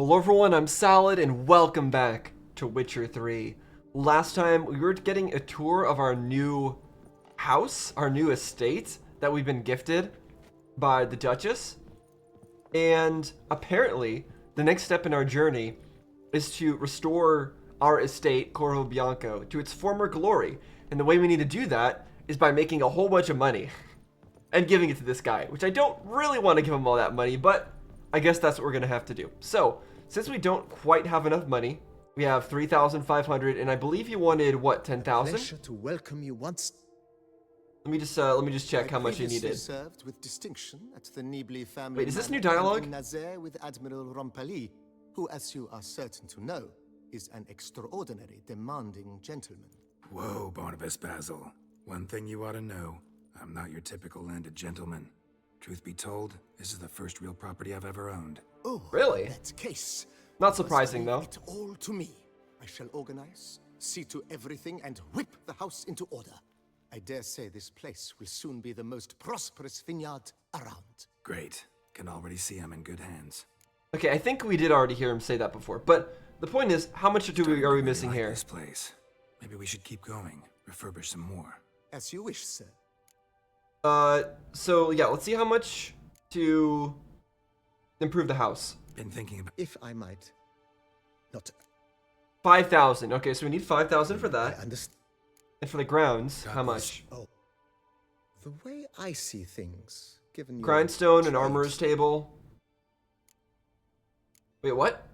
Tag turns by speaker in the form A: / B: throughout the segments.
A: Hello everyone, I'm Salad and welcome back to Witcher 3. Last time we were getting a tour of our new house, our new estate that we've been gifted by the Duchess. And apparently, the next step in our journey is to restore our estate, Corvo Bianco, to its former glory. And the way we need to do that is by making a whole bunch of money and giving it to this guy, which I don't really want to give him all that money, but I guess that's what we're going to have to do. So, since we don't quite have enough money, we have 3,500, and I believe you wanted, what, 10,000?
B: Pleasure to welcome you once.
A: Let me just check how much you needed.
B: Served with distinction at the Nibli family.
A: Wait, is this new dialogue?
B: In Nazaire with Admiral Rompali, who, as you are certain to know, is an extraordinary, demanding gentleman.
C: Whoa, Barnabas Basil. One thing you ought to know. I'm not your typical landed gentleman. Truth be told, this is the first real property I've ever owned.
B: Oh,
A: really?
B: In that case,
A: not surprising though.
B: It all to me. I shall organize, see to everything, and whip the house into order. I dare say this place will soon be the most prosperous vineyard around.
C: Great. Can already see I'm in good hands.
A: Okay, I think we did already hear him say that before, but the point is, how much are we missing here?
C: This place. Maybe we should keep going. Refurbish some more.
B: As you wish, sir.
A: So yeah, let's see how much to improve the house.
C: Been thinking about.
B: If I might. Not.
A: 5,000. Okay, so we need 5,000 for that.
B: I understand.
A: And for the grounds, how much?
B: Oh. The way I see things, given your
A: Grindstone and
B: trade-
A: armorer's table. Wait, what?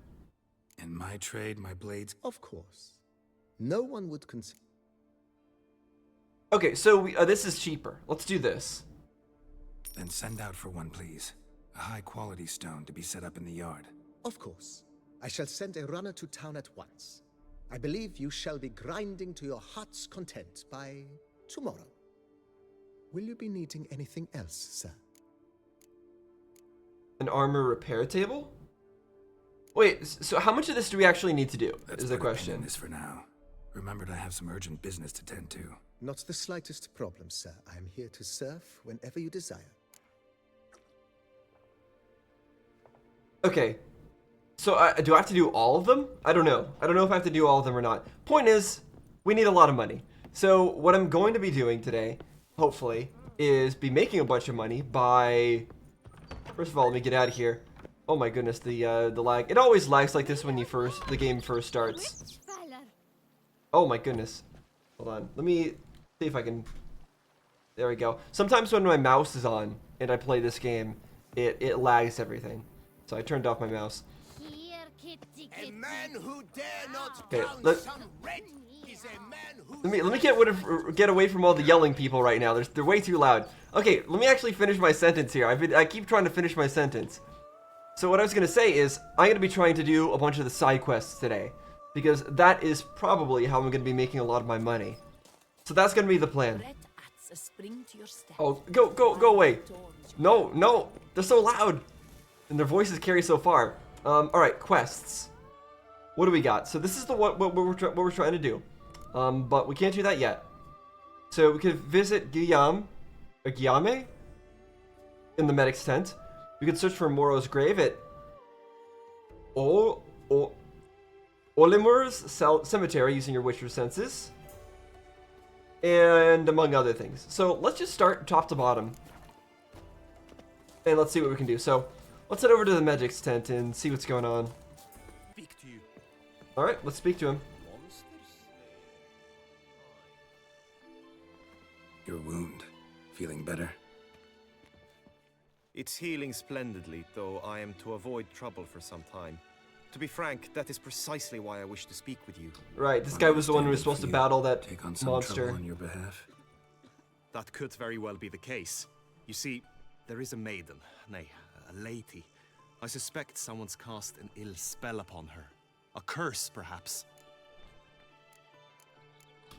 C: In my trade, my blades.
B: Of course. No one would consider.
A: Okay, so this is cheaper. Let's do this.
C: Then send out for one, please. A high-quality stone to be set up in the yard.
B: Of course. I shall send a runner to town at once. I believe you shall be grinding to your heart's content by tomorrow. Will you be needing anything else, sir?
A: An armor repair table? Wait, so how much of this do we actually need to do?
C: Let's
A: Is the
C: put a pin in
A: question.
C: this for now. Remembered I have some urgent business to tend to.
B: Not the slightest problem, sir. I am here to serve whenever you desire.
A: Okay, so do I have to do all of them? I don't know. I don't know if I have to do all of them or not. Point is, we need a lot of money. So what I'm going to be doing today, hopefully, is be making a bunch of money by... First of all, let me get out of here. Oh my goodness, the lag. It always lags like this when the game first starts. Oh my goodness. Hold on. Let me see if I can... There we go. Sometimes when my mouse is on and I play this game, it lags everything. So I turned off my mouse.
D: A man who dare not
A: Okay,
D: pound some red is a man who...
A: Let me get away from all the yelling people right now. They're way too loud. Okay, let me actually finish my sentence here. I keep trying to finish my sentence. So what I was gonna say is I'm gonna be trying to do a bunch of the side quests today, because that is probably how I'm gonna be making a lot of my money. So that's gonna be the plan. Oh, go away! No, they're so loud, and their voices carry so far. All right, quests. What do we got? So this is what we're trying to do, but we can't do that yet. So we could visit Guillaume in the medic's tent. We could search for Moro's grave at Olimur's cemetery using your Witcher senses, and among other things. So let's just start top to bottom, and let's see what we can do. So let's head over to the magic's tent and see what's going on.
D: Speak to you.
A: All right, let's speak to him.
C: Your wound. Feeling better?
E: It's healing splendidly, though I am to avoid trouble for some time. To be frank, that is precisely why I wish to speak with you.
A: Right, this guy was the one who was supposed to battle that
C: Take on some
A: monster.
C: trouble on your behalf.
E: That could very well be the case. You see, there is a maiden, nay, a lady. I suspect someone's cast an ill spell upon her. A curse, perhaps.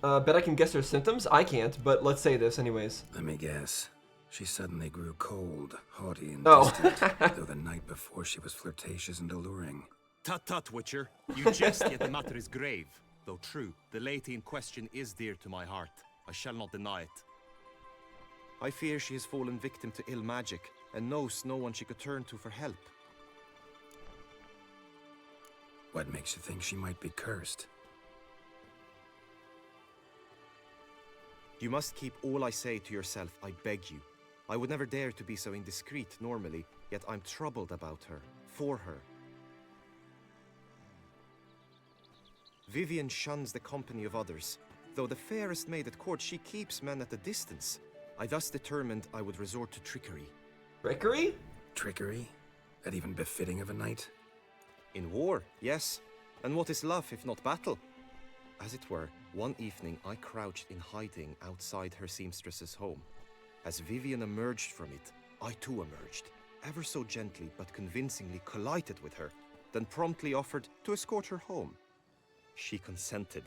A: Bet I can guess her symptoms? I can't, but let's say this anyways.
C: Let me guess. She suddenly grew cold, haughty, and
A: Oh.
C: distant, though the night before she was flirtatious and alluring.
E: Tut, Witcher. You jest, yet the matter is grave. Though true, the lady in question is dear to my heart. I shall not deny it. I fear she has fallen victim to ill magic, and knows no one she could turn to for help.
C: What makes you think she might be cursed?
E: You must keep all I say to yourself, I beg you. I would never dare to be so indiscreet normally, yet I'm troubled about her, for her. Vivian shuns the company of others. Though the fairest maid at court, she keeps men at a distance. I thus determined I would resort to trickery.
A: Trickery?
C: Trickery? That even befitting of a knight?
E: In war, yes. And what is love if not battle? As it were, one evening I crouched in hiding outside her seamstress's home. As Vivian emerged from it, I too emerged, ever so gently but convincingly collided with her, then promptly offered to escort her home. She consented.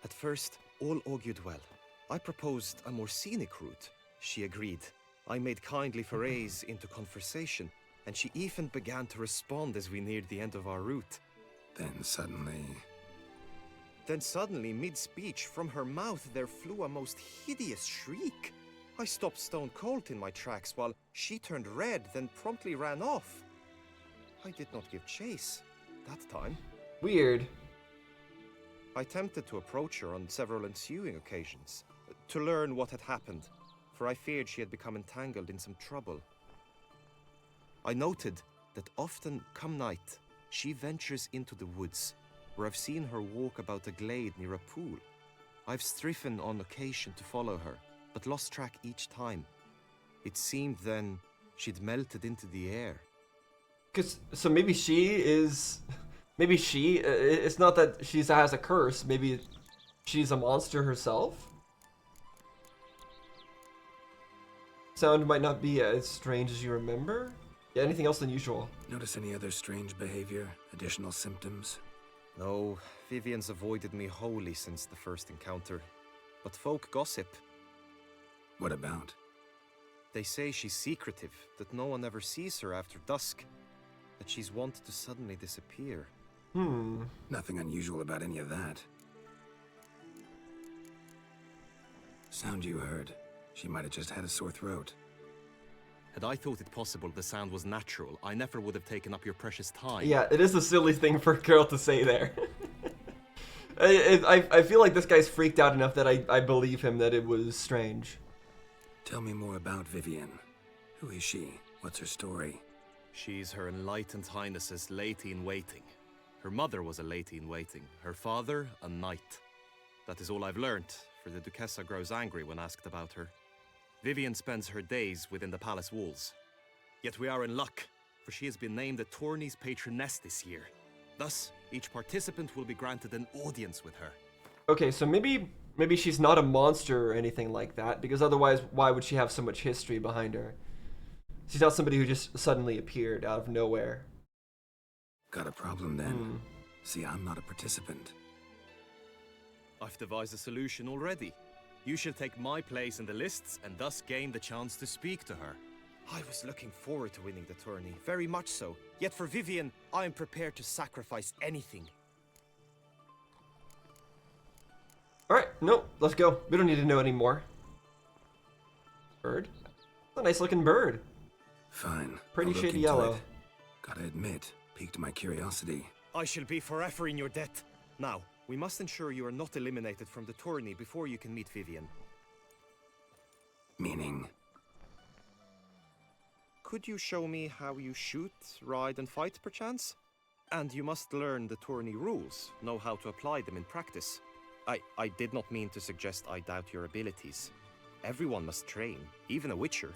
E: At first, all augured well. I proposed a more scenic route. She agreed. I made kindly forays into conversation, and she even began to respond as we neared the end of our route.
C: Then suddenly,
E: mid-speech, from her mouth there flew a most hideous shriek. I stopped stone cold in my tracks while she turned red, then promptly ran off. I did not give chase that time.
A: Weird.
E: I attempted to approach her on several ensuing occasions, to learn what had happened, for I feared she had become entangled in some trouble. I noted that often, come night, she ventures into the woods, where I've seen her walk about a glade near a pool. I've striven on occasion to follow her, but lost track each time. It seemed then she'd melted into the air.
A: So maybe she is... Maybe it's not that she has a curse, maybe she's a monster herself? Sound might not be as strange as you remember? Yeah, anything else unusual?
C: notice any other strange behavior, additional symptoms?
E: No, Vivian's avoided me wholly since the first encounter. But folk gossip.
C: What about?
E: They say she's secretive, that no one ever sees her after dusk, that she's wont to suddenly disappear.
C: Nothing unusual about any of that. Sound you heard. She might have just had a sore throat.
E: Had I thought it possible the sound was natural, I never would have taken up your precious time.
A: Yeah, it is a silly thing for a girl to say there. I feel like this guy's freaked out enough that I believe him that it was strange.
C: Tell me more about Vivian. Who is she? What's her story?
E: She's Her Enlightened Highness's lady-in-waiting. Her mother was a lady-in-waiting, her father a knight. That is all I've learnt, for the Duchessa grows angry when asked about her. Vivian spends her days within the palace walls. Yet we are in luck, for she has been named the tourney's patroness this year. Thus, each participant will be granted an audience with her.
A: Okay, so maybe she's not a monster or anything like that, because otherwise, why would she have so much history behind her? She's not somebody who just suddenly appeared out of nowhere.
C: Got a problem then? See, I'm not a participant.
E: I've devised a solution already. You shall take my place in the lists and thus gain the chance to speak to her. I was looking forward to winning the tourney, very much so. Yet for Vivian, I am prepared to sacrifice anything.
A: Alright, no, let's go. We don't need to know anymore. Bird? A nice looking bird.
C: Fine.
A: Pretty
C: I'll look
A: shady
C: into
A: yellow.
C: it. Gotta admit, piqued my curiosity.
E: I shall be forever in your debt. Now, we must ensure you are not eliminated from the tourney before you can meet Vivian.
C: Meaning?
E: Could you show me how you shoot, ride, and fight, perchance? And you must learn the tourney rules, know how to apply them in practice. I did not mean to suggest I doubt your abilities. Everyone must train, even a witcher.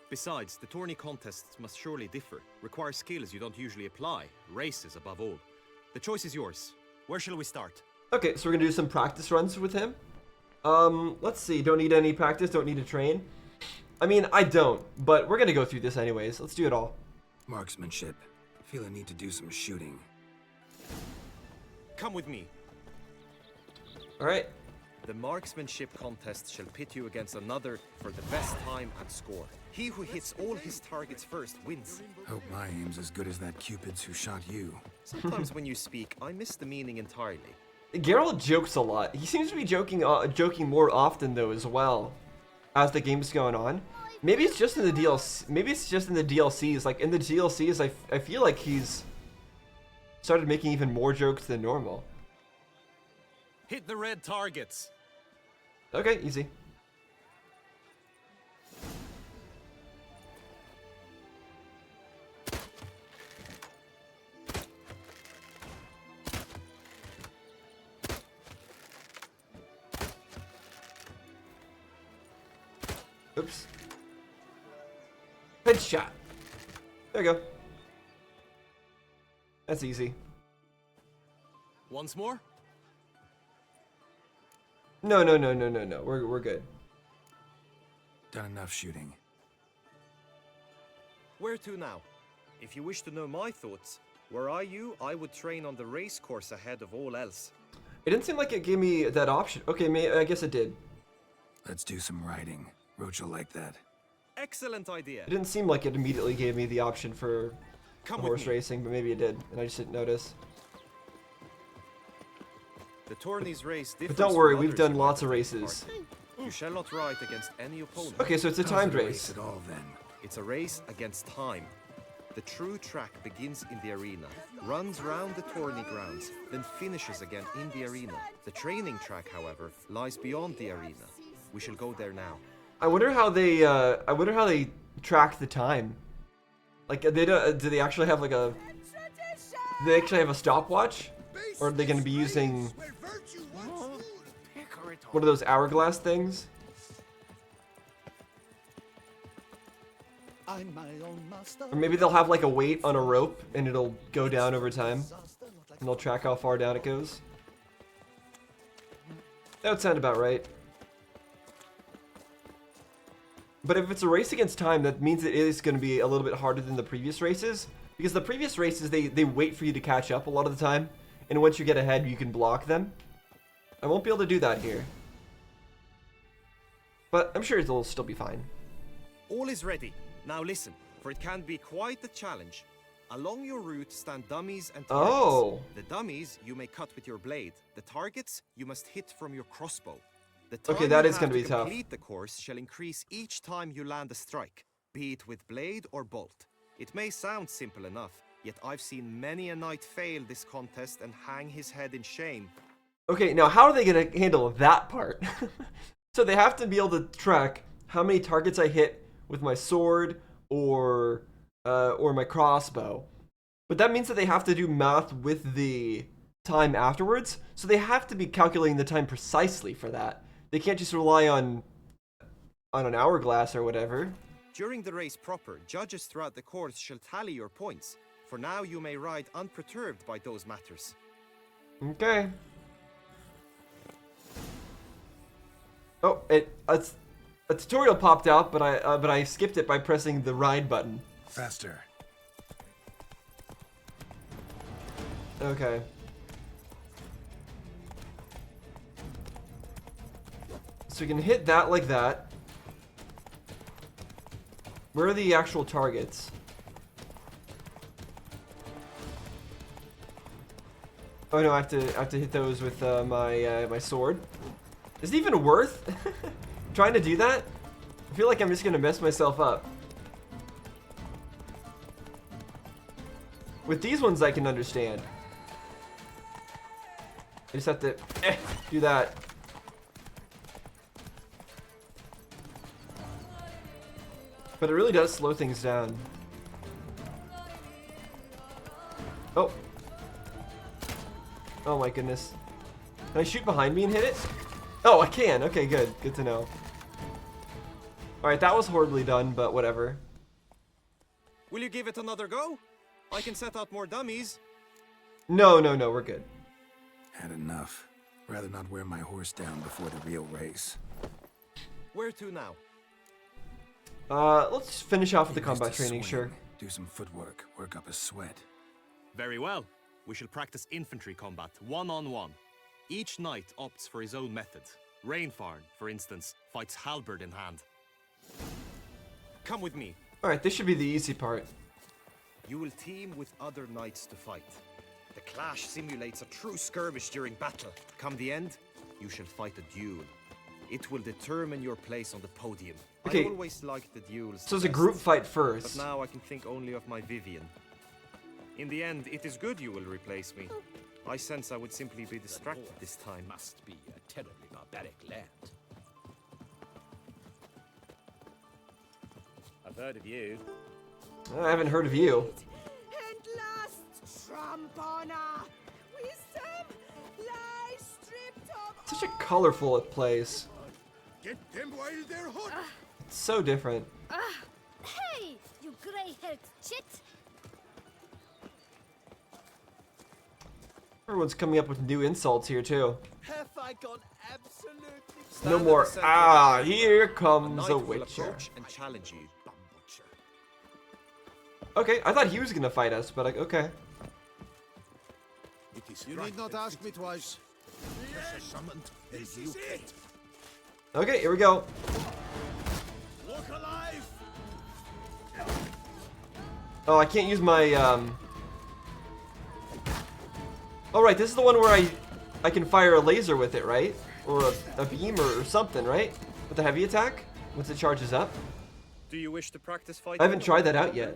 E: Besides, the tourney contests must surely differ, require skills you don't usually apply, races above all. The choice is yours. Where shall we start?
A: Okay, so we're gonna do some practice runs with him. Let's see, don't need any practice, don't need to train. I mean, I don't, but we're gonna go through this anyways. Let's do it all.
C: Marksmanship. Feel a need to do some shooting.
E: Come with me.
A: Alright.
E: The marksmanship contest shall pit you against another for the best time and score. He who hits all his targets first wins.
C: Hope my aim's as good as that Cupid's who shot you.
E: Sometimes when you speak, I miss the meaning entirely.
A: Geralt jokes a lot. He seems to be joking more often though as well, as the game's going on. Maybe it's just in the DLC. Maybe it's just in the DLCs. Like in the DLCs, I feel like he's started making even more jokes than normal.
E: Hit the red targets.
A: Okay, easy. Oops. Headshot. There you go. That's easy.
E: Once more?
A: No. We're good.
C: Done enough shooting.
E: Where to now? If you wish to know my thoughts, were I you, I would train on the race course ahead of all else.
A: It didn't seem like it gave me that option. Okay, I guess it did.
C: Let's do some riding. Roach will like that.
E: Excellent idea.
A: It didn't seem like it immediately gave me the option for
E: Come
A: horse
E: with me.
A: racing, but maybe it did, and I just didn't notice.
E: The tourney's race differs
A: But don't worry,
E: from
A: we've
E: others
A: done
E: you
A: lots
E: might
A: of
E: have taken
A: races.
E: part in. You shall not ride against any opponent.
A: Okay, so it's a
C: How's
A: timed
C: it a
A: race.
C: at all then?
E: It's a race against time. The true track begins in the arena, runs round the tourney grounds, then finishes again in the arena. The training track, however, lies beyond the arena. We shall go there now.
A: I wonder how they track the time. Like, do they actually have like a? Do they actually have a stopwatch, or are they going to be using one of those hourglass things?
B: I'm my own master.
A: Or maybe they'll have like a weight on a rope, and it'll go down over time, and they'll track how far down it goes. That would sound about right. But if it's a race against time, that means it is going to be a little bit harder than the previous races. Because the previous races, they wait for you to catch up a lot of the time. And once you get ahead, you can block them. I won't be able to do that here. But I'm sure it'll still be fine.
E: All is ready. Now listen, for it can be quite a challenge. Along your route stand dummies and targets.
A: Oh.
E: The dummies you may cut with your blade. The targets you must hit from your crossbow. The
A: Okay,
E: time
A: that
E: you
A: is
E: have
A: gonna be tough.
E: complete the course shall increase each time you land a strike, be it with blade or bolt. It may sound simple enough, yet I've seen many a knight fail this contest and hang his head in shame.
A: Okay, now how are they going to handle that part? So they have to be able to track how many targets I hit with my sword or my crossbow. But that means that they have to do math with the time afterwards. So they have to be calculating the time precisely for that. They can't just rely on an hourglass or whatever.
E: During the race proper, judges throughout the course shall tally your points. For now you may ride unperturbed by those matters.
A: Okay. Oh, a tutorial popped out, but I skipped it by pressing the ride button.
C: Faster.
A: Okay. So we can hit that like that. Where are the actual targets? Oh no, I have to hit those with my sword. Is it even worth trying to do that? I feel like I'm just gonna mess myself up. With these ones I can understand. I just have to do that. But it really does slow things down. Oh. Oh my goodness. Can I shoot behind me and hit it? Oh, I can. Okay, good. Good to know. Alright, that was horribly done, but whatever.
E: Will you give it another go? I can set out more dummies.
A: No, we're good.
C: Had enough. Rather not wear my horse down before the real race.
E: Where to now?
A: Let's finish off with the
C: He used
A: combat
C: to
A: training,
C: swing,
A: sure.
C: Do some footwork, work up a sweat.
E: Very well. We shall practice infantry combat, one-on-one. Each knight opts for his own method. Rainfarn, for instance, fights halberd in hand. Come with me.
A: Alright, this should be the easy part.
E: You will team with other knights to fight. The clash simulates a true skirmish during battle. Come the end, you shall fight a duel. It will determine your place on the podium.
A: Okay.
E: I always liked the duels.
A: So it's
E: the
A: a group
E: best,
A: fight
E: But
A: first.
E: now I can think only of my Vivian. In the end, it is good you will replace me. I sense I would simply be distracted this time.
F: Must be a terribly barbaric land.
E: I've heard of you.
A: I haven't heard of you.
D: And last Trampana, wisdom lies stripped of
A: Such a colorful place.
C: Get them while they're hot!
A: It's so different.
G: Hey, you gray-haired chit!
A: Everyone's coming up with new insults here too.
B: Have I gone absolutely
A: No
E: Stand at
A: more.
E: the center
A: Ah,
E: of the
A: here
E: A
A: comes
E: knight
A: a
E: will
A: Witcher.
E: approach and challenge you.
A: Okay, I thought he was gonna fight us, but okay.
F: It is
H: You need not ask me twice.
F: summoned as you can't.
A: Okay, here we go.
F: Walk alive!
A: Oh, I can't use my Oh right, this is the one where I can fire a laser with it, right? Or a beam or something, right? With the heavy attack once it charges up.
E: Do you wish to practice fighting?
A: I haven't tried that out yet.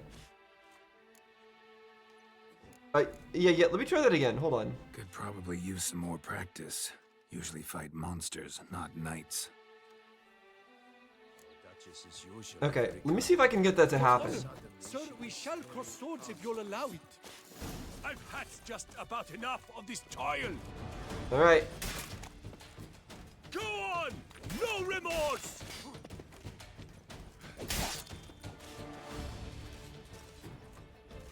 A: Yeah, let me try that again. Hold on.
C: Could probably use some more practice. Usually fight monsters, not knights.
F: Duchess is usually
A: Okay,
F: very
A: let me see if I can get that to happen.
I: Sir, we shall cross swords if you'll allow it. I've had just about enough of this toil.
A: Alright.
I: Go on! No remorse!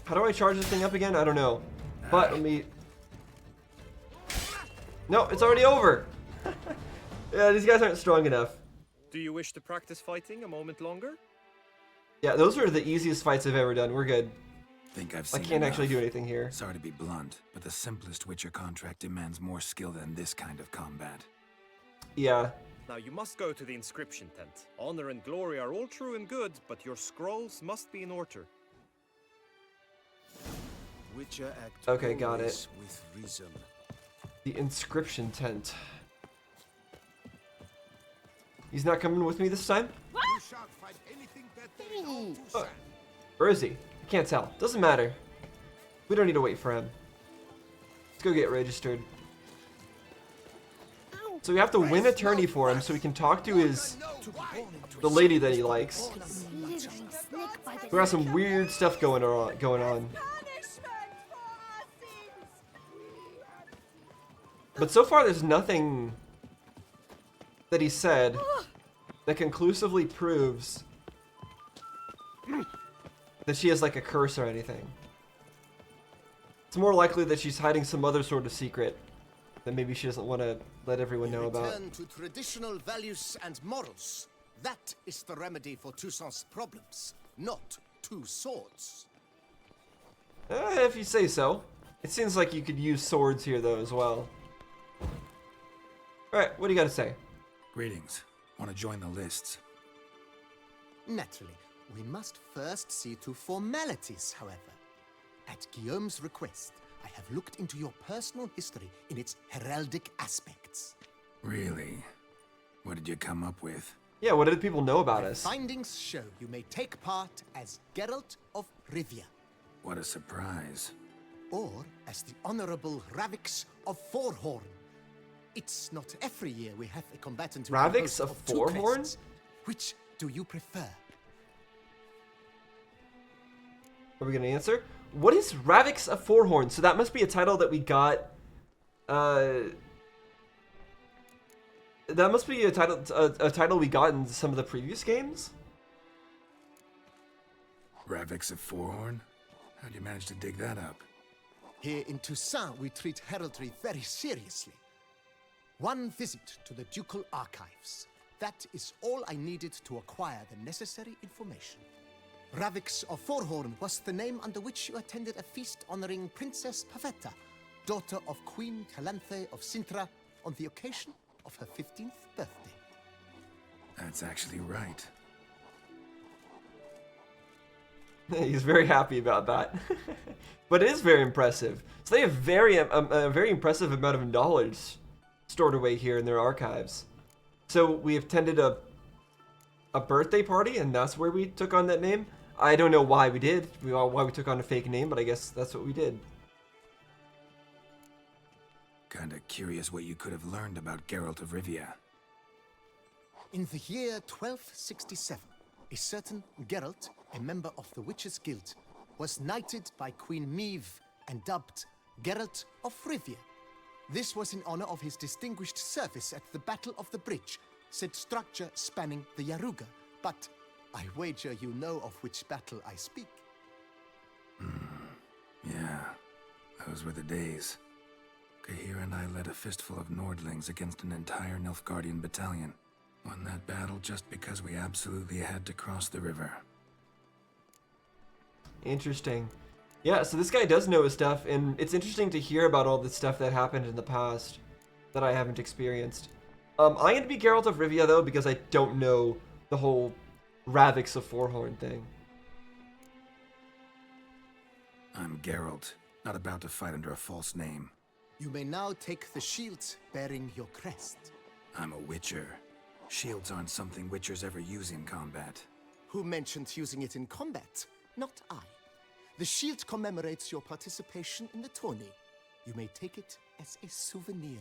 A: How do I charge this thing up again? I don't know. But let me... No, it's already over! Yeah, these guys aren't strong enough.
E: Do you wish to practice fighting a moment longer?
A: Yeah, those are the easiest fights I've ever done. We're good.
C: Think I've
A: I
C: seen
A: can't actually do
C: enough.
A: anything here.
C: Sorry to be blunt, but the simplest Witcher contract demands more skill than this kind of combat.
A: Yeah.
E: Now you must go to the inscription tent. Honor and glory are all true and good, but your scrolls must be in order.
F: Witcher act
A: Okay, got
F: always with reason.
A: The inscription tent. He's not coming with me this time?
F: You shan't find anything better
A: Oh. Or is he? I can't tell. Doesn't matter. We don't need to wait for him. Let's go get registered. So we have to win a tourney for him so we can talk to the lady that he likes.
G: Slithering snake by the
A: We got some weird stuff going on.
D: punishment for our sins.
A: But so far there's nothing that he said that conclusively proves that she has like a curse or anything. It's more likely that she's hiding some other sort of secret that maybe she doesn't want to let everyone know about.
B: Return to traditional values and morals. That is the remedy for Toussaint's problems, not two swords.
A: If you say so. It seems like you could use swords here though as well. Alright, what do you got to say?
C: Greetings. Want to join the lists?
B: Naturally, we must first see to formalities, however. At Guillaume's request, I have looked into your personal history in its heraldic aspects.
C: Really? What did you come up with?
A: Yeah, what did people know about us?
B: Findings show you may take part as Geralt of Rivia,
C: What a surprise.
B: or as the Honorable Ravix of Forhorn. It's not every year we have a combatant who can
A: Ravix
B: boast
A: of
B: two
A: Forhorn?
B: crests. Which do you prefer?
A: Are we gonna answer? What is Ravix of Forhorn? So that must be a title that we got. That must be a title we got in some of the previous games.
C: Ravix of Forhorn? How'd you manage to dig that up?
B: Here in Toussaint, we treat heraldry very seriously. One visit to the ducal archives. That is all I needed to acquire the necessary information. Ravix of Forhorn was the name under which you attended a feast honoring Princess Pavetta, daughter of Queen Calanthe of Sintra, on the occasion of her 15th birthday.
C: That's actually right.
A: He's very happy about that. But it is very impressive. So they have a very impressive amount of knowledge stored away here in their archives. So we attended a birthday party, and that's where we took on that name. I don't know why we did, why we took on a fake name, but I guess that's what we did.
C: Kinda curious what you could have learned about Geralt of Rivia.
B: In the year 1267, a certain Geralt, a member of the Witches' Guild, was knighted by Queen Meve and dubbed Geralt of Rivia. This was in honor of his distinguished service at the Battle of the Bridge, said structure spanning the Yaruga. But I wager you know of which battle I speak.
C: Yeah, those were the days. Kahir and I led a fistful of Nordlings against an entire Nilfgaardian battalion. Won that battle just because we absolutely had to cross the river.
A: Interesting. Yeah, so this guy does know his stuff, and it's interesting to hear about all the stuff that happened in the past that I haven't experienced. I'm going to be Geralt of Rivia, though, because I don't know the whole Ravix of Forhorn thing.
C: I'm Geralt, not about to fight under a false name.
B: You may now take the shield bearing your crest.
C: I'm a Witcher. Shields aren't something Witchers ever use in combat.
B: Who mentioned using it in combat? Not I. The shield commemorates your participation in the tourney. You may take it as a souvenir.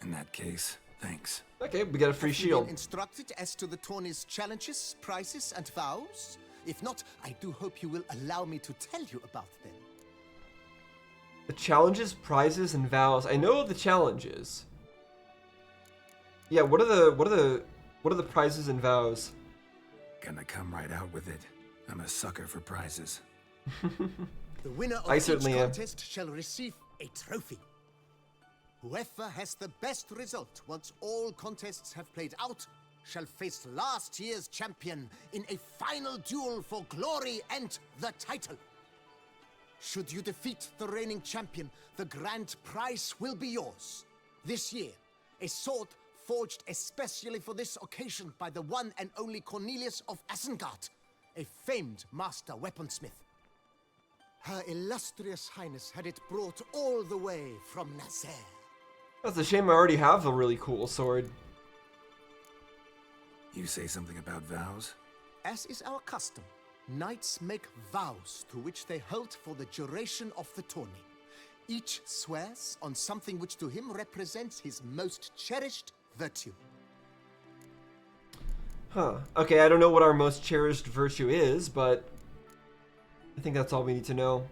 C: In that case, thanks.
A: Okay, we got a free
B: Have you
A: shield.
B: been instructed as to the tourney's challenges, prizes, and vows? If not, I do hope you will allow me to tell you about them.
A: The challenges, prizes, and vows. I know the challenges. Yeah, what are the prizes and vows?
C: Gonna come right out with it. I'm a sucker for prizes.
B: The winner of
A: I
B: each
A: certainly am.
B: contest shall receive a trophy. Whoever has the best result once all contests have played out shall face last year's champion in a final duel for glory and the title. Should you defeat the reigning champion, the grand prize will be yours. This year, a sword forged especially for this occasion by the one and only Cornelius of Isengard, a famed master weaponsmith. Her illustrious highness had it brought all the way from Nazaire.
A: That's a shame I already have a really cool sword.
C: You say something about vows?
B: As is our custom, knights make vows to which they hold for the duration of the tourney. Each swears on something which to him represents his most cherished virtue.
A: Huh. Okay, I don't know what our most cherished virtue is, but I think that's all we need to know.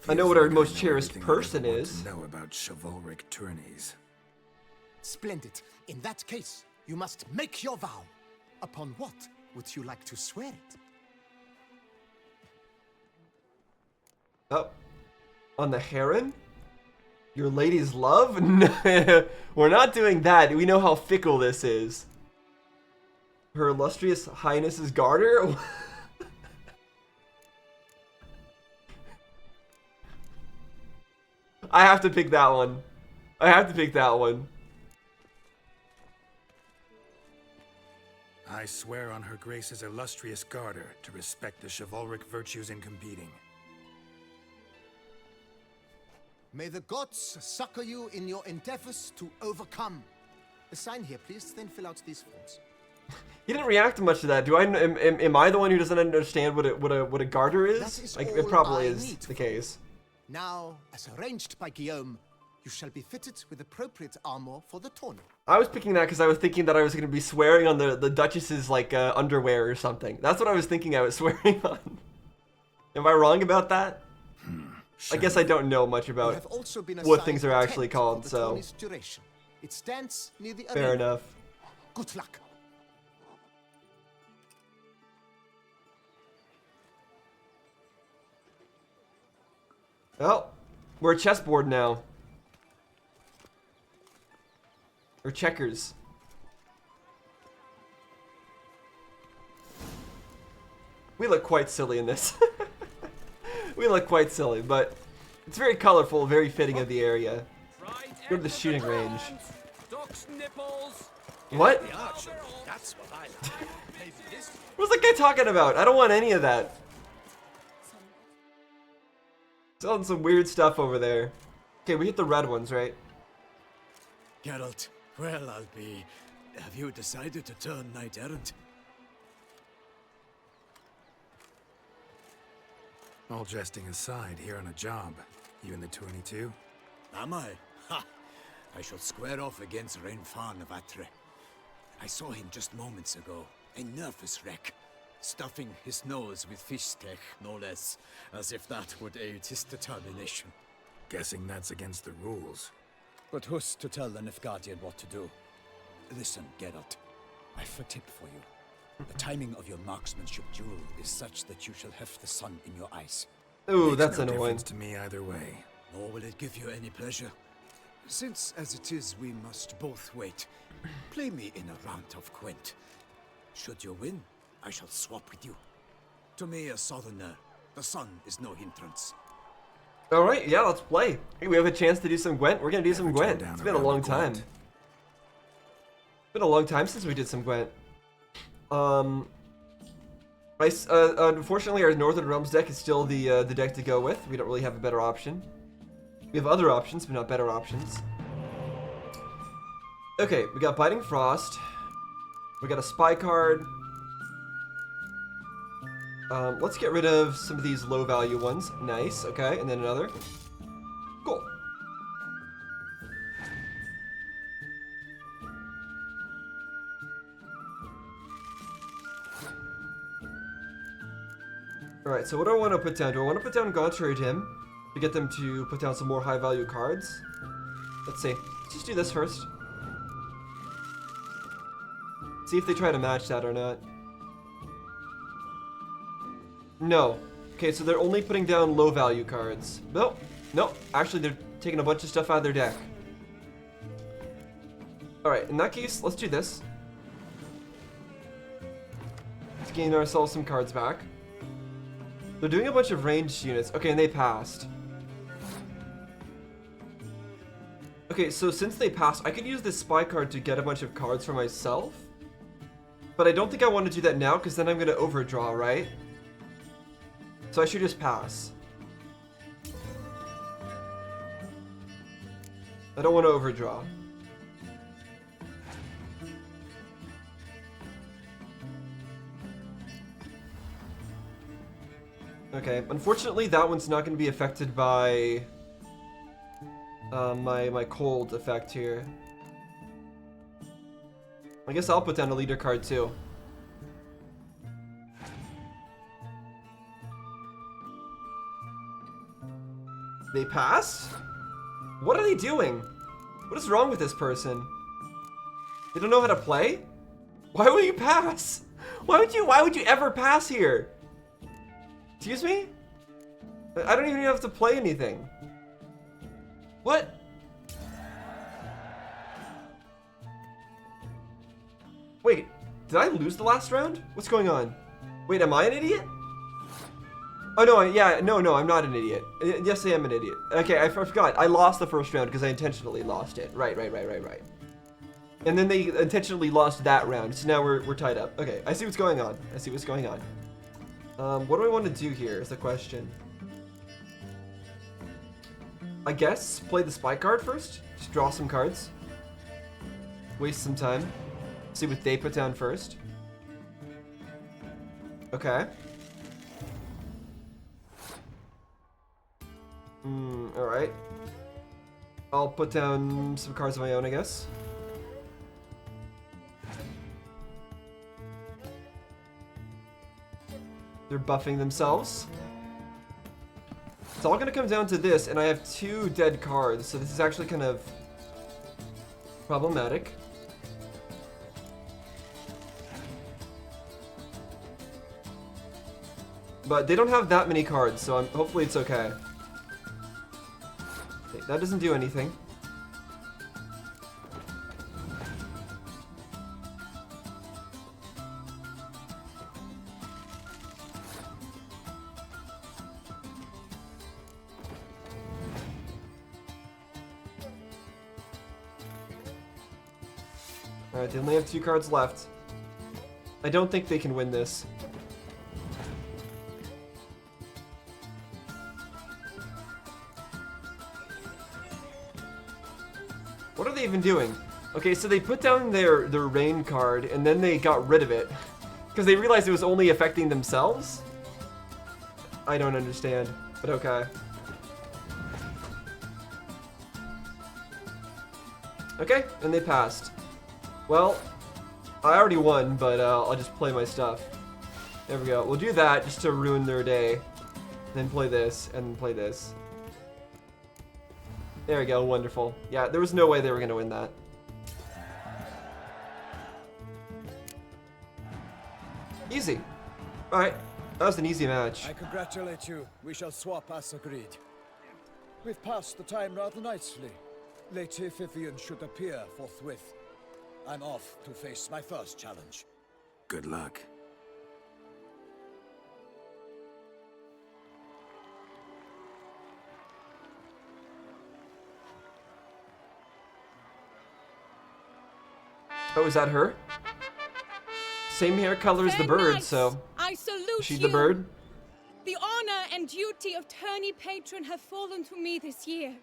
A: I know what our most cherished person is.
C: Know about chivalric tourneys.
B: Splendid. In that case, you must make your vow. Upon what would you like to swear it?
A: Oh, on the heron? Your lady's love? No, we're not doing that. We know how fickle this is. Her illustrious highness's garter? I have to pick that one. I have to pick that one.
C: I swear on her grace's illustrious garter to respect the chivalric virtues in competing.
B: May the gods succor you in your endeavors to overcome. Sign here, please, then fill out these forms.
A: He didn't react much to that. Am I the one who doesn't understand what a garter is?
B: That is
A: Like,
B: all
A: it probably
B: I
A: is
B: need
A: the
B: from you.
A: case.
B: Now, as arranged by Guillaume, you shall be fitted with appropriate armor for the tourney.
A: I was picking that because I was thinking that I was going to be swearing on the Duchess's like underwear or something. That's what I was thinking I was swearing on. Am I wrong about that? I guess I don't know much
B: You
A: about
B: have also been
A: what
B: assigned
A: things are
B: a
A: actually
B: tent
A: called,
B: for the
A: so
B: tourney's duration. It stands near the
A: fair
B: arena.
A: enough.
B: Good luck.
A: Oh, we're a chessboard now. Or checkers. We look quite silly in this. We look quite silly, but it's very colorful, very fitting of the area. Go to the shooting range.
I: Duck's nipples.
A: What?
I: That's what I like. Maybe this.
A: What's that guy talking about? I don't want any of that. Selling some weird stuff over there. Okay, we hit the red ones, right?
F: Geralt, well, I'll be. Have you decided to turn knight errant?
C: All jesting aside, here on a job. You in the 22?
F: Am I? Ha! I shall square off against Renfan of Atre. I saw him just moments ago. A nervous wreck. Stuffing his nose with fish steak, no less. As if that would aid his determination.
C: Guessing that's against the rules.
F: But who's to tell the Nilfgaardian what to do? Listen, Geralt. I've a tip for you. The timing of your marksmanship duel is such that you shall have the sun in your eyes.
A: Ooh,
C: Makes
A: that's
C: no
A: annoying.
C: difference to me either way.
F: Nor will it give you any pleasure. Since, as it is, we must both wait, play me in a round of Gwent. Should you win, I shall swap with you. To me, a southerner, the sun is no hindrance.
A: Alright, yeah, let's play. Hey, we have a chance to do some Gwent. We're gonna do some
C: Never turn
A: Gwent.
C: down
A: It's
C: a
A: been a
C: round
A: long
C: of
A: time.
C: Gwent.
A: Been a long time since we did some Gwent. Unfortunately, our Northern Realms deck is still the deck to go with. We don't really have a better option. We have other options, but not better options. Okay, we got Biting Frost. We got a Spy card. Let's get rid of some of these low value ones. Nice, okay, and then another. Cool. Alright, so what do I want to put down? Do I want to put down Gauntled Him to get them to put down some more high value cards? Let's see. Let's just do this first. See if they try to match that or not. No. Okay, so they're only putting down low value cards. Nope. Nope. Actually, they're taking a bunch of stuff out of their deck. Alright, in that case, let's do this. Let's gain ourselves some cards back. They're doing a bunch of ranged units. Okay, and they passed. Okay, so since they passed, I could use this spy card to get a bunch of cards for myself. But I don't think I want to do that now, because then I'm going to overdraw, right? So I should just pass. I don't want to overdraw. Okay, unfortunately that one's not going to be affected by my cold effect here. I guess I'll put down a leader card too. They pass? What are they doing? What is wrong with this person? They don't know how to play? Why would you pass? Why would you ever pass here? Excuse me? I don't even have to play anything. What? Wait, did I lose the last round? What's going on? Wait, am I an idiot? Oh no, no, I'm not an idiot. Yes, I am an idiot. Okay, I forgot. I lost the first round because I intentionally lost it. Right. And then they intentionally lost that round, so now we're tied up. Okay, I see what's going on. What do I want to do here is the question. I guess play the spy card first. Just draw some cards. Waste some time. See what they put down first. Okay. Alright. I'll put down some cards of my own, I guess. They're buffing themselves. It's all gonna come down to this, and I have 2 dead cards, so this is actually kind of problematic. But they don't have that many cards, so hopefully it's okay. Okay, that doesn't do anything. Alright, they only have 2 cards left. I don't think they can win this. What are they even doing? Okay, so they put down their rain card and then they got rid of it because they realized it was only affecting themselves. I don't understand, but okay. Okay, and they passed. Well, I already won, but I'll just play my stuff. There we go. We'll do that just to ruin their day. Then play this, and then play this. There we go, wonderful. Yeah, there was no way they were gonna win that. Easy. Alright, that was an easy match.
H: I congratulate you. We shall swap as agreed. We've passed the time rather nicely. Lady Vivian should appear forthwith. I'm off to face my first challenge.
C: Good luck.
A: Oh, is that her? Same hair color as the bird, so...
J: I salute
A: Is she
J: you.
A: the bird?
J: The honor and duty of tourney patron have fallen to me this year.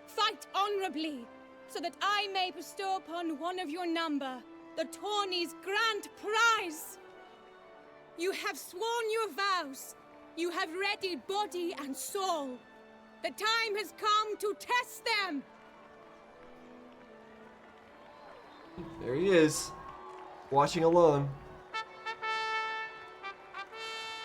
J: Fight honorably, so that I may bestow upon one of your number the tourney's grand prize. You have sworn your vows. You have readied body and soul. The time has come to test them.
A: There he is. Watching along.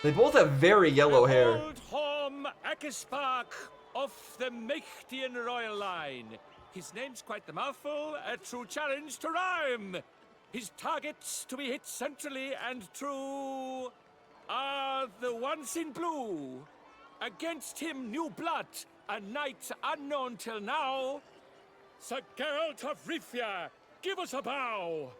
A: They both have very yellow hair.
I: Old Hom Akespark of the Mechtian royal line. His name's quite the mouthful, a true challenge to rhyme. His targets to be hit centrally and true are the ones in blue. Against him, new blood, a knight unknown till now. Sir Geralt of Rivia, give us a bow.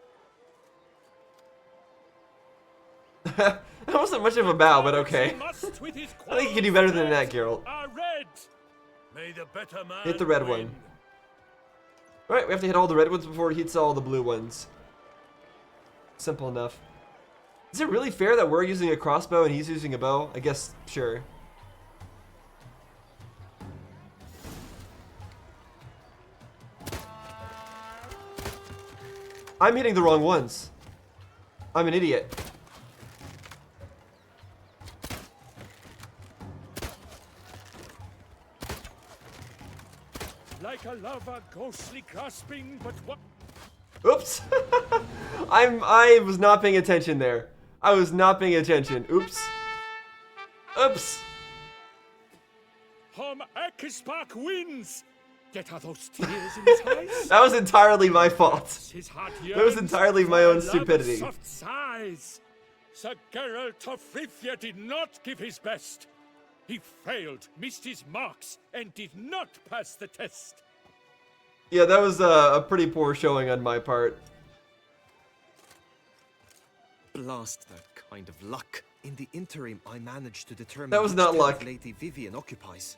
A: That wasn't much of a bow, but okay. I think you can do better than that, Geralt.
I: May the better man
A: Hit the red
I: win.
A: one. Alright, we have to hit all the red ones before he hits all the blue ones. Simple enough. Is it really fair that we're using a crossbow and he's using a bow? I guess, sure. I'm hitting the wrong ones. I'm an idiot.
I: Like a lover ghostly grasping, but what?
A: Oops. I was not paying attention there. I was not paying attention. Oops. Oops.
I: Hom Akespark wins. Get are those tears in his eyes?
A: That was entirely my fault.
I: His heart
A: That was entirely my own
I: yearns for
A: stupidity.
I: soft sighs. Sir Geralt of Rivia did not give his best. He failed, missed his marks, and did not pass the test.
A: Yeah, that was a pretty poor showing on my part.
E: Blast that kind of luck. In the interim, I managed to determine
A: That was
E: which
A: not
E: tent
A: luck.
E: Lady Vivian occupies.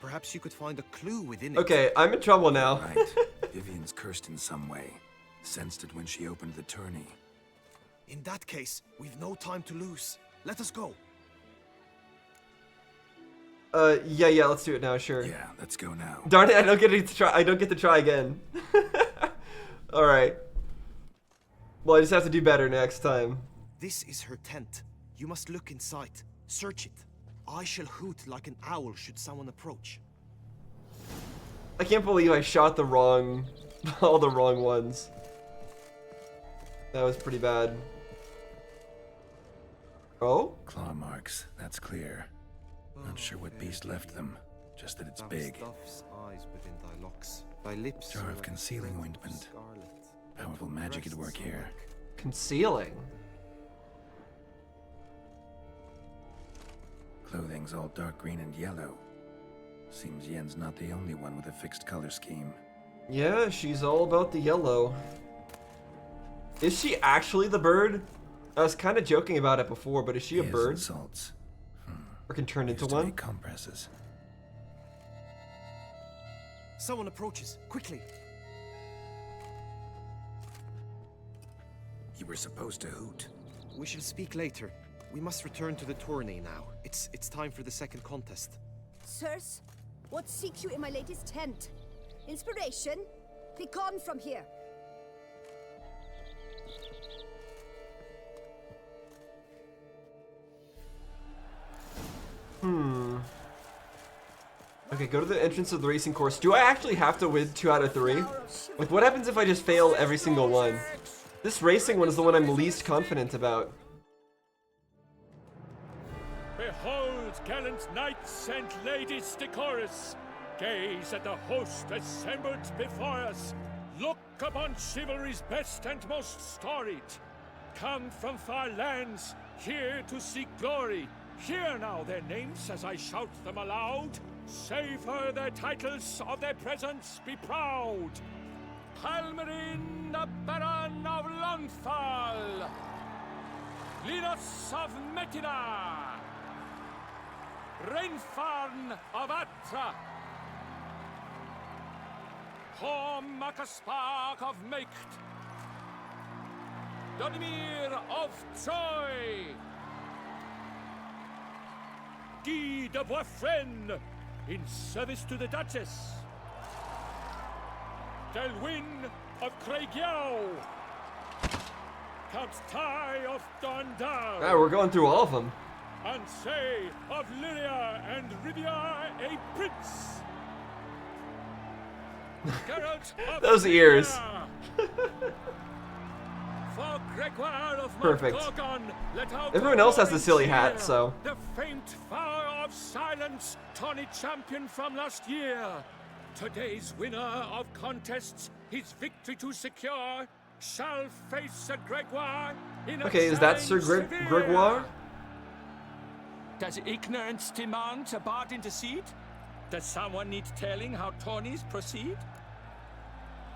E: Perhaps you could find a clue within it.
A: Okay, I'm in trouble now.
C: Right. Vivian's cursed in some way. Sensed it when she opened the tourney.
E: In that case, we've no time to lose. Let us go.
A: Yeah, let's do it now, sure.
C: Yeah, let's go now.
A: Darn it, I don't get to try again. Alright. Well, I just have to do better next time.
E: This is her tent. You must look inside. Search it. I shall hoot like an owl should someone approach.
A: I can't believe I shot the wrong... all the wrong ones. That was pretty bad. Oh?
C: Claw marks, that's clear. Not sure what beast left them, just that it's
E: Thou
C: big.
E: stuffs eyes within thy locks. Thy lips
C: Jar
E: are
C: of
E: like
C: concealing
E: threads of
C: ointment.
E: scarlet.
C: Powerful magic at work here.
A: Concealing.
C: Clothing's all dark green and yellow. Seems Yen's not the only one with a fixed color scheme.
A: Yeah, she's all about the yellow. Is she actually the bird? I was kind of joking about it before, but is she a
C: Airs
A: bird?
C: and salts.
A: Or can turn into
C: Used to
A: one?
C: make compresses.
E: Someone approaches. Quickly.
C: You were supposed to hoot.
E: We shall speak later. We must return to the tourney now. It's time for the second contest.
G: Sirs, what seek you in my lady's tent? Inspiration? Be gone from here.
A: Okay, go to the entrance of the racing course. Do I actually have to win 2 out of 3? Like, what happens if I just fail every single one? This racing one is the one I'm least confident about.
I: Behold, gallant knights and ladies decorous. Gaze at the host assembled before us. Look upon chivalry's best and most storied. Come from far lands, here to seek glory. Hear now their names as I shout them aloud. Savor their titles, of their presence be proud. Palmerin, the Baron of Lonthal. Linus of Metina. Reinfarn of Atra. Horm Akaspark of Meikt. Donimir of Troy. Guy de Boisfren, in service to the Duchess. Delwyn of Craigiau. Count Ty of Dondal.
A: Ah, we're going through all of them.
I: Ansay of Lyria and Rivia a prince. Geralt of
A: Those ears.
I: For Gregoire of
A: Perfect.
I: Montgorgon, let out
A: Everyone
I: the
A: else has the
I: roaring
A: silly
I: cheer.
A: hat, so.
I: The faint vow of silence, tawny champion from last year. Today's winner of contests, his victory to secure, shall face Sir Gregoire in a
A: Okay, is that Sir
I: challenge severe.
A: Gregoire?
I: Does ignorance demand a bard intercede? Does someone need telling how tourneys proceed?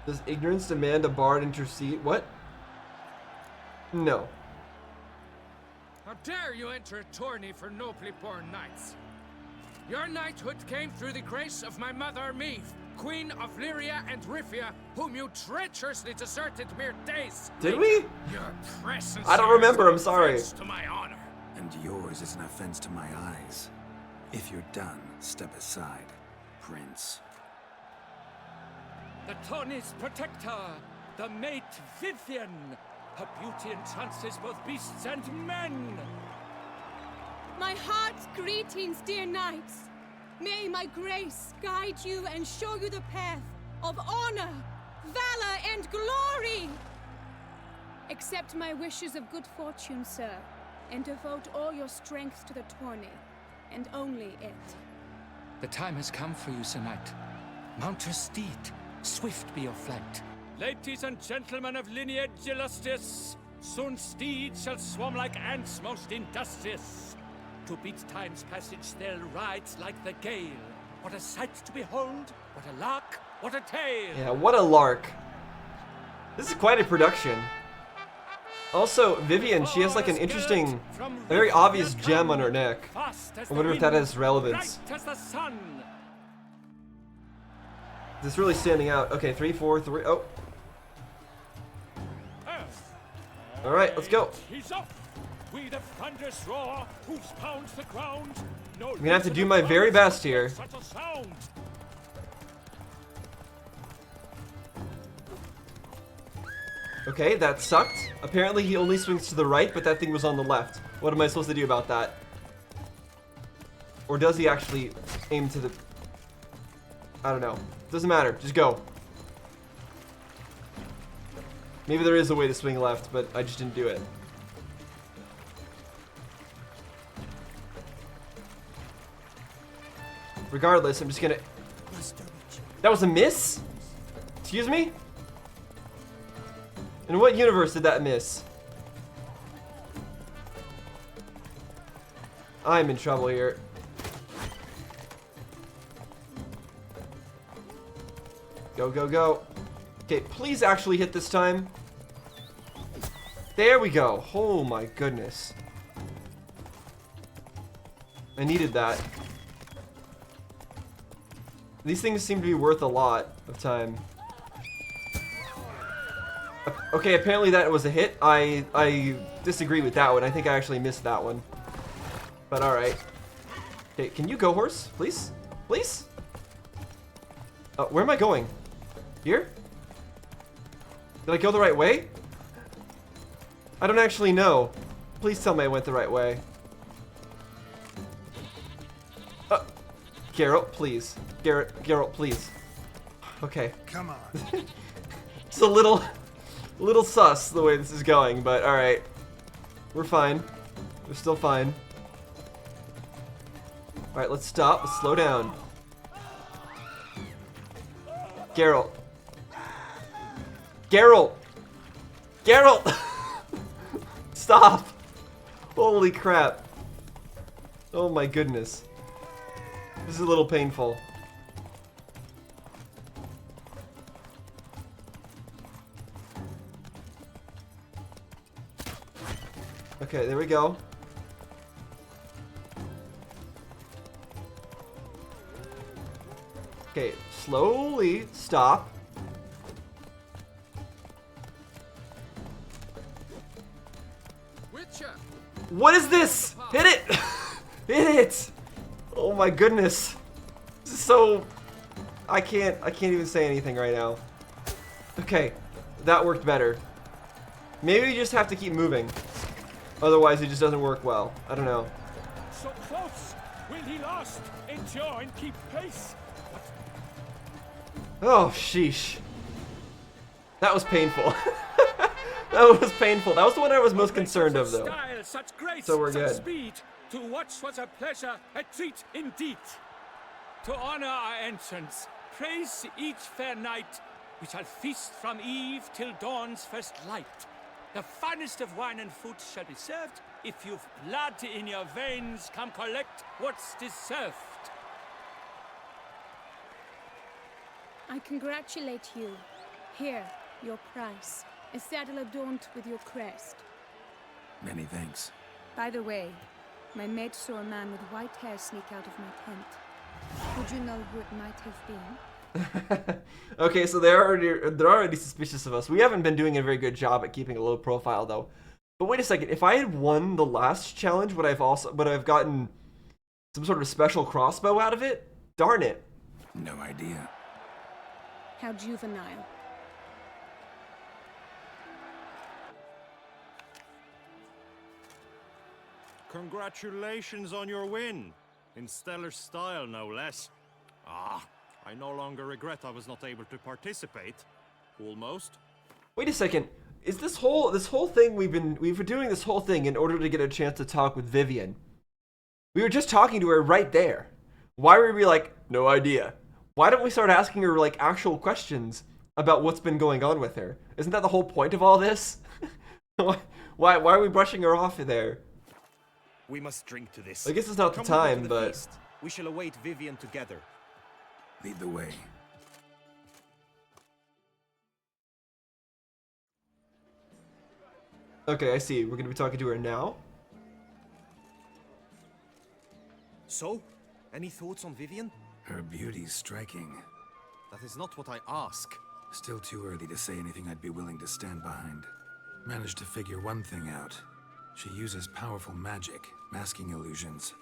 A: Does ignorance demand a bard intercede? What? No.
K: How dare you enter a tourney for nobly born knights? Your knighthood came through the grace of my mother Meve, Queen of Lyria and Rivia, whom you treacherously deserted mere days.
A: Did we?
K: Your presence
A: I don't
K: here is
A: remember,
K: an
A: I'm sorry.
K: offense to my honor.
C: And yours is an offense to my eyes. If you're done, step aside, Prince.
I: The tourney's protector, the mate Vivian. Her beauty entrances both beasts and men.
J: My heart's greetings, dear knights. May my grace guide you and show you the path of honor, valor, and glory. Accept my wishes of good fortune, sir, and devote all your strength to the tourney, and only it.
L: The time has come for you, Sir Knight. Mount your steed. Swift be your flight.
I: Ladies and gentlemen of lineage illustrious, soon steeds shall swarm like ants most industrious. To beat time's passage they'll ride like the gale. What a sight to behold, what a lark, what a tale.
A: Yeah, what a lark. This is quite a production. Also, Vivian, she has like an interesting, a very obvious gem on her neck. I wonder if that has relevance.
I: Bright as the sun.
A: This really standing out. Okay, 3, 4, 3. Oh. All right, let's go.
I: He's off. We the thunderous roar, hoofs pound the ground. No
A: I'm gonna have to do my very best here.
I: such a sound.
A: Okay, that sucked. Apparently he only swings to the right, but that thing was on the left. What am I supposed to do about that? Or does he actually aim to the... I don't know. Doesn't matter. Just go. Maybe there is a way to swing left, but I just didn't do it. Regardless, I'm just gonna... That was a miss? Excuse me? In what universe did that miss? I'm in trouble here. Go, go, go. Okay, please actually hit this time. There we go. Oh my goodness. I needed that. These things seem to be worth a lot of time. Okay, apparently that was a hit. I disagree with that one. I think I actually missed that one. But alright. Okay, can you go, horse? Please? Please? Where am I going? Here? Did I go the right way? I don't actually know. Please tell me I went the right way. Geralt, please. Geralt, please. Okay.
C: Come on.
A: It's a little sus the way this is going, but alright. We're fine. We're still fine. Alright, let's stop. Let's slow down. Geralt. Geralt! Geralt! Stop! Holy crap. Oh my goodness. This is a little painful. Okay, there we go. Okay, slowly stop.
K: Witcher.
A: What is this? Hit it! Hit it! Oh my goodness. This is so... I can't even say anything right now. Okay, that worked better. Maybe we just have to keep moving. Otherwise it just doesn't work well. I don't know.
I: So close! Will he last? Endure and keep pace?
A: Oh, sheesh. That was painful. That was painful. That was the one I was most concerned of, though.
I: Style, such grace,
A: So we're
I: such
A: good.
I: speed. To watch was a pleasure, a treat indeed. To honor our entrance, praise each fair knight. We shall feast from eve till dawn's first light. The finest of wine and food shall be served. If you've blood in your veins, come collect what's deserved.
J: I congratulate you. Here, your price. A saddle adorned with your crest.
C: Many thanks.
J: By the way, my maid saw a man with white hair sneak out of my tent. Would you know who it might have been?
A: Okay, so they're already suspicious of us. We haven't been doing a very good job at keeping a low profile, though. But wait a second. If I had won the last challenge, would I've gotten some sort of special crossbow out of it? Darn it.
C: No idea.
J: How juvenile.
E: Congratulations on your win. In stellar style, no less. Ah, I no longer regret I was not able to participate. Almost.
A: Wait a second. Is this whole thing we've been doing this whole thing in order to get a chance to talk with Vivienne? We were just talking to her right there. Why were we like, no idea? Why don't we start asking her like actual questions about what's been going on with her? Isn't that the whole point of all this? why are we brushing her off there?
E: We must drink to this.
A: I guess it's not the
E: Come with me
A: time,
E: to the
A: but
E: feast. We shall await Vivienne together.
C: Lead the way.
A: okay, I see. We're gonna be talking to her now.
E: So, any thoughts on Vivienne?
C: Her beauty's striking.
E: That is not what I ask.
C: Still too early to say anything I'd be willing to stand behind. Managed to figure one thing out. She uses powerful magic, masking illusions.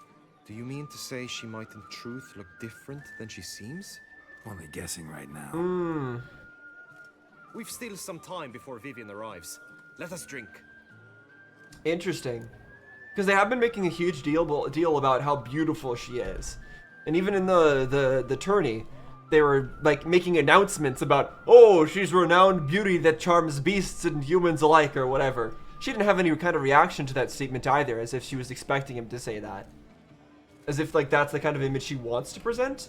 E: Do you mean to say she might in truth look different than she seems?
C: Only guessing right now.
E: We've still some time before Vivienne arrives. Let us drink.
A: Interesting. Because they have been making a huge deal about how beautiful she is. And even in the tourney, they were like making announcements about, oh, she's renowned beauty that charms beasts and humans alike, or whatever. She didn't have any kind of reaction to that statement either, as if she was expecting him to say that. As if like that's the kind of image she wants to present.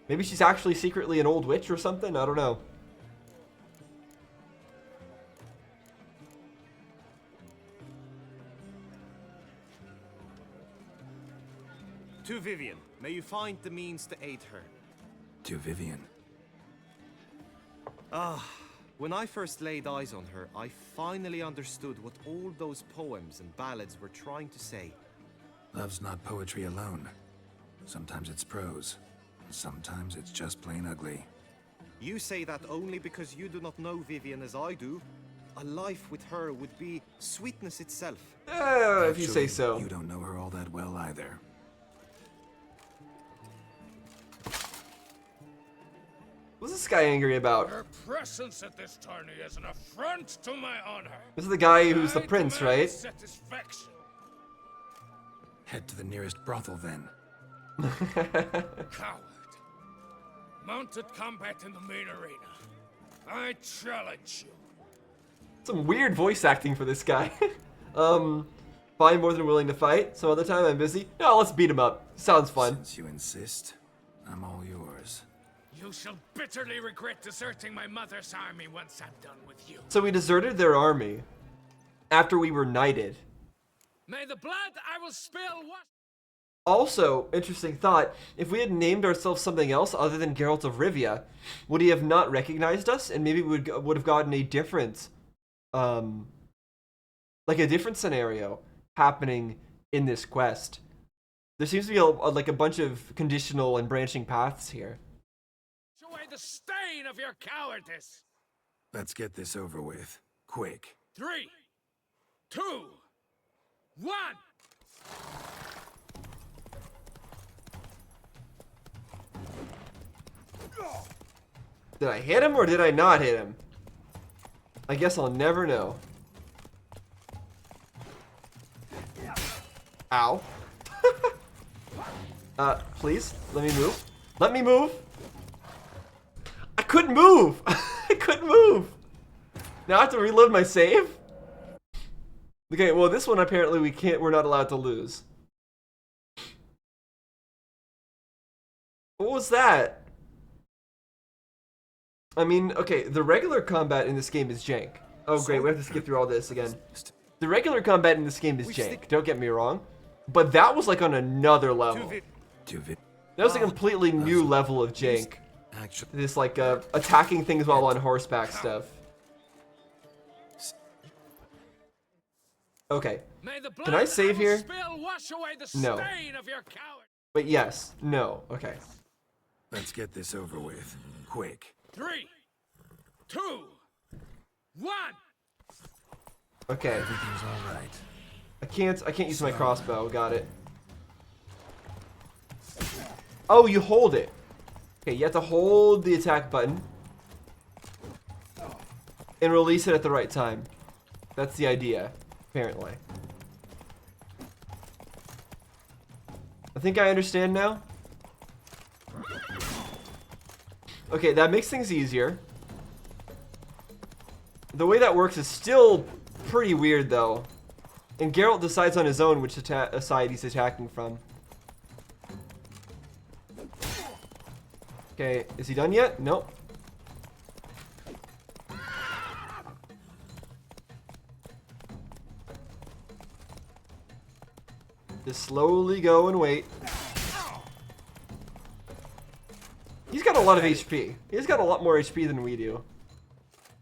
A: Maybe she's actually secretly an old witch or something, I don't know.
E: To Vivienne, may you find the means to aid her.
C: To Vivienne.
E: Ah, when I first laid eyes on her, I finally understood what all those poems and ballads were trying to say.
C: Love's not poetry alone. Sometimes it's prose. Sometimes it's just plain ugly.
E: You say that only because you do not know Vivienne as I do. A life with her would be sweetness itself.
A: If you say so.
C: You don't know her all that well either.
A: What's this guy angry about?
K: Her presence at this tourney is an affront to my honor.
A: This is the guy who's the prince, right?
K: Satisfaction.
C: Head to the nearest brothel then.
K: Coward. Mounted combat in the main arena. I challenge you.
A: Some weird voice acting for this guy. Fine, more than willing to fight. Some other time I'm busy. No, let's beat him up. Sounds fun.
C: Since you insist, I'm all yours.
K: You shall bitterly regret deserting my mother's army once I'm done with you.
A: So we deserted their army after we were knighted.
K: May the blood I will spill wash.
A: Also, interesting thought, if we had named ourselves something else other than Geralt of Rivia, would he have not recognized us? And maybe we would have gotten a different, like a different scenario happening in this quest. There seems to be like a bunch of conditional and branching paths here.
K: Wash away the stain of your cowardice.
C: Let's get this over with. Quick.
K: 3, 2, 1.
A: Did I hit him or did I not hit him? I guess I'll never know. Ow. Please, let me move. Let me move. I couldn't move. I couldn't move. Now I have to reload my save? Okay, well this one apparently we're not allowed to lose. What was that? I mean, okay, the regular combat in this game is jank. Oh great, we have to skip through all this again. The regular combat in this game is jank, don't get me wrong. But that was like on another level. That was a completely new level of jank. This like attacking things while on horseback stuff. Okay. Can I save here? No. Wait, yes. No. Okay.
C: Let's get this over with. Quick.
K: 3, 2, 1.
A: Okay.
C: Everything's all right.
A: I can't use my crossbow. Got it. Oh, you hold it. Okay, you have to hold the attack button and release it at the right time. That's the idea, apparently. I think I understand now. Okay, that makes things easier. The way that works is still pretty weird, though. And Geralt decides on his own which side he's attacking from. Okay, is he done yet? Nope. Just slowly go and wait. He's got a lot of HP. He's got a lot more HP than we do.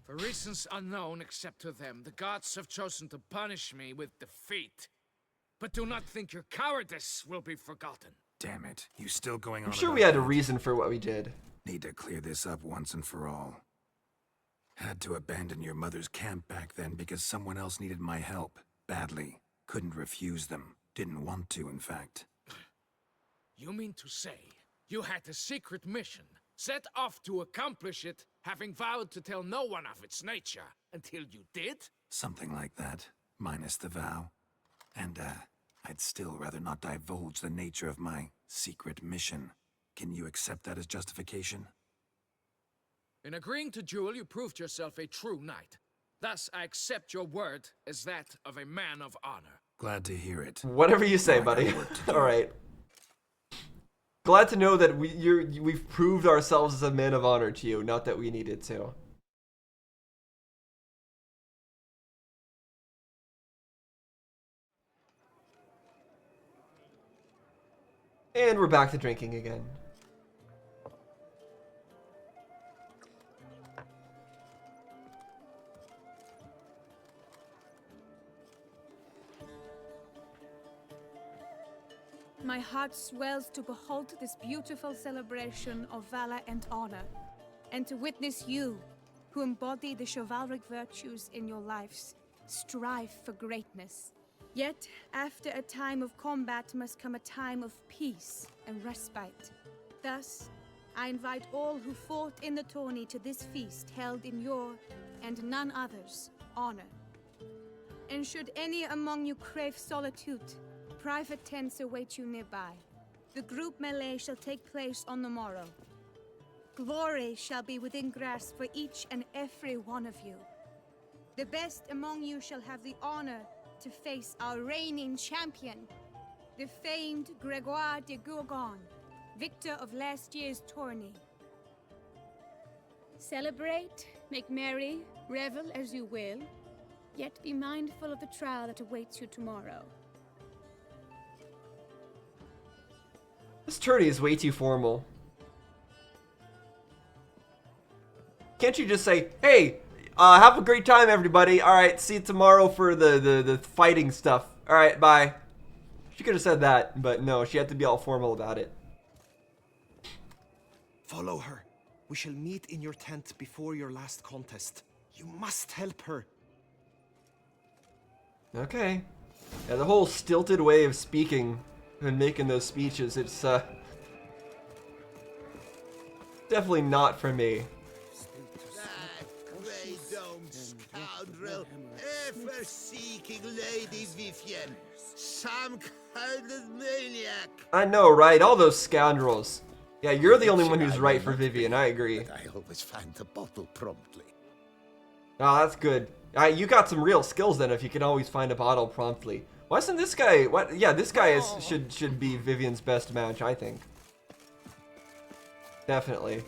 K: For reasons unknown except to them, the gods have chosen to punish me with defeat. But do not think your cowardice will be forgotten.
C: Damn it. You still going on?
A: I'm sure we had a reason for what we did.
C: Need to clear this up once and for all. Had to abandon your mother's camp back then because someone else needed my help. Badly. Couldn't refuse them. Didn't want to, in fact.
K: You mean to say you had a secret mission, set off to accomplish it, having vowed to tell no one of its nature, until you did?
C: Something like that, minus the vow. And, I'd still rather not divulge the nature of my secret mission. Can you accept that as justification?
K: In agreeing to duel, you proved yourself a true knight. Thus, I accept your word as that of a man of honor.
C: Glad to hear it.
A: Whatever you say, buddy. Alright. Glad to know that we've proved ourselves as a man of honor to you, not that we needed to. And we're back to drinking again.
J: My heart swells to behold this beautiful celebration of valor and honor, and to witness you, who embody the chivalric virtues in your lives, strive for greatness. Yet, after a time of combat must come a time of peace and respite. Thus, I invite all who fought in the tourney to this feast held in your, and none other's, honor. And should any among you crave solitude, private tents await you nearby. The group melee shall take place on the morrow. Glory shall be within grasp for each and every one of you. The best among you shall have the honor to face our reigning champion, the famed Gregoire de Gourgon, victor of last year's tourney. Celebrate, make merry, revel as you will, yet be mindful of the trial that awaits you tomorrow.
A: This tourney is way too formal. Can't you just say, hey, have a great time, everybody. All right, see you tomorrow for the fighting stuff. All right, bye. She could have said that, but no, she had to be all formal about it.
E: Follow her. We shall meet in your tent before your last contest. You must help her.
A: Okay. Yeah, the whole stilted way of speaking and making those speeches, it's definitely not for me.
M: That grey-domed scoundrel, ever seeking Lady Vivienne. Some kind of maniac.
A: I know, right? All those scoundrels. Yeah, you're the only one who's right for Vivian, I agree.
B: I always find the bottle promptly.
A: Oh, that's good. You got some real skills then if you can always find a bottle promptly. Why isn't this guy... What? Yeah, this guy should be Vivian's best match, I think. Definitely.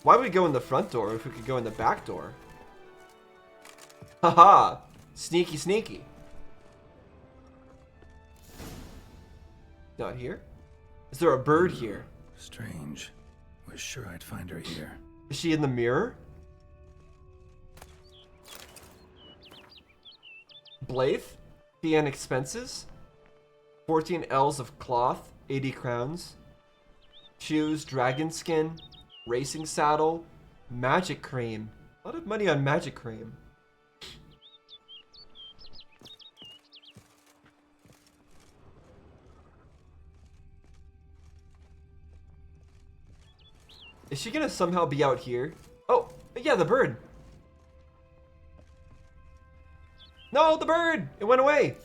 A: Why would we go in the front door if we could go in the back door? Haha! Sneaky, sneaky. Not here? Is there a bird here?
C: Strange. Was sure I'd find her here.
A: Is she in the mirror? Blythe? Fee and expenses? 14 L's of cloth, 80 crowns. Shoes, dragon skin, racing saddle, magic cream. A lot of money on magic cream. Is she gonna somehow be out here? Oh, yeah, the bird. No, the bird! It went away.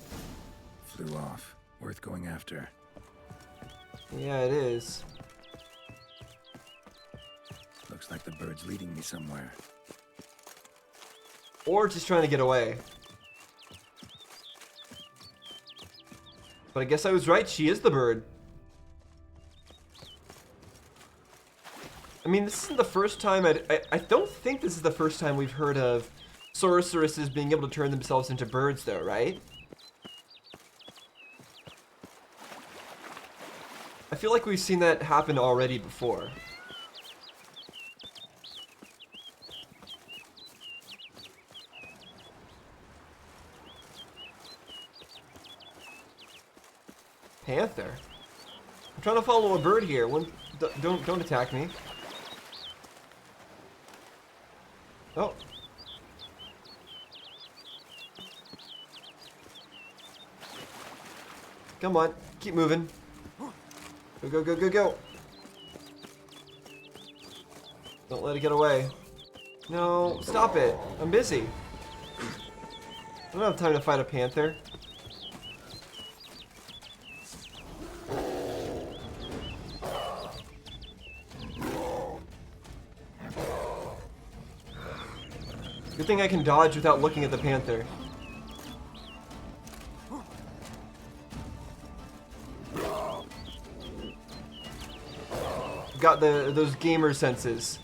C: Flew off. Worth going after.
A: Yeah, it is.
C: Looks like the bird's leading me somewhere.
A: Or just trying to get away. But I guess I was right, she is the bird. I mean, this isn't the first time I don't think this is the first time we've heard of sorceresses being able to turn themselves into birds though, right? I feel like we've seen that happen already before. Panther? I'm trying to follow a bird here. Don't attack me. Oh. Come on, keep moving. Go, go, go, go, go. Don't let it get away. No, stop it. I'm busy. I don't have time to fight a panther. Good thing I can dodge without looking at the panther. Got those gamer senses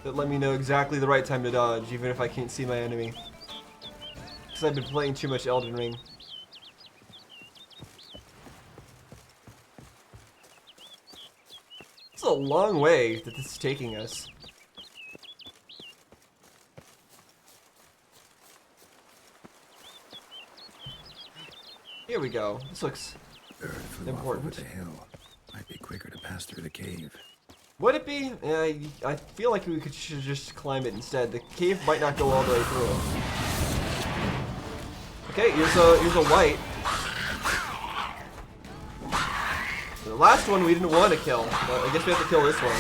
A: that let me know exactly the right time to dodge, even if I can't see my enemy. Because I've been playing too much Elden Ring. It's a long way that this is taking us. Here we go. This looks
C: Bird flew
A: important.
C: off over the hill. Might be quicker to pass through the cave.
A: Would it be? I feel like we should just climb it instead. The cave might not go all the way through. Okay, here's a white. The last one we didn't want to kill, but I guess we have to kill this one.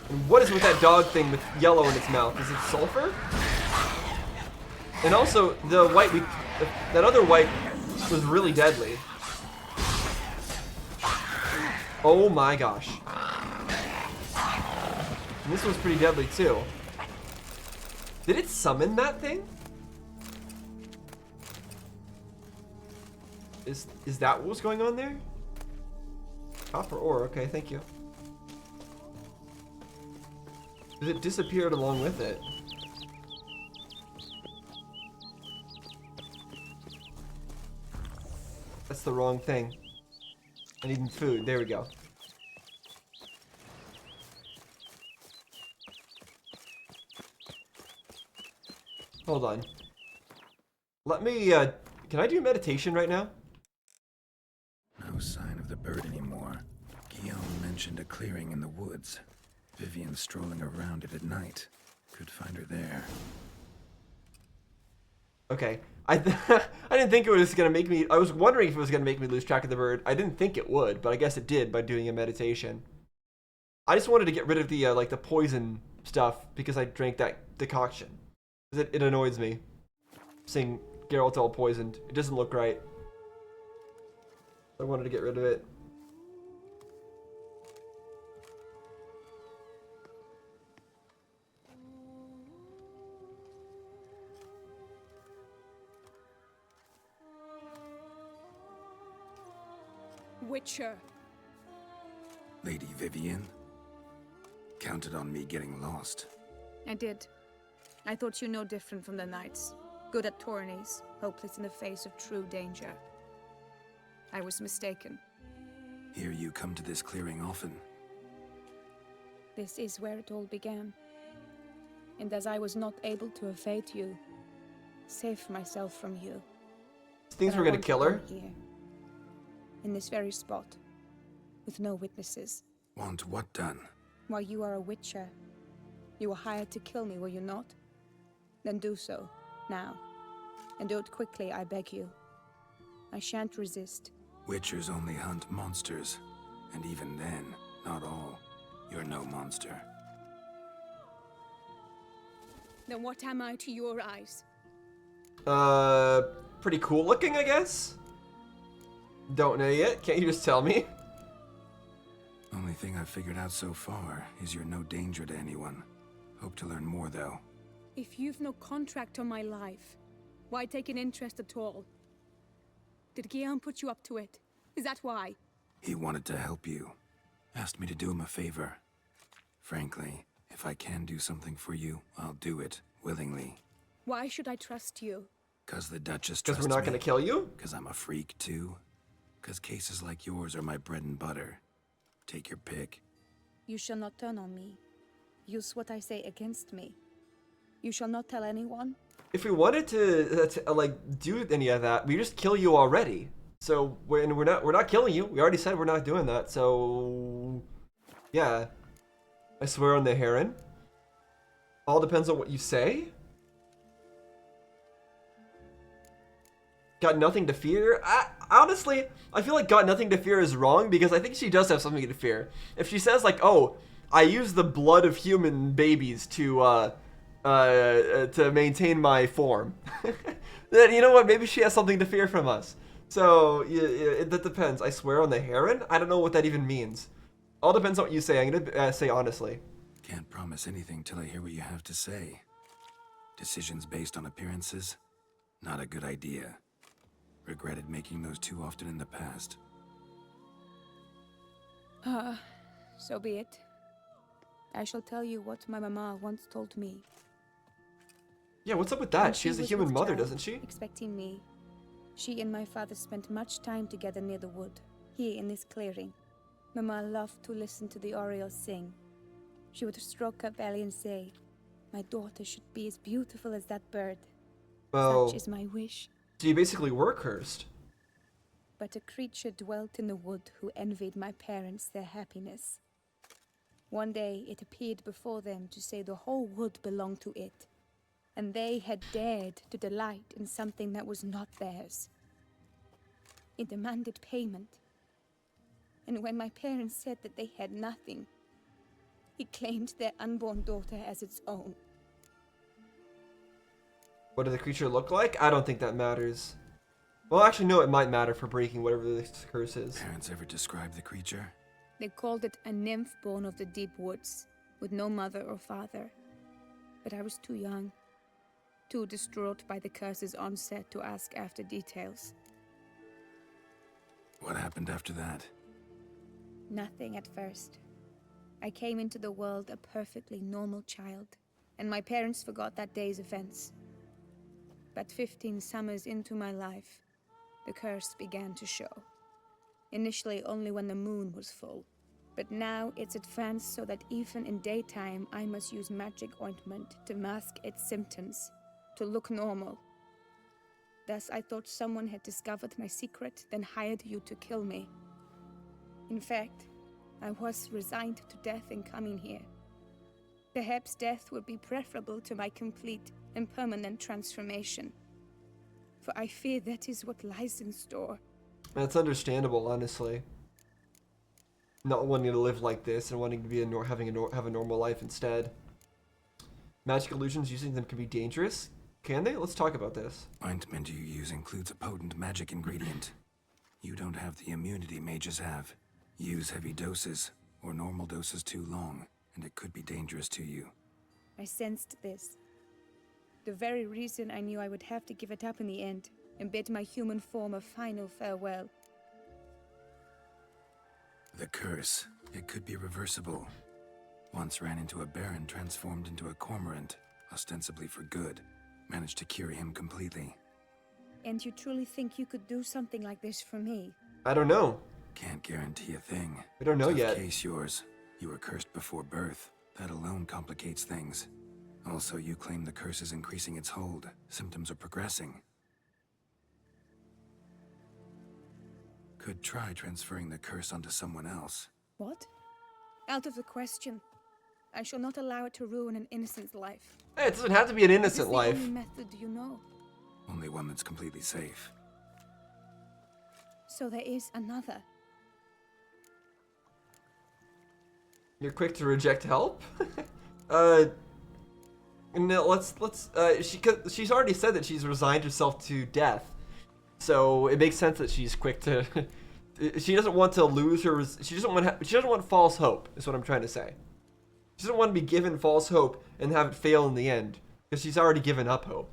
A: And what is with that dog thing with yellow in its mouth? Is it sulfur? And also, the white that other white was really deadly. Oh my gosh. And this one's pretty deadly too. Did it summon that thing? Is that what was going on there? Copper ore, okay, thank you. It disappeared along with it. That's the wrong thing. I need food. There we go. Hold on. Let me, can I do meditation right now?
C: No sign of the bird anymore. Guillaume mentioned a clearing in the woods. Vivian strolling around it at night. Could find her there.
A: Okay. I didn't think it was going to make me... I was wondering if it was going to make me lose track of the bird. I didn't think it would, but I guess it did by doing a meditation. I just wanted to get rid of the, like, the poison stuff because I drank that decoction. It annoys me. Seeing Geralt all poisoned. It doesn't look right. I wanted to get rid of it.
J: Witcher.
C: Lady Vivian? Counted on me getting lost.
J: I did. I thought you no different from the knights. Good at tourneys, hopeless in the face of true danger. I was mistaken.
C: Hear you come to this clearing often.
J: This is where it all began. And as I was not able to evade you, save myself from you.
A: Things were gonna kill her?
J: Here, in this very spot, with no witnesses.
C: Want what done?
J: While you are a witcher, you were hired to kill me, were you not? Then do so, now. And do it quickly, I beg you. I shan't resist.
C: Witchers only hunt monsters. And even then, not all. You're no monster.
J: Then what am I to your eyes?
A: Pretty cool looking, I guess? Don't know yet. Can't you just tell me?
C: Only thing I've figured out so far is you're no danger to anyone. Hope to learn more, though.
J: If you've no contract on my life, why take an interest at all? Did Guillaume put you up to it? Is that why?
C: He wanted to help you. Asked me to do him a favor. Frankly, if I can do something for you, I'll do it, willingly.
J: Why should I trust you?
C: 'Cause the Duchess trusts
A: me. 'Cause we're not gonna kill you?
C: 'Cause I'm a freak, too? 'Cause cases like yours are my bread and butter. Take your pick.
J: You shall not turn on me. Use what I say against me. You shall not tell anyone.
A: If we wanted to like do any of that, we just kill you already. So we're not killing you. We already said we're not doing that. So yeah, I swear on the heron. All depends on what you say. Got nothing to fear. Honestly, I feel like got nothing to fear is wrong because I think she does have something to fear. If she says like, "Oh, I use the blood of human babies to maintain my form," then you know what? Maybe she has something to fear from us. So that depends. I swear on the heron. I don't know what that even means. All depends on what you say. I'm gonna say honestly.
C: Can't promise anything till I hear what you have to say. Decisions based on appearances? Not a good idea. Regretted making those too often in the past.
J: So be it. I shall tell you what my mama once told me.
A: Yeah, what's up with that?
J: When
A: She has a
J: was
A: human
J: with
A: mother,
J: child,
A: doesn't she?
J: Expecting me. She and my father spent much time together near the wood, here in this clearing. Mama loved to listen to the Oriole sing. She would stroke her belly and say, "My daughter should be as beautiful as that bird."
A: Well,
J: such is my wish.
A: So you basically were cursed.
J: But a creature dwelt in the wood who envied my parents their happiness. One day it appeared before them to say the whole wood belonged to it, and they had dared to delight in something that was not theirs. It demanded payment. And when my parents said that they had nothing, it claimed their unborn daughter as its own.
A: What did the creature look like? I don't think that matters. Well, actually, no, it might matter for breaking whatever this curse is.
C: Parents ever describe the creature?
J: They called it a nymph born of the deep woods, with no mother or father. But I was too young, too distraught by the curse's onset to ask after details.
C: What happened after that?
J: Nothing at first. I came into the world a perfectly normal child, and my parents forgot that day's events. But 15 summers into my life, the curse began to show. Initially only when the moon was full, but now it's advanced so that even in daytime I must use magic ointment to mask its symptoms, to look normal. Thus I thought someone had discovered my secret, then hired you to kill me. In fact, I was resigned to death in coming here. Perhaps death would be preferable to my complete and permanent transformation. For I fear that is what lies in store.
A: That's understandable, honestly. Not wanting to live like this and wanting to be have a normal life instead. Magic illusions, using them can be dangerous. Can they? Let's talk about this.
C: Ointment you use includes a potent magic ingredient. You don't have the immunity mages have. Use heavy doses, or normal doses too long, and it could be dangerous to you.
J: I sensed this. The very reason I knew I would have to give it up in the end, and bid my human form a final farewell.
C: The curse, it could be reversible. Once ran into a baron transformed into a cormorant, ostensibly for good. Managed to cure him completely.
J: And you truly think you could do something like this for me?
A: I don't know.
C: Can't guarantee a thing.
A: We don't know
C: Tough
A: yet.
C: Case yours. You were cursed before birth. That alone complicates things. Also, you claim the curse is increasing its hold. Symptoms are progressing. Could try transferring the curse onto someone else.
J: What? Out of the question. I shall not allow it to ruin an innocent's life.
A: Hey, it doesn't have to be an innocent life.
J: Is this the only method you know?
C: Only one that's completely safe.
J: So there is another.
A: You're quick to reject help? No, she's already said that she's resigned herself to death. So it makes sense that she's quick to she doesn't want to lose her she doesn't want false hope, is what I'm trying to say. She doesn't want to be given false hope and have it fail in the end, because she's already given up hope.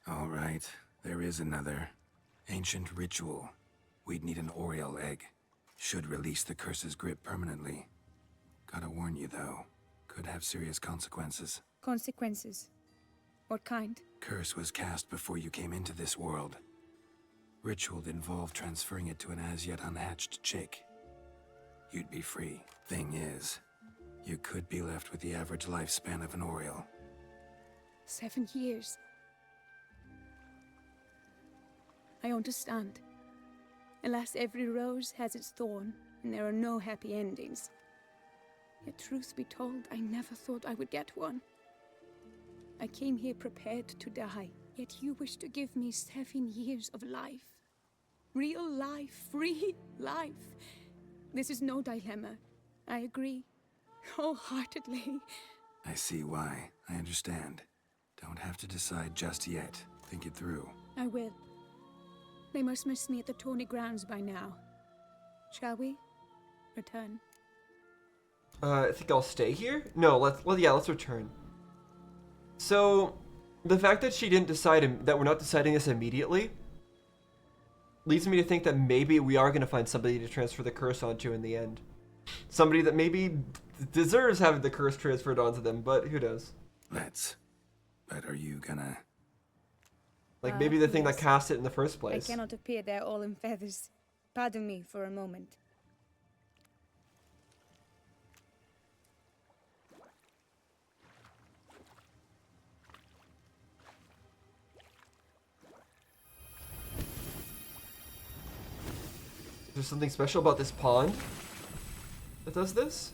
C: All right, there is another. Ancient ritual. We'd need an Oriole egg. Should release the curse's grip permanently. Gotta warn you though, could have serious consequences.
J: Consequences? What kind?
C: Curse was cast before you came into this world. Ritual involved transferring it to an as yet unhatched chick. You'd be free. Thing is, you could be left with the average lifespan of an Oriole.
J: 7 years. I understand. Alas, every rose has its thorn, and there are no happy endings. Yet truth be told, I never thought I would get one. I came here prepared to die, yet you wish to give me 7 years of life. Real life, free life. This is no dilemma. I agree, wholeheartedly.
C: I see why. I understand. Don't have to decide just yet. Think it through.
J: I will. They must miss me at the tourney grounds by now. Shall we return?
A: I think I'll stay here? No, let's return. So, the fact that she didn't decide, that we're not deciding this immediately, leads me to think that maybe we are going to find somebody to transfer the curse onto in the end. Somebody that maybe deserves having the curse transferred onto them, but who knows?
C: But are you gonna...
A: Like, maybe the thing
J: yes.
A: that cast it in the first place.
J: I cannot appear there all in feathers. Pardon me for a moment.
A: Is there something special about this pond that does this?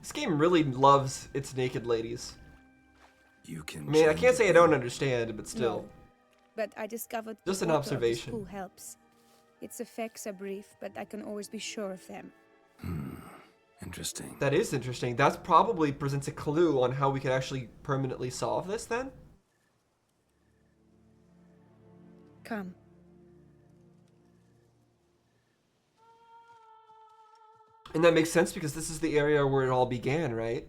A: This game really loves its naked ladies.
C: You can.
A: I mean, I can't say I don't understand, but still.
J: No, but I discovered
A: Just
J: the
A: an
J: water of the
A: observation.
J: school helps. Its effects are brief, but I can always be sure of them.
C: Interesting.
A: That is interesting. That probably presents a clue on how we could actually permanently solve this then.
J: Come.
A: And that makes sense because this is the area where it all began, right?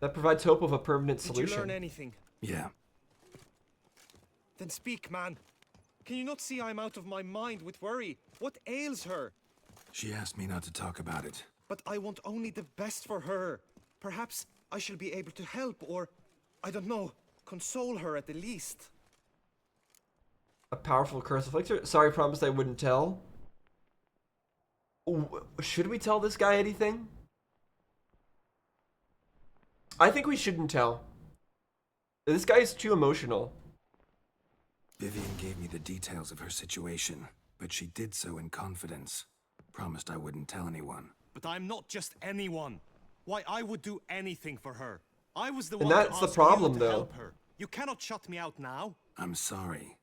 A: That provides hope of a permanent solution.
E: Did you learn anything?
C: Yeah.
E: Then speak, man. Can you not see I'm out of my mind with worry? What ails her?
C: She asked me not to talk about it.
E: But I want only the best for her. Perhaps I shall be able to help or, I don't know, console her at the least.
A: A powerful curse afflictor? Sorry, promised I wouldn't tell. Should we tell this guy anything? I think we shouldn't tell. This guy is too emotional.
C: Vivian gave me the details of her situation, but she did so in confidence. Promised I wouldn't tell anyone.
E: But I'm not just anyone. Why, I would do anything for her. I was the
A: And
E: one
A: that's
E: to
A: the
E: ask
A: problem,
E: you to
A: though.
E: help her. You cannot shut me out now.
C: I'm sorry.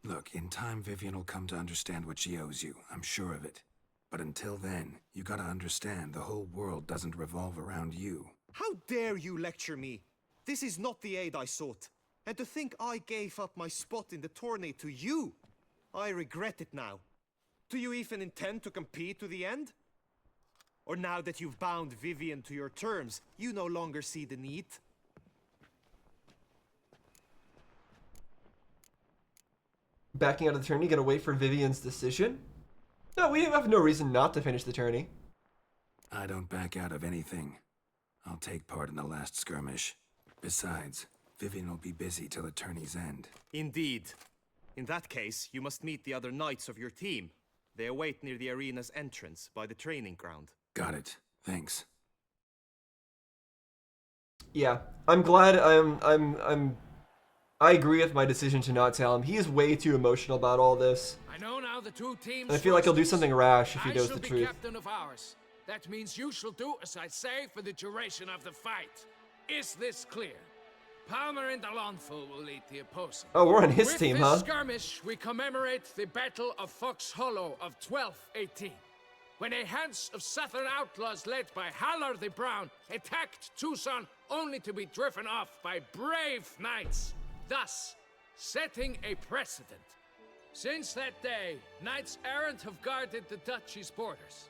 C: Look, in time Vivian will come to understand what she owes you. I'm sure of it. But until then, you gotta understand the whole world doesn't revolve around you.
E: How dare you lecture me? This is not the aid I sought. And to think I gave up my spot in the tourney to you. I regret it now. Do you even intend to compete to the end? Or now that you've bound Vivian to your terms, you no longer see the need?
A: Backing out of the tourney, gonna wait for Vivian's decision? No, we have no reason not to finish the tourney.
C: I don't back out of anything. I'll take part in the last skirmish. Besides, Vivian will be busy till the tourney's end.
E: Indeed. In that case, you must meet the other knights of your team. They await near the arena's entrance, by the training ground.
C: Got it. Thanks.
A: Yeah, I'm glad I agree with my decision to not tell him. He is way too emotional about all this.
K: I know now the two teams.
A: And I feel like he'll do something rash if he knows the
K: I shall
A: truth.
K: be captain of ours. That means you shall do as I say for the duration of the fight. Is this clear? Palmer and Alonso will lead the opposing.
A: Oh, we're on his team, huh?
K: With this skirmish, we commemorate the Battle of Fox Hollow of 1218, when a hands of southern outlaws led by Haller the Brown attacked Tucson only to be driven off by brave knights, thus setting a precedent. Since that day, knights errant have guarded the duchy's borders.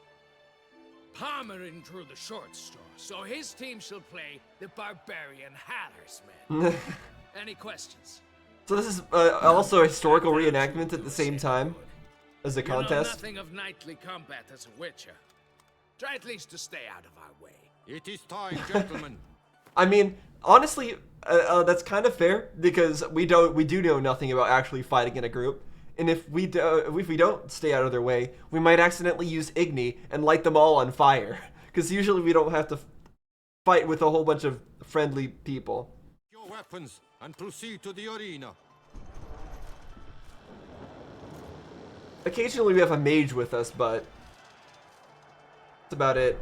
K: Palmerin drew the short straw, so his team shall play the barbarian Haller's men. Any questions?
A: So this is also a historical reenactment at the same time as the contest.
K: You know nothing of knightly combat as a witcher. Try at least to stay out of our way.
N: It is time, gentlemen.
A: I mean, honestly, that's kind of fair because we do know nothing about actually fighting in a group. And if we don't stay out of their way, we might accidentally use Igni and light them all on fire. Because usually we don't have to fight with a whole bunch of friendly people.
N: Your weapons and proceed to the arena.
A: Occasionally we have a mage with us, but that's about it.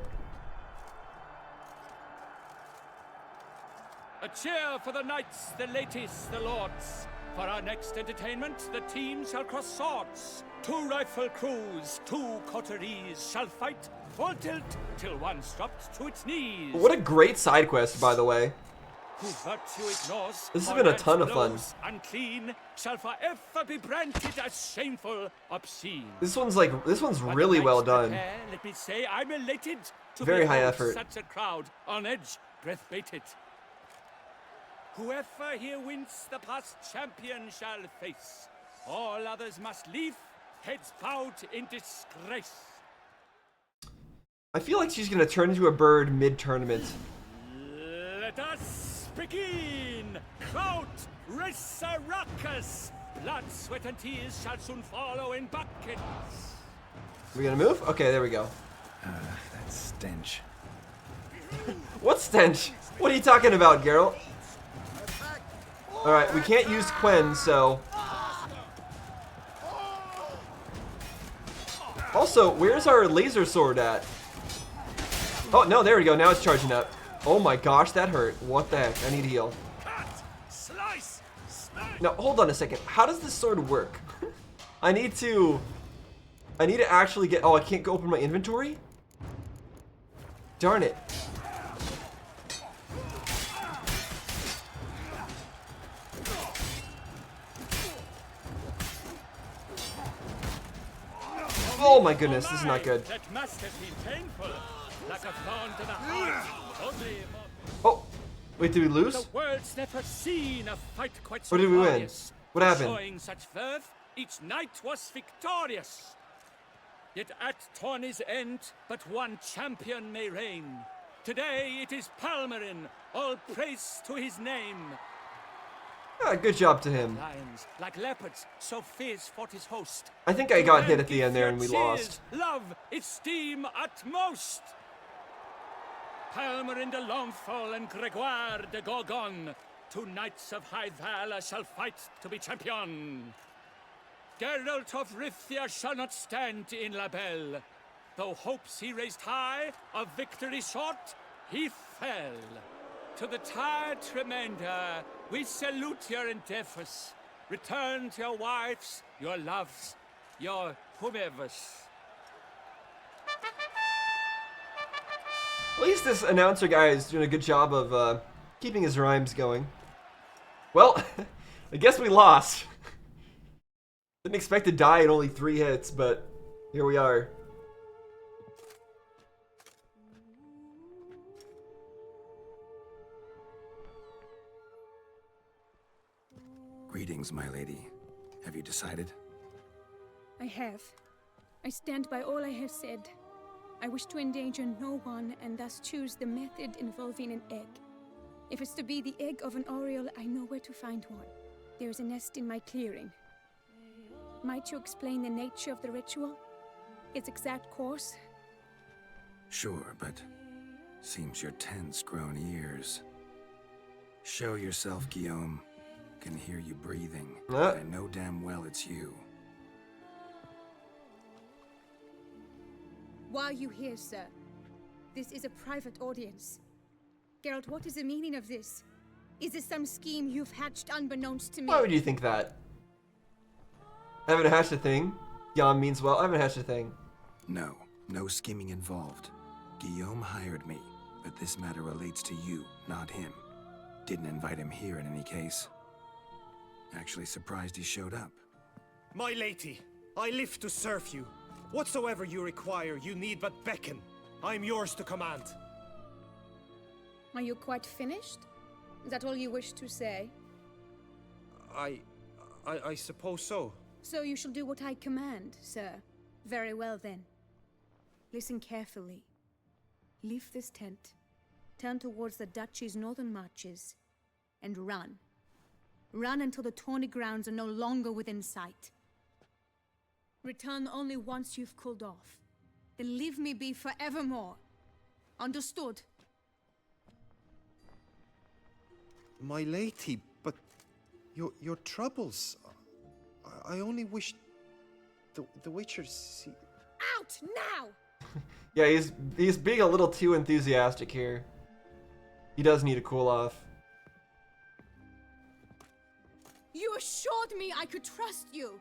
I: A cheer for the knights, the ladies, the lords. For our next entertainment, the team shall cross swords. 2 rifle crews, 2 coteries shall fight full tilt till one's dropped to its knees.
A: What a great side quest, by the way.
I: Who virtue ignores,
A: This has been a ton of fun.
I: Unclean shall forever be branded as shameful, obscene.
A: This one's really well done.
I: Let me say I'm elated to
A: Very high
I: behold
A: effort.
I: such a crowd on edge, breath baited. Whoever here wins the past champion shall face. All others must leave, heads bowed in disgrace.
A: I feel like she's gonna turn into a bird mid-tournament.
I: Let us begin! Crowd, race a ruckus! Blood, sweat, and tears shall soon follow in buckets.
A: We gonna move? Okay, there we go.
C: That stench.
A: What stench? What are you talking about, Geralt? Alright, we can't use Quen, so... Also, where's our laser sword at? Oh, no, there we go. Now it's charging up. Oh my gosh, that hurt. What the heck? I need heal.
I: Slice!
A: Now, hold on a second. How does this sword work? I need to actually get... Oh, I can't go open my inventory? Darn it. Oh my goodness, this is not good.
I: That must have been painful. Like a thorn to the heart. Only
A: Oh, wait, did we lose?
I: the world's never seen a fight quite so
A: Or did we win?
I: glorious.
A: What happened?
I: Showing such verve, each knight was victorious. Yet at tourney's end, but one champion may reign. Today it is Palmerin, all praise to his name.
A: Ah, good job to him.
I: Lions, like leopards, so fierce fought his host.
A: I think I got hit at the end there and we
I: Cheers,
A: lost.
I: Love, esteem utmost. Palmerin de Longfall and Gregoire de Gorgon, two knights of high valor shall fight to be champion. Geralt of Rivia shall not stand in La Belle. Though hopes he raised high, of victory sought, he fell. To the tired remainder, we salute your endeavors. Return to your wives, your loves, your whomevers.
A: At least this announcer guy is doing a good job of keeping his rhymes going. Well, I guess we lost. Didn't expect to die in only 3 hits, but here we are.
C: Greetings, my lady. Have you decided?
J: I have. I stand by all I have said. I wish to endanger no one and thus choose the method involving an egg. If it's to be the egg of an Oriole, I know where to find one. There is a nest in my clearing. Might you explain the nature of the ritual? Its exact course?
C: Sure, but seems you're tense, grown ears. Show yourself, Guillaume. Can hear you breathing. I know damn well it's you.
J: Why are you here, sir? This is a private audience. Geralt, what is the meaning of this? Is this some scheme you've hatched unbeknownst to me?
A: Why would you think that? I haven't hatched a thing. Jan means well. I haven't hatched a thing.
C: No, no scheming involved. Guillaume hired me, but this matter relates to you, not him. Didn't invite him here in any case. Actually surprised he showed up.
E: My lady, I live to serve you. Whatsoever you require, you need but beckon. I'm yours to command.
J: Are you quite finished? Is that all you wish to say?
E: I suppose so.
J: So you shall do what I command, sir. Very well then. Listen carefully. Leave this tent, turn towards the duchy's northern marches, and run. Run until the tourney grounds are no longer within sight. Return only once you've cooled off. Then leave me be forevermore. Understood?
E: My lady, but your troubles. I only wish the Witcher see.
J: Out now!
A: Yeah, he's being a little too enthusiastic here. He does need to cool off.
J: You assured me I could trust you!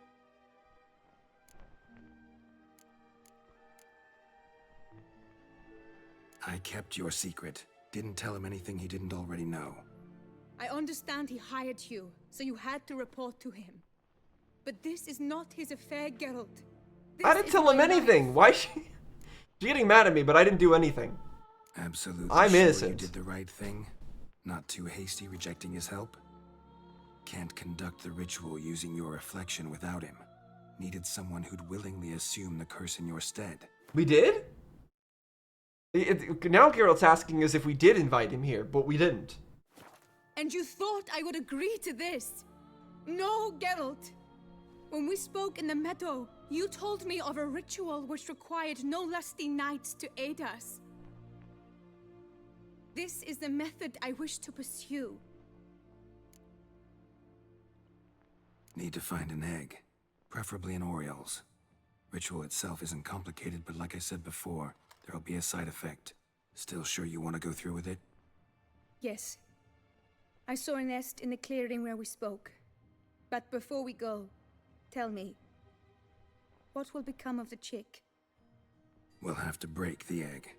C: I kept your secret. Didn't tell him anything he didn't already know.
J: I understand he hired you, so you had to report to him. But this is not his affair, Geralt.
A: I didn't tell him anything. Why is she... She's getting mad at me, but I didn't do anything.
C: Absolutely
A: I'm
C: sure
A: innocent.
C: You did the right thing? Not too hasty rejecting his help? Can't conduct the ritual using your reflection without him. Needed someone who'd willingly assume the curse in your stead.
A: We did? Now Geralt's asking us if we did invite him here, but we didn't.
J: And you thought I would agree to this? No, Geralt. When we spoke in the meadow, you told me of a ritual which required no lusty knights to aid us. This is the method I wish to pursue.
C: Need to find an egg, preferably an Oriole's. Ritual itself isn't complicated, but like I said before, there'll be a side effect. Still sure you want to go through with it?
J: Yes. I saw a nest in the clearing where we spoke. But before we go, tell me, what will become of the chick?
C: We'll have to break the egg.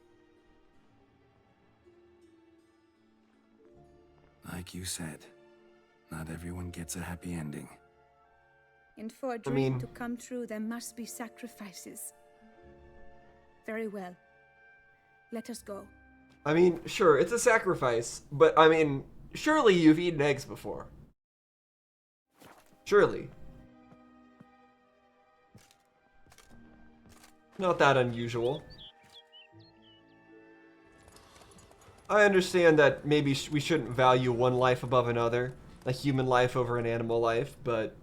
C: Like you said, not everyone gets a happy ending.
J: And for a dream to come true, there must be sacrifices. Very well. Let us go.
A: I mean, sure, it's a sacrifice, but I mean, surely you've eaten eggs before. Surely. Not that unusual. I understand that maybe we shouldn't value one life above another, a human life over an animal life, but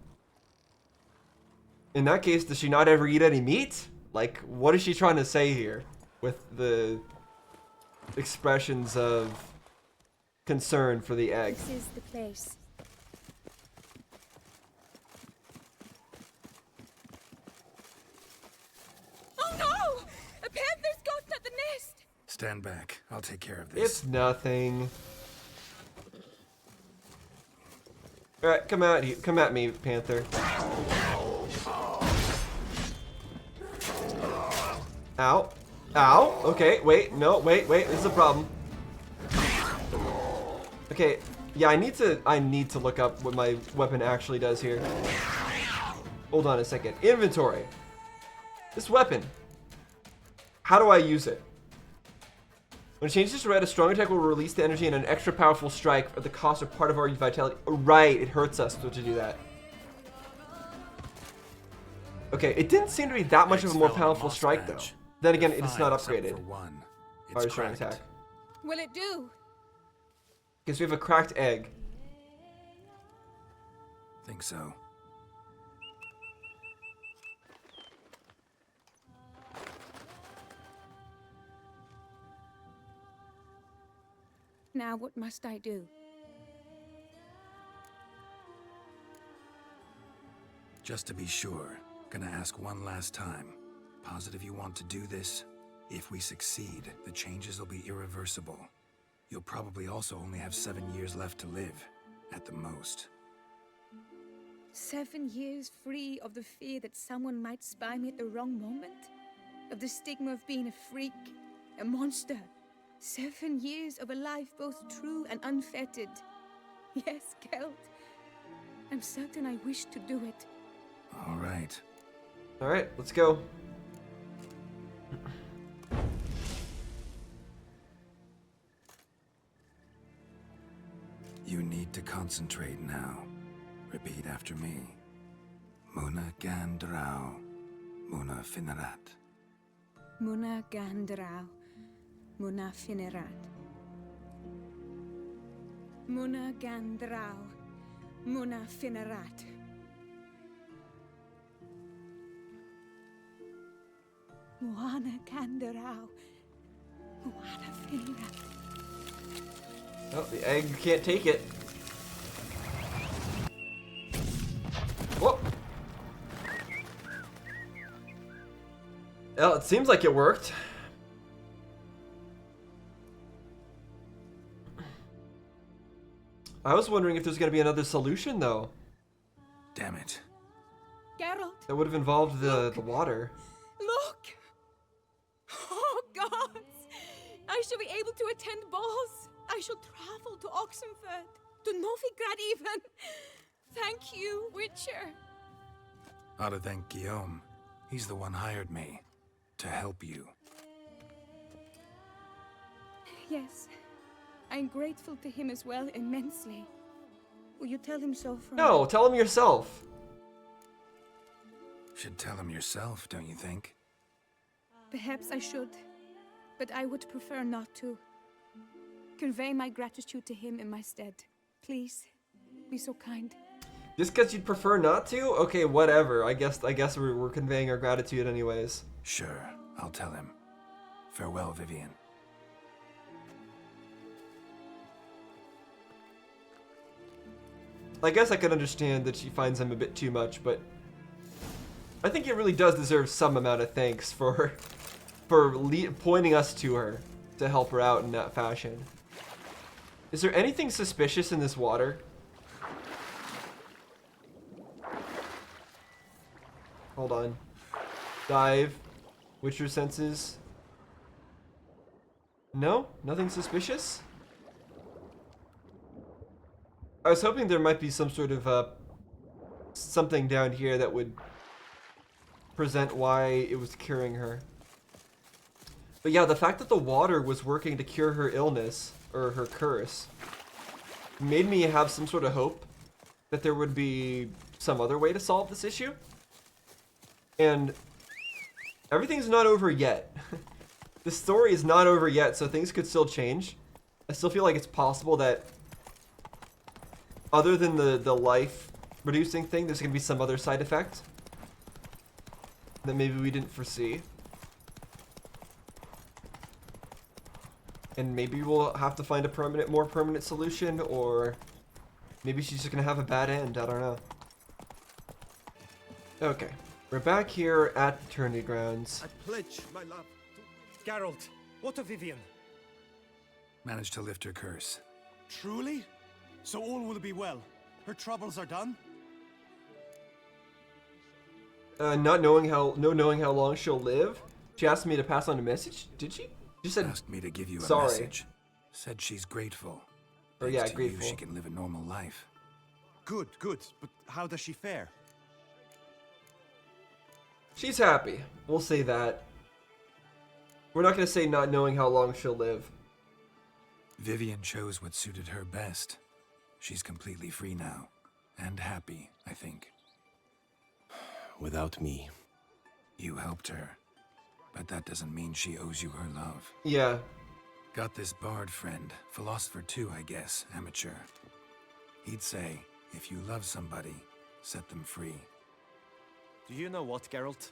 A: in that case, does she not ever eat any meat? Like, what is she trying to say here with the expressions of concern for the egg?
J: This is the place. Oh no! A panther's gotten at the nest!
C: Stand back. I'll take care of this.
A: It's nothing. Alright, come out here. Come at me, Panther. Ow. Ow. Okay, wait. No, wait. This is a problem. Okay. Yeah, I need to look up what my weapon actually does here. Hold on a second. Inventory. This weapon. How do I use it? When it changes to red, a strong attack will release the energy and an extra powerful strike at the cost of part of our vitality. Right, it hurts us to do that. Okay, it didn't seem to be that much of a more powerful strike, though. Then again, it is not upgraded. Fire strong attack.
J: Will it do?
A: Because we have a cracked egg.
C: Think so.
J: Now what must I do?
C: Just to be sure, gonna ask one last time. Positive you want to do this? If we succeed, the changes will be irreversible. You'll probably also only have 7 years left to live, at the most.
J: 7 years free of the fear that someone might spy me at the wrong moment? Of the stigma of being a freak, a monster? 7 years of a life both true and unfettered. Yes, Kelt. I'm certain I wish to do it.
C: All right.
A: All right, let's go.
C: You need to concentrate now. Repeat after me. Muna Gandrau, Muna Finerat.
J: Muna Gandrau, Muna Finerat. Muna Gandrau, Muna Finerat. Muana Gandrau, Muana Finerat.
A: Oh, the egg can't take it. Whoa. Well, it seems like it worked. I was wondering if there's going to be another solution, though.
C: Damn it.
J: Geralt.
A: That would have involved the water.
J: Look! Oh, gods! I shall be able to attend balls. I shall travel to Oxenford, to Novigrad even. Thank you, Witcher.
C: Ought to thank Guillaume. He's the one hired me to help you.
J: Yes, I'm grateful to him as well, immensely. Will you tell him so from...
A: No, tell him yourself.
C: Should tell him yourself, don't you think?
J: Perhaps I should, but I would prefer not to. Convey my gratitude to him in my stead. Please, be so kind.
A: Just because you'd prefer not to? Okay, whatever. I guess we're conveying our gratitude anyways.
C: Sure, I'll tell him. Farewell, Vivian.
A: I guess I could understand that she finds him a bit too much, but I think it really does deserve some amount of thanks for pointing us to her to help her out in that fashion. Is there anything suspicious in this water? Hold on. Dive. Witcher senses. No? Nothing suspicious? I was hoping there might be some sort of something down here that would present why it was curing her. But yeah, the fact that the water was working to cure her illness, or her curse, made me have some sort of hope that there would be some other way to solve this issue. And everything's not over yet. The story is not over yet, so things could still change. I still feel like it's possible that other than the life reducing thing, there's going to be some other side effect that maybe we didn't foresee. And maybe we'll have to find a more permanent solution, or maybe she's just going to have a bad end. I don't know. Okay. We're back here at the tourney grounds.
E: I pledge my love to Geralt. What of Vivian?
C: Managed to lift her curse.
O: Truly? So all will be well. Her troubles are done?
A: Not knowing how long she'll live. She asked me to pass on a message. Did she? She said
C: asked me to give you a
A: sorry.
C: message. Said she's grateful.
A: Oh yeah,
C: Thanks to
A: grateful.
C: you, she can live a normal life.
O: Good, good. But how does she fare?
A: She's happy. We'll say that. We're not going to say not knowing how long she'll live.
C: Vivian chose what suited her best. She's completely free now. And happy, I think.
E: Without me.
C: You helped her. But that doesn't mean she owes you her love.
A: Yeah.
C: Got this bard friend. Philosopher too, I guess. Amateur. He'd say, if you love somebody, set them free.
E: Do you know what, Geralt?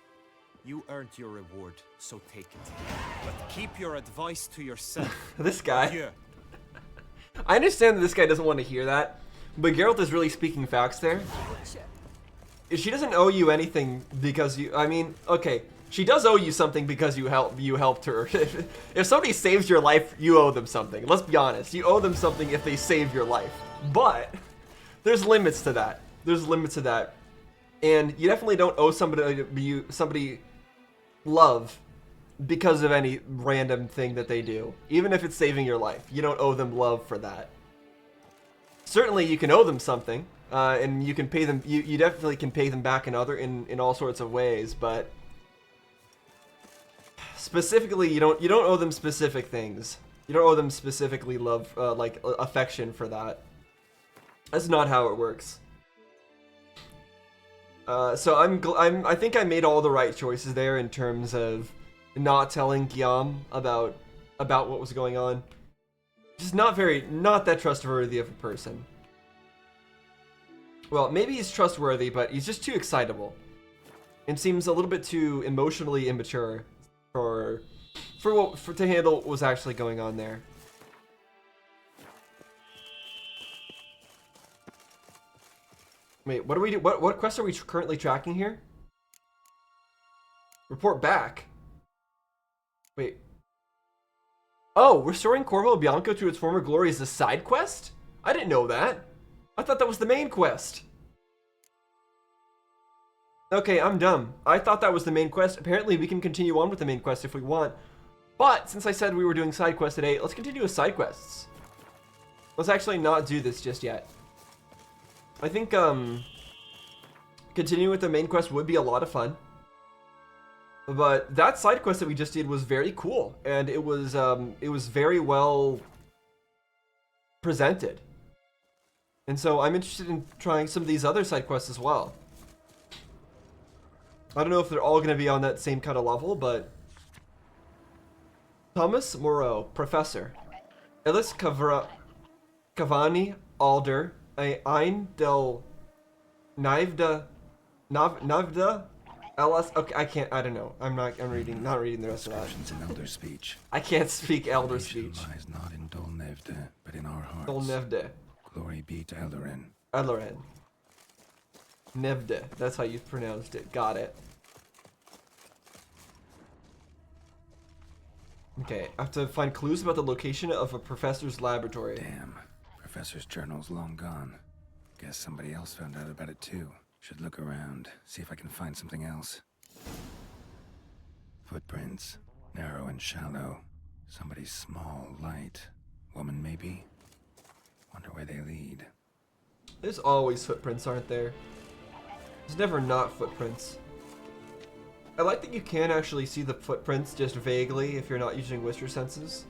E: You earned your reward, so take it. But keep your advice to yourself.
A: This guy.
E: Yeah.
A: I understand that this guy doesn't want to hear that, but Geralt is really speaking facts there. She doesn't owe you anything because you... I mean, okay, she does owe you something because you helped her. If somebody saves your life, you owe them something. Let's be honest. You owe them something if they save your life. But there's limits to that. There's limits to that. And you definitely don't owe somebody love because of any random thing that they do. Even if it's saving your life, you don't owe them love for that. Certainly you can owe them something, and you can pay them, you definitely can pay them back in all sorts of ways, but specifically you don't owe them specific things. You don't owe them specifically love, like affection for that. That's not how it works. So I think I made all the right choices there in terms of not telling Guillaume about what was going on. Just not that trustworthy of a person. Well, maybe he's trustworthy, but he's just too excitable. And seems a little bit too emotionally immature to handle what was actually going on there. Wait, what do we do? What quest are we currently tracking here? Report back. Wait. Oh, restoring Corvo Bianco to its former glory is a side quest? I didn't know that. I thought that was the main quest. Okay, I'm dumb. I thought that was the main quest. Apparently, we can continue on with the main quest if we want. But since I said we were doing side quests today, let's continue with side quests. Let's actually not do this just yet. I think continuing with the main quest would be a lot of fun. But that side quest that we just did was very cool, and it was very well presented. And so I'm interested in trying some of these other side quests as well. I don't know if they're all going to be on that same kind of level, but Thomas Moreau, Professor. Ellis Cavani Alder, Ein del Navda Ellis. Okay, I don't know. I'm not reading the rest of that.
C: In elder speech.
A: I can't speak elder speech.
C: Lies not in Dolnevde, but in our hearts.
A: Dolnevde.
C: Glory be to Eldarin.
A: Eldarin. Nevde. That's how you pronounced it. Got it. Okay, I have to find clues about the location of a professor's laboratory.
C: Damn. Professor's journal's long gone. Guess somebody else found out about it too. Should look around, see if I can find something else. Footprints. Narrow and shallow. Somebody small, light. Woman, maybe? Wonder where they lead.
A: There's always footprints, aren't there? There's never not footprints. I like that you can actually see the footprints just vaguely if you're not using Witcher senses.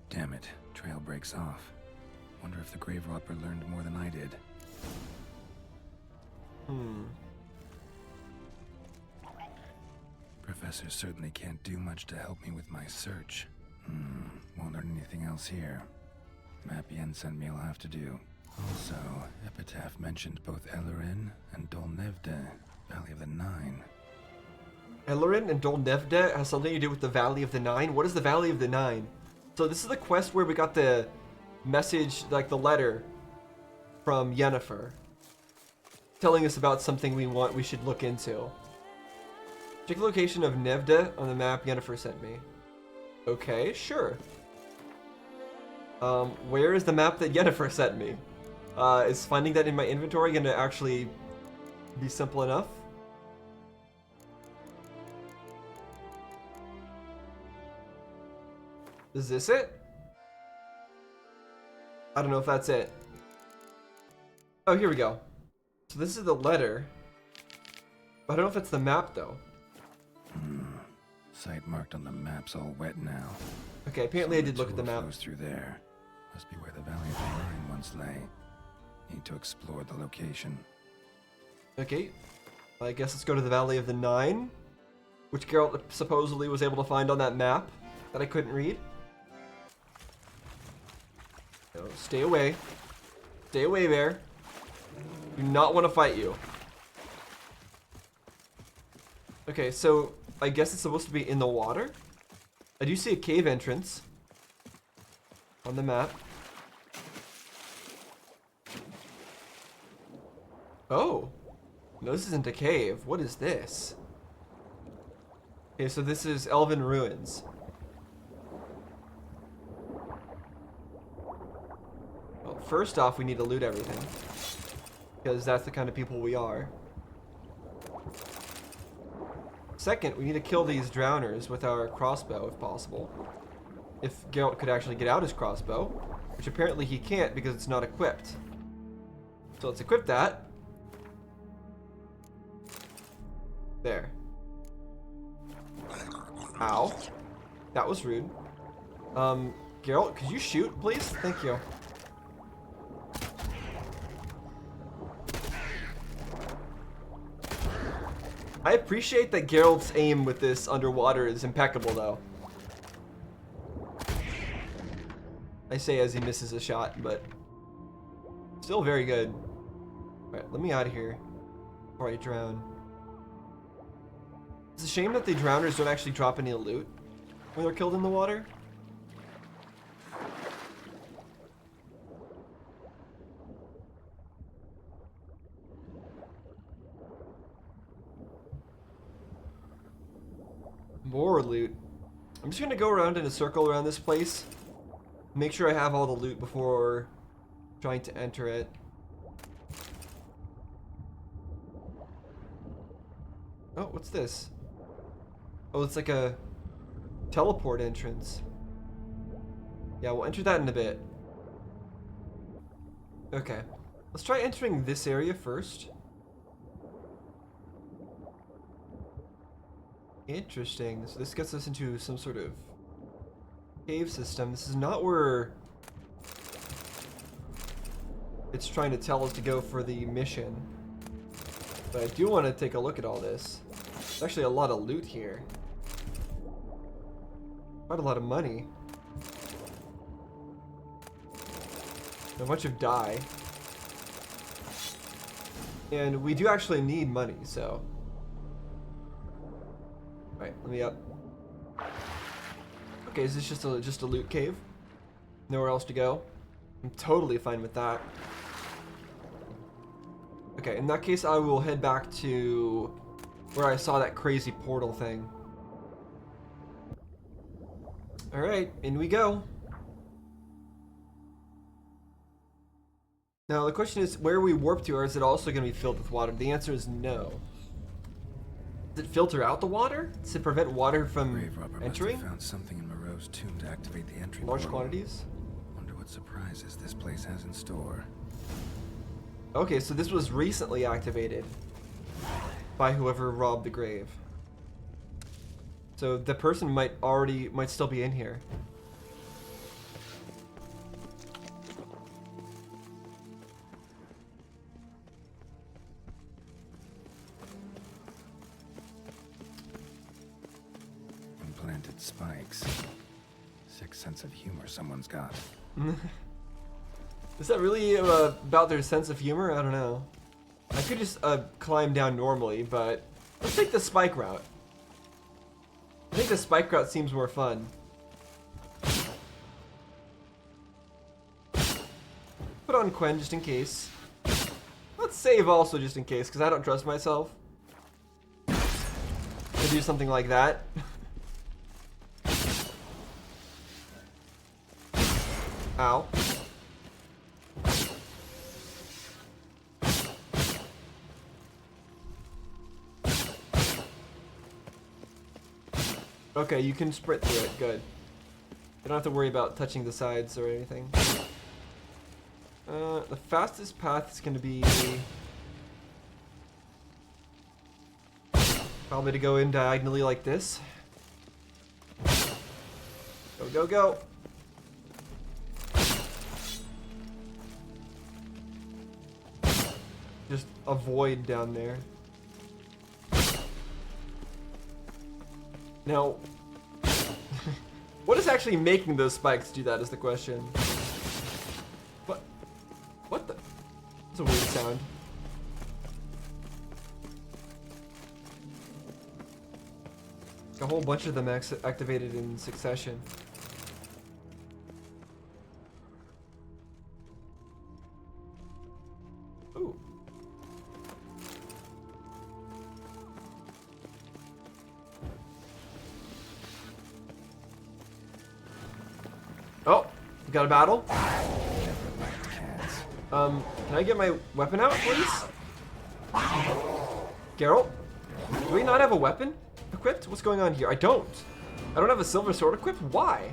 C: Damn it. Trail breaks off. Wonder if the grave robber learned more than I did. Professor certainly can't do much to help me with my search. Won't learn anything else here. Map Yen sent me will have to do. Also, Epitaph mentioned both Ellerin and Dolnevde, Valley of the Nine.
A: Ellerin and Dolnevde has something to do with the Valley of the Nine? What is the Valley of the Nine? So this is the quest where we got the message, like the letter from Yennefer, telling us about something we should look into. Check the location of Nevde on the map Yennefer sent me. Okay, sure. Where is the map that Yennefer sent me? Is finding that in my inventory gonna actually be simple enough? Is this it? I don't know if that's it. Oh, here we go. So this is the letter. I don't know if it's the map though.
C: Site marked on the map's all wet now.
A: Okay, apparently I did look at the map.
C: Flows through there. Must be where the Valley of the Nine once lay. Need to explore the location.
A: Okay. I guess let's go to the Valley of the Nine, which Geralt supposedly was able to find on that map that I couldn't read. No, stay away. Stay away, bear. Do not want to fight you. Okay, so I guess it's supposed to be in the water. I do see a cave entrance on the map. Oh. No, this isn't a cave. What is this? Okay, so this is Elven Ruins. Well, first off, we need to loot everything, because that's the kind of people we are. Second, we need to kill these drowners with our crossbow, if possible. If Geralt could actually get out his crossbow, which apparently he can't because it's not equipped. So let's equip that. There. Ow. That was rude. Geralt, could you shoot, please? Thank you. I appreciate that Geralt's aim with this underwater is impeccable, though. I say as he misses a shot, but still very good. Alright, let me out of here before I drown. It's a shame that the drowners don't actually drop any loot when they're killed in the water. More loot. I'm just gonna go around in a circle around this place. Make sure I have all the loot before trying to enter it. Oh, what's this? Oh, it's like a teleport entrance. Yeah, we'll enter that in a bit. Okay. Let's try entering this area first. Interesting. So this gets us into some sort of cave system. This is not where it's trying to tell us to go for the mission. But I do want to take a look at all this. There's actually a lot of loot here. Quite a lot of money. A bunch of dye. And we do actually need money, so. Alright, let me up. Okay, is this just a loot cave? Nowhere else to go? I'm totally fine with that. Okay, in that case I will head back to where I saw that crazy portal thing. Alright, in we go. Now the question is, where we warp to, or is it also going to be filled with water? The answer is no. Does it filter out the water? Does it prevent water from
C: Grave robber
A: entering?
C: must have found something in Moreau's tomb to activate the entry
A: Large
C: portal.
A: quantities?
C: Wonder what surprises this place has in store.
A: Okay, so this was recently activated by whoever robbed the grave. So the person might still be in here.
C: Implanted spikes. Sick sense of humor someone's got.
A: Is that really about their sense of humor? I don't know. I could just climb down normally, but let's take the spike route. I think the spike route seems more fun. Put on Quen just in case. Let's save also just in case, because I don't trust myself to do something like that. Ow. Okay, you can sprint through it. Good. You don't have to worry about touching the sides or anything. The fastest path is going to be probably to go in diagonally like this. Go, go, go. Just avoid down there. Now, what is actually making those spikes do that is the question. What the? That's a weird sound. A whole bunch of them activated in succession. Ooh. Oh, you got a battle? Can I get my weapon out, please? Geralt? Do we not have a weapon equipped? What's going on here? I don't have a silver sword equipped? Why?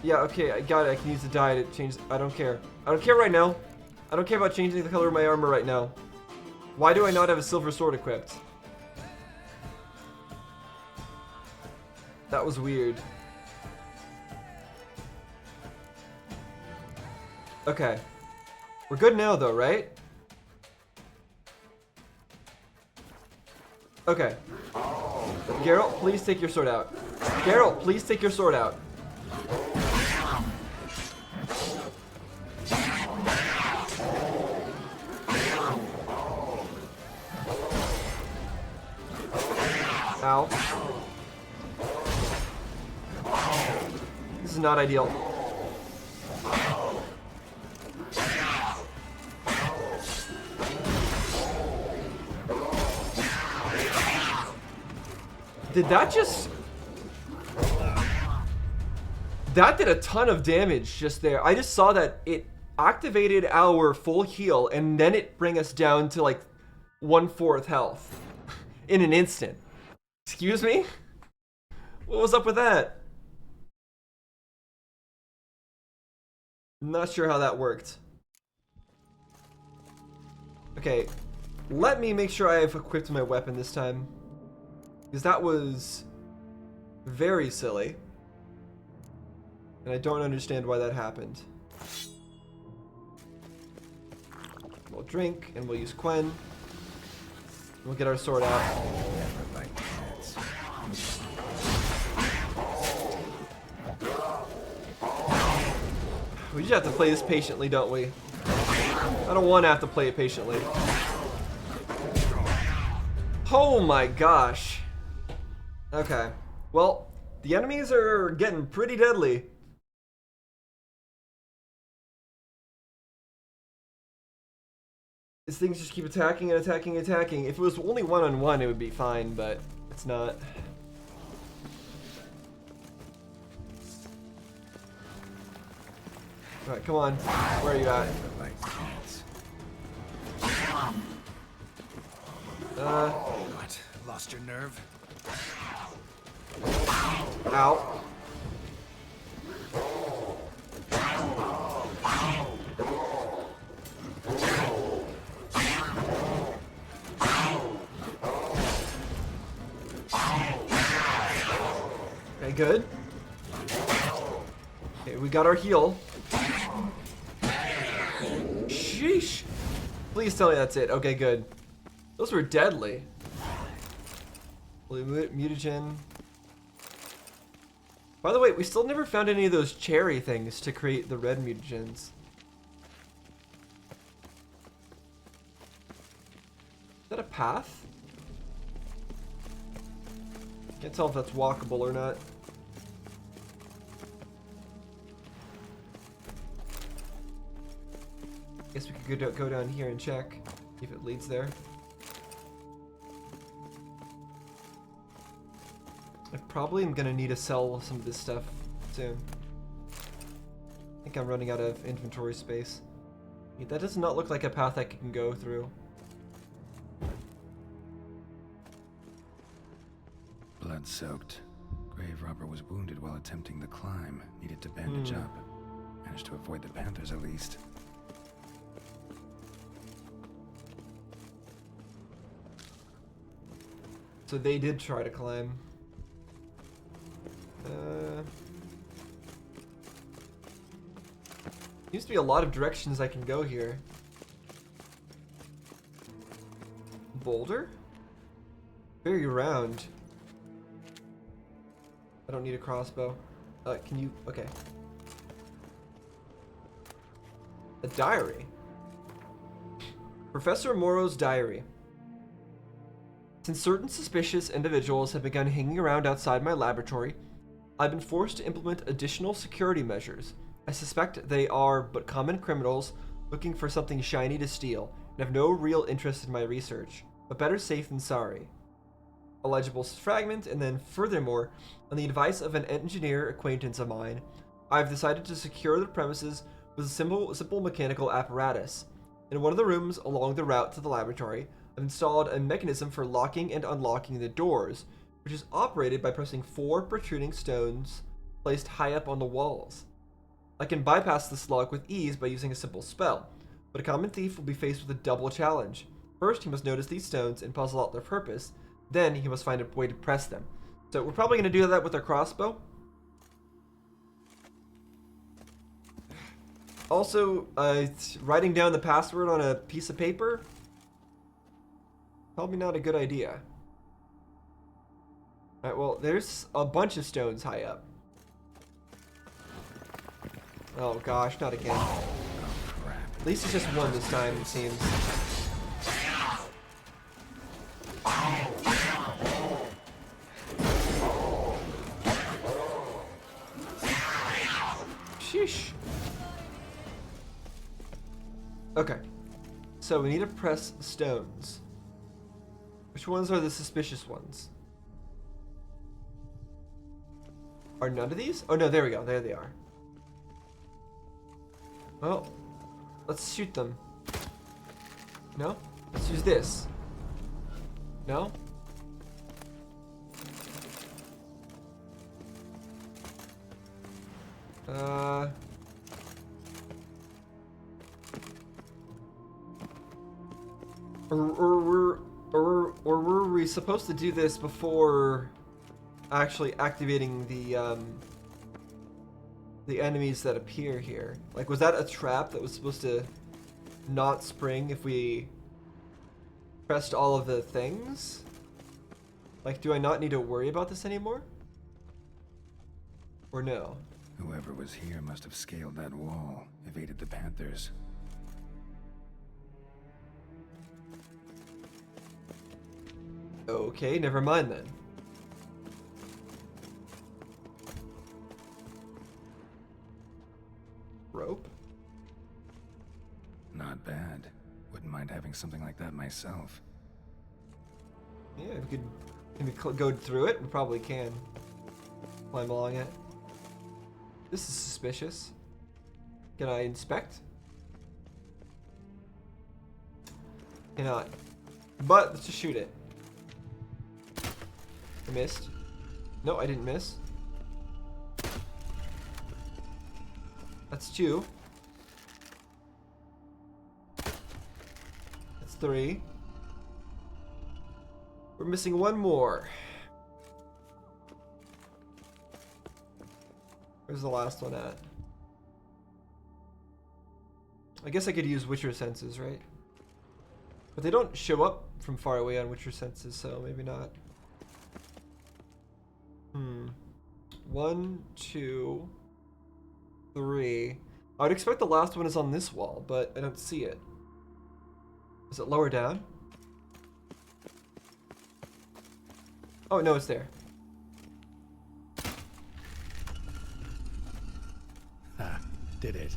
A: Yeah, okay, I got it. I can use the dye to change. I don't care. I don't care right now. I don't care about changing the color of my armor right now. Why do I not have a silver sword equipped? That was weird. Okay. We're good now though, right? Okay. Geralt, please take your sword out. Geralt, please take your sword out. Ow. This is not ideal. Did that just... That did a ton of damage just there. I just saw that it activated our full heal and then it bring us down to like 1/4 health in an instant. Excuse me? What was up with that? Not sure how that worked. Okay, let me make sure I have equipped my weapon this time. Because that was very silly. And I don't understand why that happened. We'll drink and we'll use Quen. We'll get our sword out. We just have to play this patiently, don't we? I don't want to have to play it patiently. Oh my gosh. Okay. Well, the enemies are getting pretty deadly. These things just keep attacking and attacking and attacking. If it was only one-on-one, it would be fine, but it's not. Alright, come on. Where are you at?
C: What? Lost your nerve?
A: Ow. Okay, good. Okay, we got our heal. Sheesh. Please tell me that's it. Okay, good. Those were deadly. Blue mutagen. By the way, we still never found any of those cherry things to create the red mutagens. Is that a path? Can't tell if that's walkable or not. Guess we could go down here and check if it leads there. I probably am gonna need to sell some of this stuff soon. I think I'm running out of inventory space. Yeah, that does not look like a path I can go through.
C: Blood-soaked. Grave robber was wounded while attempting the climb. Needed to bandage up. Managed to avoid the panthers at least.
A: So they did try to climb. Seems to be a lot of directions I can go here. Boulder? Very round. I don't need a crossbow. Can you... Okay. A diary. Professor Moro's diary. Since certain suspicious individuals have begun hanging around outside my laboratory, I've been forced to implement additional security measures. I suspect they are but common criminals looking for something shiny to steal and have no real interest in my research, but better safe than sorry. A legible fragment, and then furthermore, on the advice of an engineer acquaintance of mine, I've decided to secure the premises with a simple mechanical apparatus. In one of the rooms along the route to the laboratory, I've installed a mechanism for locking and unlocking the doors, which is operated by pressing 4 protruding stones placed high up on the walls. I can bypass this lock with ease by using a simple spell, but a common thief will be faced with a double challenge. First, he must notice these stones and puzzle out their purpose, then he must find a way to press them. So we're probably going to do that with our crossbow. Also, writing down the password on a piece of paper, probably not a good idea. Alright, well, there's a bunch of stones high up. Oh gosh, not again.
C: Oh, crap.
A: At least it's just one this time, it seems. Sheesh. Okay. So we need to press stones. Which ones are the suspicious ones? Are none of these? Oh no, there we go. There they are. Well, let's shoot them. No? Let's use this. No? Or were we supposed to do this before actually activating the enemies that appear here? Like, was that a trap that was supposed to not spring if we pressed all of the things? Like, do I not need to worry about this anymore? Or no?
C: Whoever was here must have scaled that wall, evaded the panthers.
A: Okay, never mind then. Rope?
C: Not bad. Wouldn't mind having something like that myself.
A: Yeah, if we could maybe go through it, we probably can. Climb along it. This is suspicious. Can I inspect? Cannot. But let's just shoot it. I missed. No, I didn't miss. That's 2. That's 3. We're missing 1 more. Where's the last one at? I guess I could use Witcher senses, right? But they don't show up from far away on Witcher senses, so maybe not. 1, 2, 3. I would expect the last one is on this wall, but I don't see it. Is it lower down? Oh, no, it's there.
B: Ah, did it.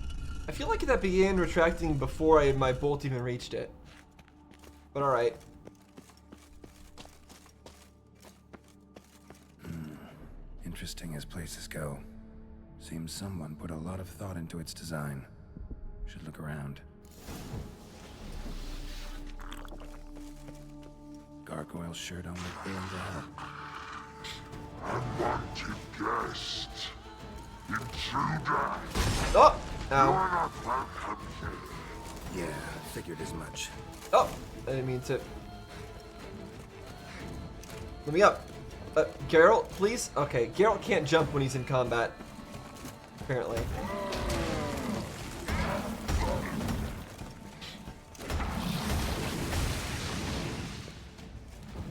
A: I feel like that began retracting before my bolt even reached it. But alright.
C: Interesting as places go. Seems someone put a lot of thought into its design. Should look around. Gargoyle sure don't look willing to help.
P: Unwanted guest. Intruder.
A: Oh!
P: You're
A: Ow.
P: not welcome here.
C: Yeah, figured as much.
A: Oh! I didn't mean to. Let me up. Geralt, please? Okay, Geralt can't jump when he's in combat. Apparently.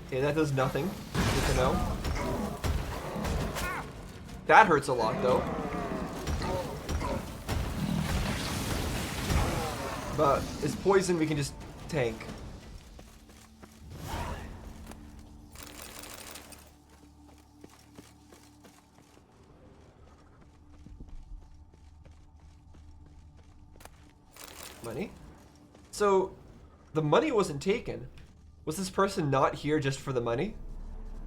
A: Okay, that does nothing. Good to know. That hurts a lot, though. But it's poison, we can just tank. Money? So, the money wasn't taken. Was this person not here just for the money?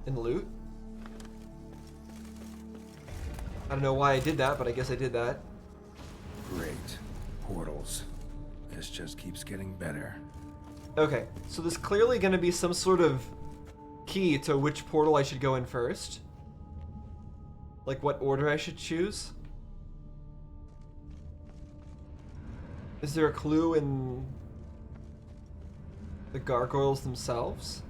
A: And loot? I don't know why I did that, but I guess I did that.
C: Great. Portals. This just keeps getting better.
A: Okay, so there's clearly going to be some sort of key to which portal I should go in first. Like what order I should choose. Is there a clue in the gargoyles themselves?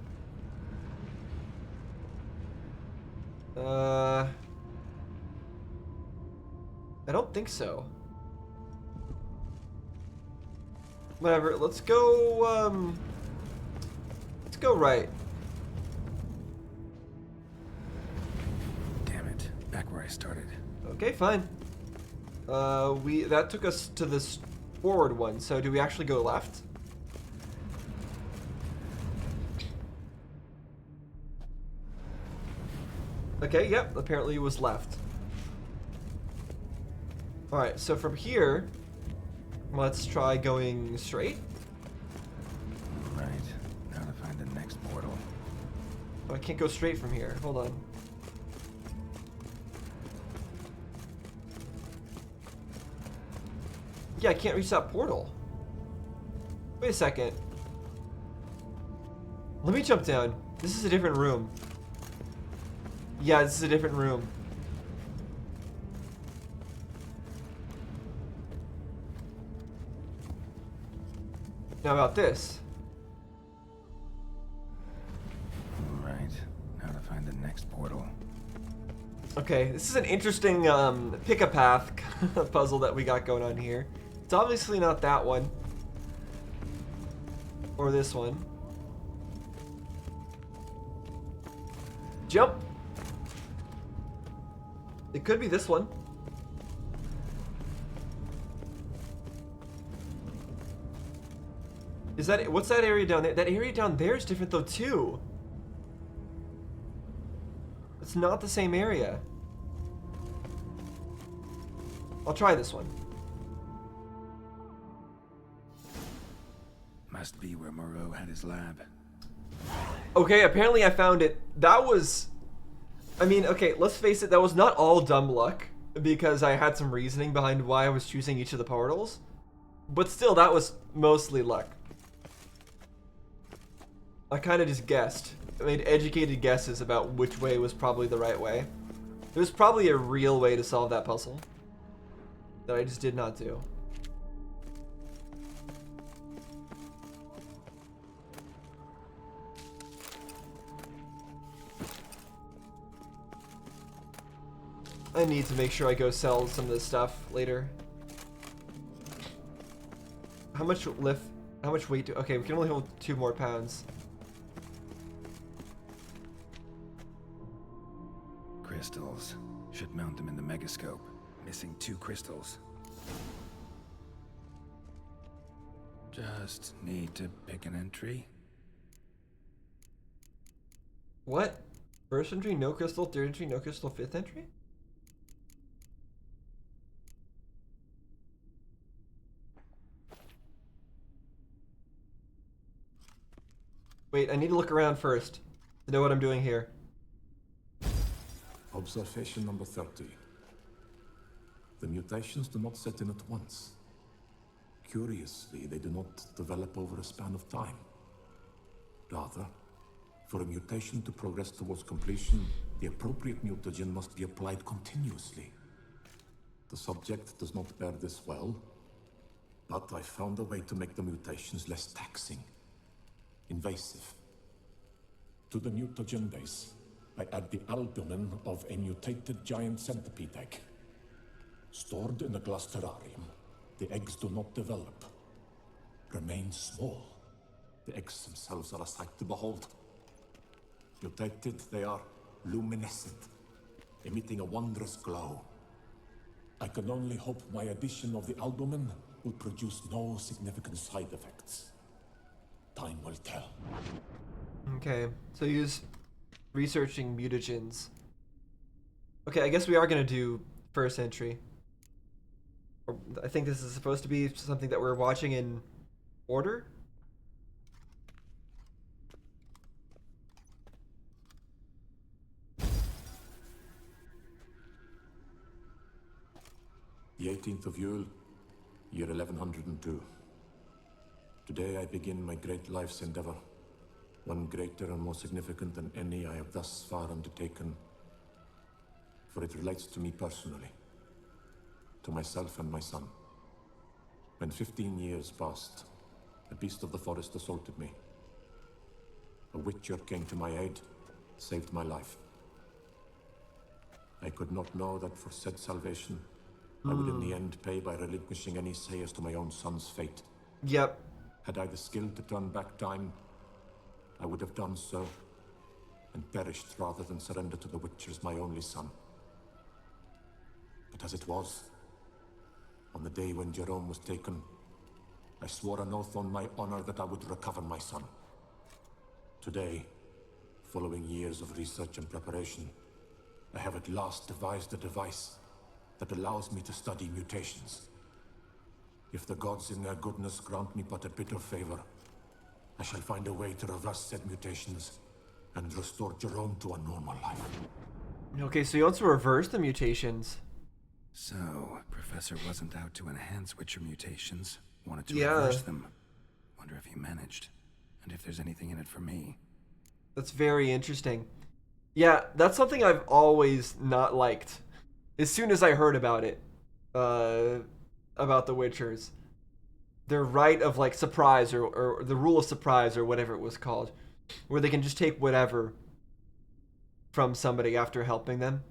A: I don't think so. Whatever, let's go right.
C: Damn it, back where I started.
A: Okay, fine. That took us to this forward one, so do we actually go left? Okay, yep, apparently it was left. Alright, so from here, let's try going straight.
C: Right, now to find the next portal.
A: Oh, I can't go straight from here. Hold on. Yeah, I can't reach that portal. Wait a second. Let me jump down. This is a different room. Yeah, this is a different room. Now about this.
C: Right, now to find the next portal.
A: Okay, this is an interesting pick a path puzzle that we got going on here. It's obviously not that one. Or this one. Jump! It could be this one. Is that, what's that area down there? That area down there is different though too. It's not the same area. I'll try this one.
C: Must be where Moreau had his lab.
A: Okay, apparently I found it. That was... I mean, okay, let's face it, that was not all dumb luck, because I had some reasoning behind why I was choosing each of the portals. But still, that was mostly luck. I kind of just guessed. I made educated guesses about which way was probably the right way. There's probably a real way to solve that puzzle that I just did not do. I need to make sure I go sell some of this stuff later. How much lift? How much weight do? Okay, we can only hold 2 more pounds.
C: Crystals. Should mount them in the megascope. Missing 2 crystals. Just need to pick an entry.
A: What? First entry, no crystal. Third entry, no crystal. Fifth entry? Wait, I need to look around first to know what I'm doing here.
Q: Observation number 30. The mutations do not set in at once. Curiously, they do not develop over a span of time. Rather, for a mutation to progress towards completion, the appropriate mutagen must be applied continuously. The subject does not bear this well, but I found a way to make the mutations less taxing, invasive. To the mutagen base, I add the albumin of a mutated giant centipede egg. Stored in a glass terrarium, the eggs do not develop, remain small. The eggs themselves are a sight to behold. Mutated, they are luminescent, emitting a wondrous glow. I can only hope my addition of the albumin will produce no significant side effects. Time will tell.
A: Okay, so use researching mutagens. Okay, I guess we are gonna do first entry. I think this is supposed to be something that we're watching in order.
Q: The 18th of Yule, year 1102. Today I begin my great life's endeavor, one greater and more significant than any I have thus far undertaken, for it relates to me personally, to myself and my son. When 15 years passed, a beast of the forest assaulted me. A witcher came to my aid, saved my life. I could not know that for said salvation, I would in the end pay by relinquishing any say as to my own son's fate.
A: Yep.
Q: Had I the skill to turn back time, I would have done so, and perished rather than surrender to the Witchers my only son. But as it was, on the day when Jerome was taken, I swore an oath on my honor that I would recover my son. Today, following years of research and preparation, I have at last devised a device that allows me to study mutations. If the gods in their goodness grant me but a bit of favor, I shall find a way to reverse said mutations and restore Jerome to a normal life.
A: Okay, so you also reverse the mutations.
C: So, Professor wasn't out to enhance Witcher mutations, wanted to reverse them. Wonder if he managed, and if there's anything in it for me.
A: That's very interesting. Yeah, that's something I've always not liked. As soon as I heard about it, about the Witchers, their right of like surprise or the rule of surprise or whatever it was called, where they can just take whatever from somebody after helping them,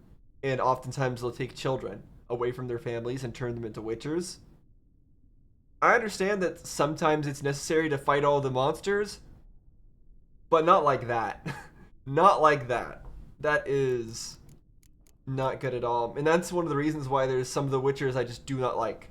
A: and oftentimes they'll take children away from their families and turn them into Witchers. I understand that sometimes it's necessary to fight all the monsters, but not like that. Not like that. That is not good at all. And that's one of the reasons why there's some of the Witchers I just do not like.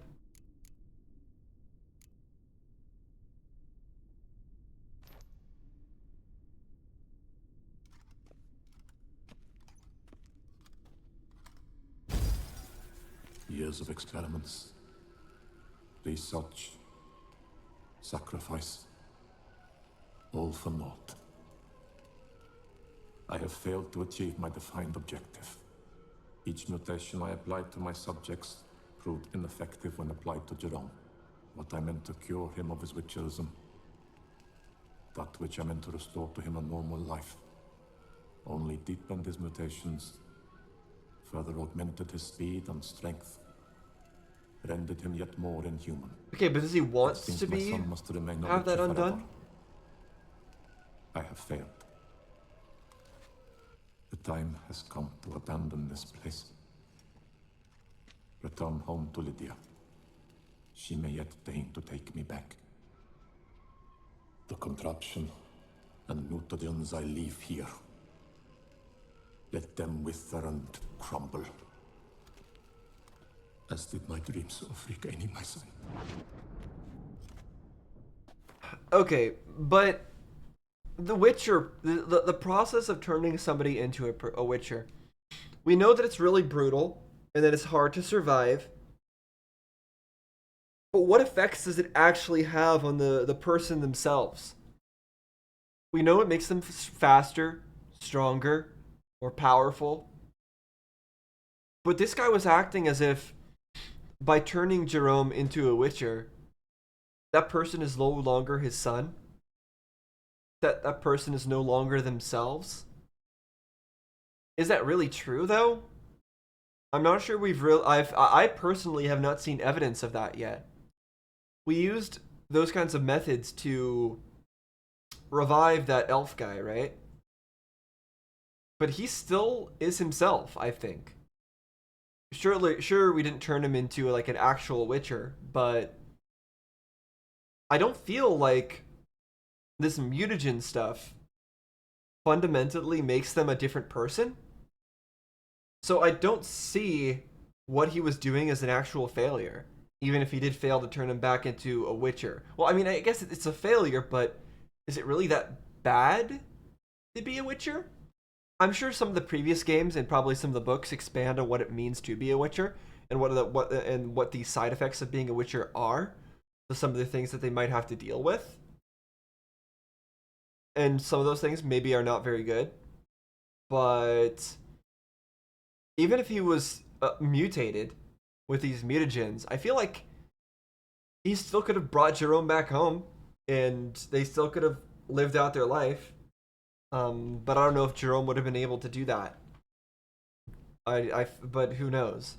Q: Years of experiments, research, sacrifice, all for naught. I have failed to achieve my defined objective. Each mutation I applied to my subjects proved ineffective when applied to Jerome. What I meant to cure him of his witcherism that which I meant to restore to him a normal life only deepened his mutations, further augmented his speed and strength, rendered him yet more inhuman.
A: Okay, but does he want
Q: It seems
A: to
Q: my
A: be
Q: son must remain a
A: have that
Q: witcher
A: undone?
Q: forever. I have failed. The time has come to abandon this place. Return home to Lydia. She may yet deign to take me back. The contraption and mutagens I leave here. Let them wither and crumble. As did my dreams of regaining my son.
A: Okay, but the Witcher, the process of turning somebody into a Witcher, we know that it's really brutal and that it's hard to survive. But what effects does it actually have on the person themselves? We know it makes them faster, stronger, more powerful. But this guy was acting as if by turning Jerome into a Witcher, that person is no longer his son. That person is no longer themselves. Is that really true though? I'm not sure I personally have not seen evidence of that yet. We used those kinds of methods to revive that elf guy, right? But he still is himself, I think. Sure, we didn't turn him into like an actual Witcher, but I don't feel like this mutagen stuff fundamentally makes them a different person. So I don't see what he was doing as an actual failure, even if he did fail to turn him back into a Witcher. Well, I mean, I guess it's a failure, but is it really that bad to be a Witcher? I'm sure some of the previous games and probably some of the books expand on what it means to be a Witcher and what the side effects of being a Witcher are. So some of the things that they might have to deal with. And some of those things maybe are not very good. But even if he was mutated with these mutagens, I feel like he still could have brought Jerome back home and they still could have lived out their life. But I don't know if Jerome would have been able to do that. But who knows?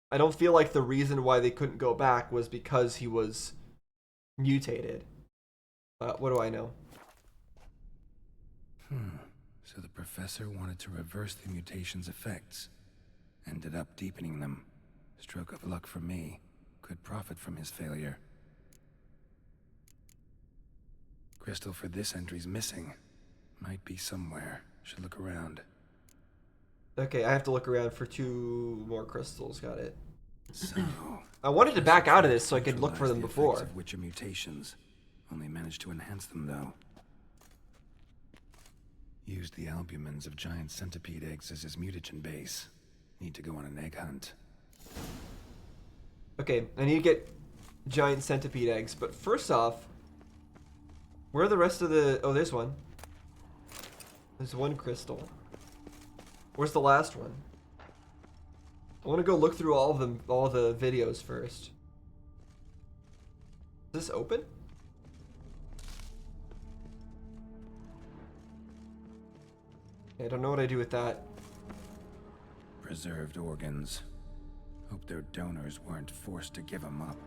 A: I don't feel like the reason why they couldn't go back was because he was mutated. What do I know?
C: So the professor wanted to reverse the mutation's effects. Ended up deepening them. Stroke of luck for me. Could profit from his failure. Crystal for this entry's missing. Might be somewhere. Should look around.
A: Okay, I have to look around for 2 more crystals. Got it.
C: So,
A: I wanted to back out of this so I could look for them
C: the
A: before.
C: effects of Witcher mutations. Only managed to enhance them though. Used the albumins of giant centipede eggs as his mutagen base. Need to go on an egg hunt.
A: Okay, I need to get giant centipede eggs, but first off, where are the rest of the... Oh, there's one. There's 1 crystal. Where's the last one? I want to go look through all of them, all the videos first. Is this open? I don't know what I do with that.
C: Preserved organs. Hope their donors weren't forced to give them up.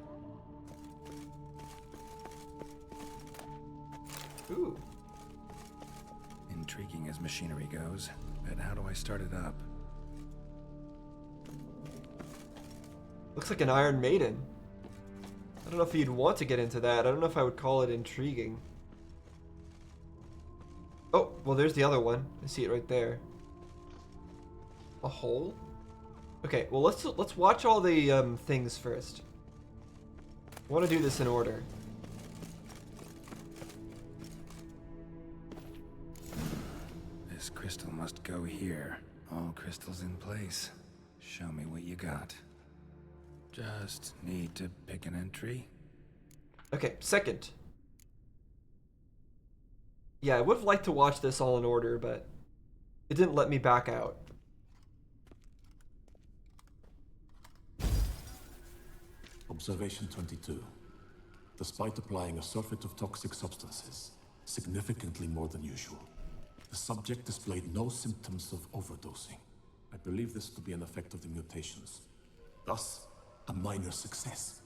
A: Ooh.
C: Intriguing as machinery goes, but how do I start it up?
A: Looks like an Iron Maiden. I don't know if you'd want to get into that. I don't know if I would call it intriguing. Oh, well, there's the other one. I see it right there. A hole? Okay, well, let's watch all the things first. I want to do this in order.
C: This crystal must go here. All crystals in place. Show me what you got. Just need to pick an entry.
A: Okay, second. Yeah, I would have liked to watch this all in order, but it didn't let me back out.
Q: Observation 22. Despite applying a surfeit of toxic substances, significantly more than usual. The subject displayed no symptoms of overdosing. I believe this to be an effect of the mutations. Thus, a minor success.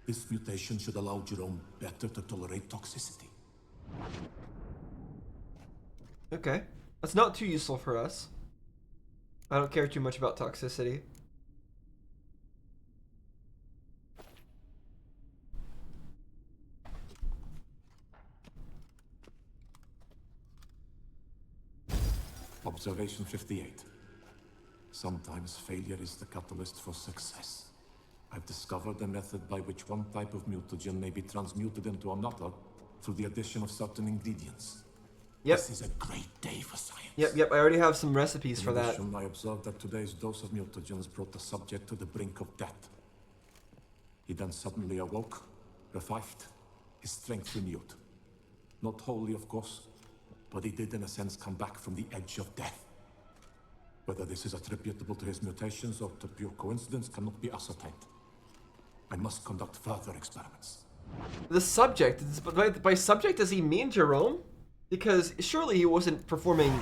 Q: This mutation should allow Jerome better to tolerate toxicity.
A: Okay. That's not too useful for us. I don't care too much about toxicity.
Q: Observation 58. Sometimes failure is the catalyst for success. I've discovered a method by which one type of mutagen may be transmuted into another through the addition of certain ingredients.
A: Yep.
Q: This is a great day for science.
A: Yep, I already have some recipes for that.
Q: I observed that today's dose of mutagens brought the subject to the brink of death. He then suddenly awoke, revived, his strength renewed. Not wholly, of course, but he did in a sense come back from the edge of death. Whether this is attributable to his mutations or to pure coincidence cannot be ascertained. I must conduct further experiments.
A: The subject, by subject does he mean Jerome? Because surely he wasn't performing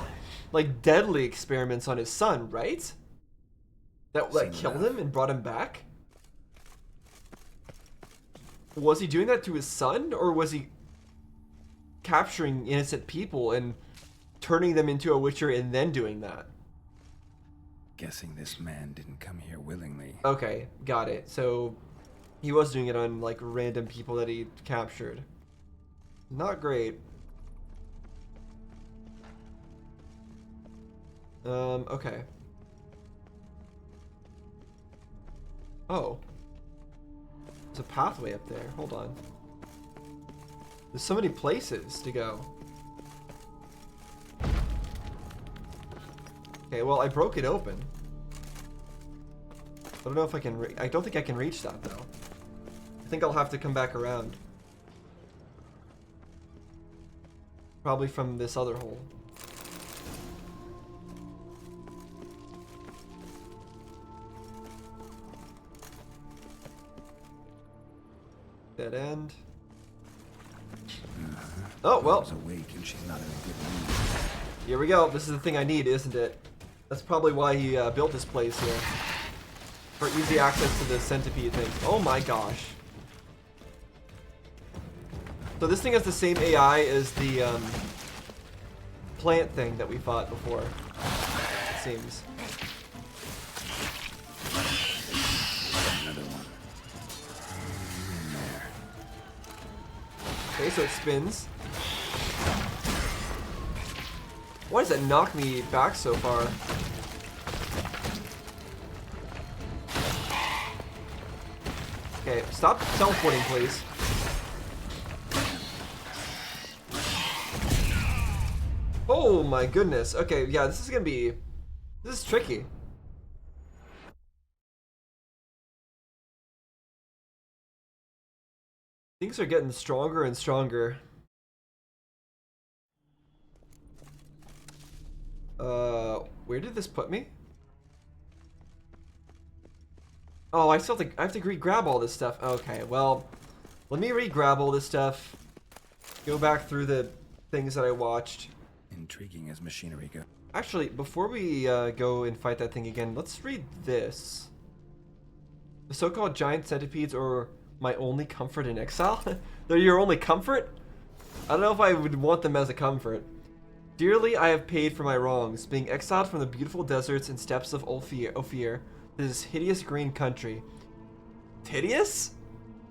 A: like deadly experiments on his son, right? That like killed him and brought him back? Was he doing that to his son, or was he capturing innocent people and turning them into a witcher and then doing that?
C: Guessing this man didn't come here willingly.
A: Okay, got it. So he was doing it on like random people that he captured. Not great. Okay. Oh. There's a pathway up there. Hold on. There's so many places to go. Okay, well, I broke it open. I don't know if I can I don't think I can reach that, though. I think I'll have to come back around. Probably from this other hole. Dead end. Oh, well.
C: Awake and she's not in a good mood.
A: Here we go. This is the thing I need, isn't it? That's probably why he built this place here. For easy access to the centipede thing. Oh my gosh. So this thing has the same AI as the plant thing that we fought before. It seems.
C: Another one. There.
A: Okay, so it spins. Why does it knock me back so far? Okay, stop teleporting, please. Oh my goodness. Okay, yeah, this is gonna be... This is tricky. Things are getting stronger and stronger. Where did this put me? Oh, I still have to, re-grab all this stuff. Okay, well, let me re-grab all this stuff. Go back through the things that I watched.
C: Intriguing as machinery go.
A: Actually, before we go and fight that thing again, let's read this. The so-called giant centipedes are my only comfort in exile? They're your only comfort? I don't know if I would want them as a comfort. Dearly I have paid for my wrongs, being exiled from the beautiful deserts and steppes of Ophir to this hideous green country. Hideous?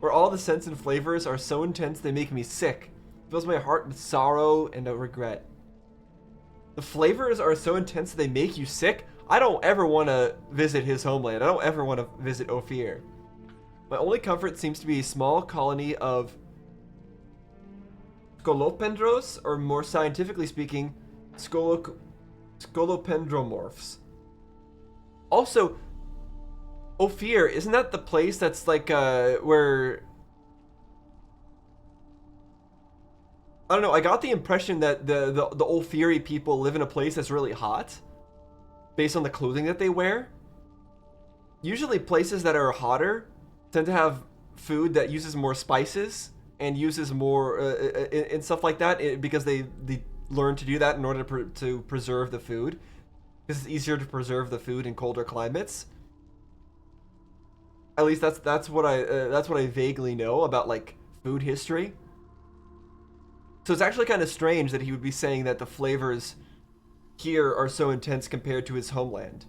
A: Where all the scents and flavors are so intense they make me sick. It fills my heart with sorrow and a regret. The flavors are so intense that they make you sick? I don't ever want to visit his homeland. I don't ever want to visit Ophir. My only comfort seems to be a small colony of scolopendros, or more scientifically speaking, scolopendromorphs. Also, Ophir, isn't that the place that's like where... I don't know, I got the impression that the Ophiri people live in a place that's really hot, based on the clothing that they wear. Usually places that are hotter tend to have food that uses more spices and uses more and stuff like that because they learn to do that in order to preserve the food, because it's easier to preserve the food in colder climates. At least that's what I vaguely know about like food history. So it's actually kind of strange that he would be saying that the flavors here are so intense compared to his homeland.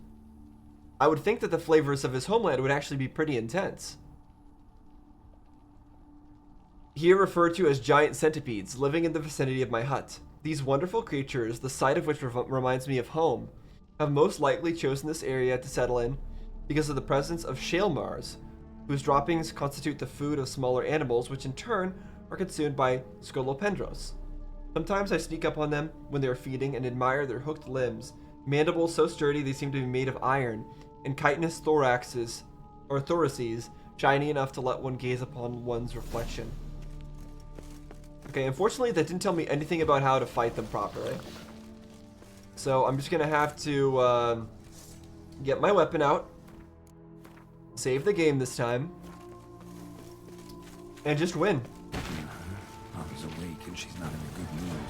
A: I would think that the flavors of his homeland would actually be pretty intense. Here referred to as giant centipedes living in the vicinity of my hut. These wonderful creatures, the sight of which reminds me of home, have most likely chosen this area to settle in because of the presence of shale mars, whose droppings constitute the food of smaller animals, which in turn are consumed by scolopendros. Sometimes I sneak up on them when they are feeding and admire their hooked limbs, mandibles so sturdy they seem to be made of iron, and chitinous thoraces shiny enough to let one gaze upon one's reflection. Okay, unfortunately that didn't tell me anything about how to fight them properly. So I'm just gonna have to get my weapon out, save the game this time, and just win.
C: Mama's awake and she's not in a good mood.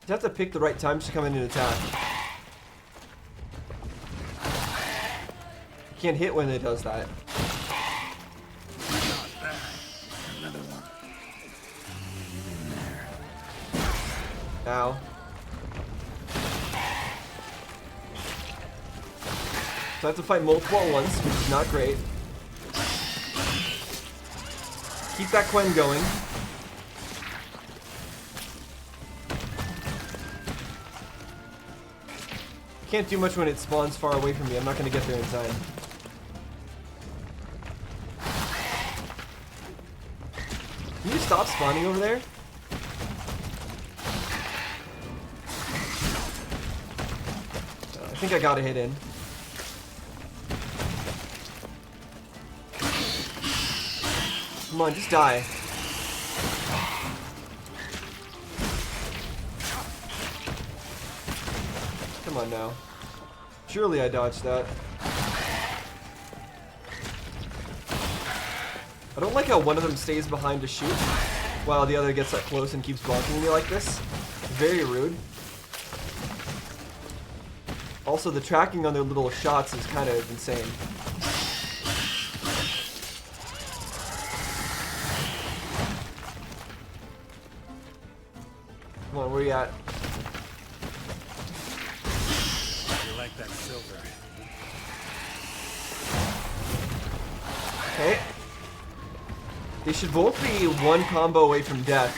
A: You have to pick the right times to come in and attack. You can't hit when it does that.
C: Another one.
A: Ow. So I have to fight multiple at once, which is not great. Keep that Quen going. Can't do much when it spawns far away from me. I'm not going to get there in time. Can you stop spawning over there? I think I got a hit in. Come on, just die. Come on now. Surely I dodged that. I don't like how one of them stays behind to shoot while the other gets up close and keeps blocking me like this. Very rude. Also, the tracking on their little shots is kind of insane. Come on, where you at?
F: You like that silver?
A: Okay. They should both be one combo away from death.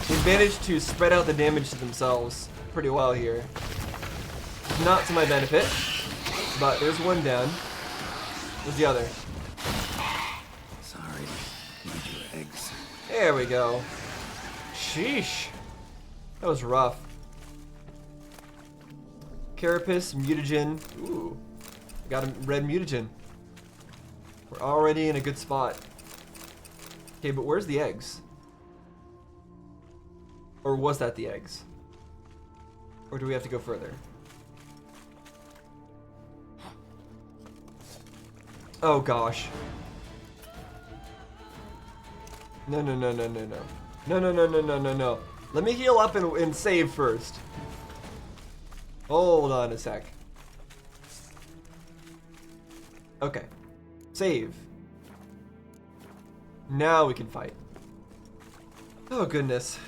A: They've managed to spread out the damage to themselves pretty well here. Not to my benefit, but there's one down. Where's the other?
C: Sorry. Need your eggs.
A: There we go. Sheesh. That was rough. Carapace, mutagen. Ooh. Got a red mutagen. We're already in a good spot. Okay, but where's the eggs? Or was that the eggs? Or do we have to go further? Oh gosh. No, no, no, no, no, no. No, no, no, no, no, no, no. Let me heal up and save first. Hold on a sec. Okay. Save. Now we can fight. Oh goodness.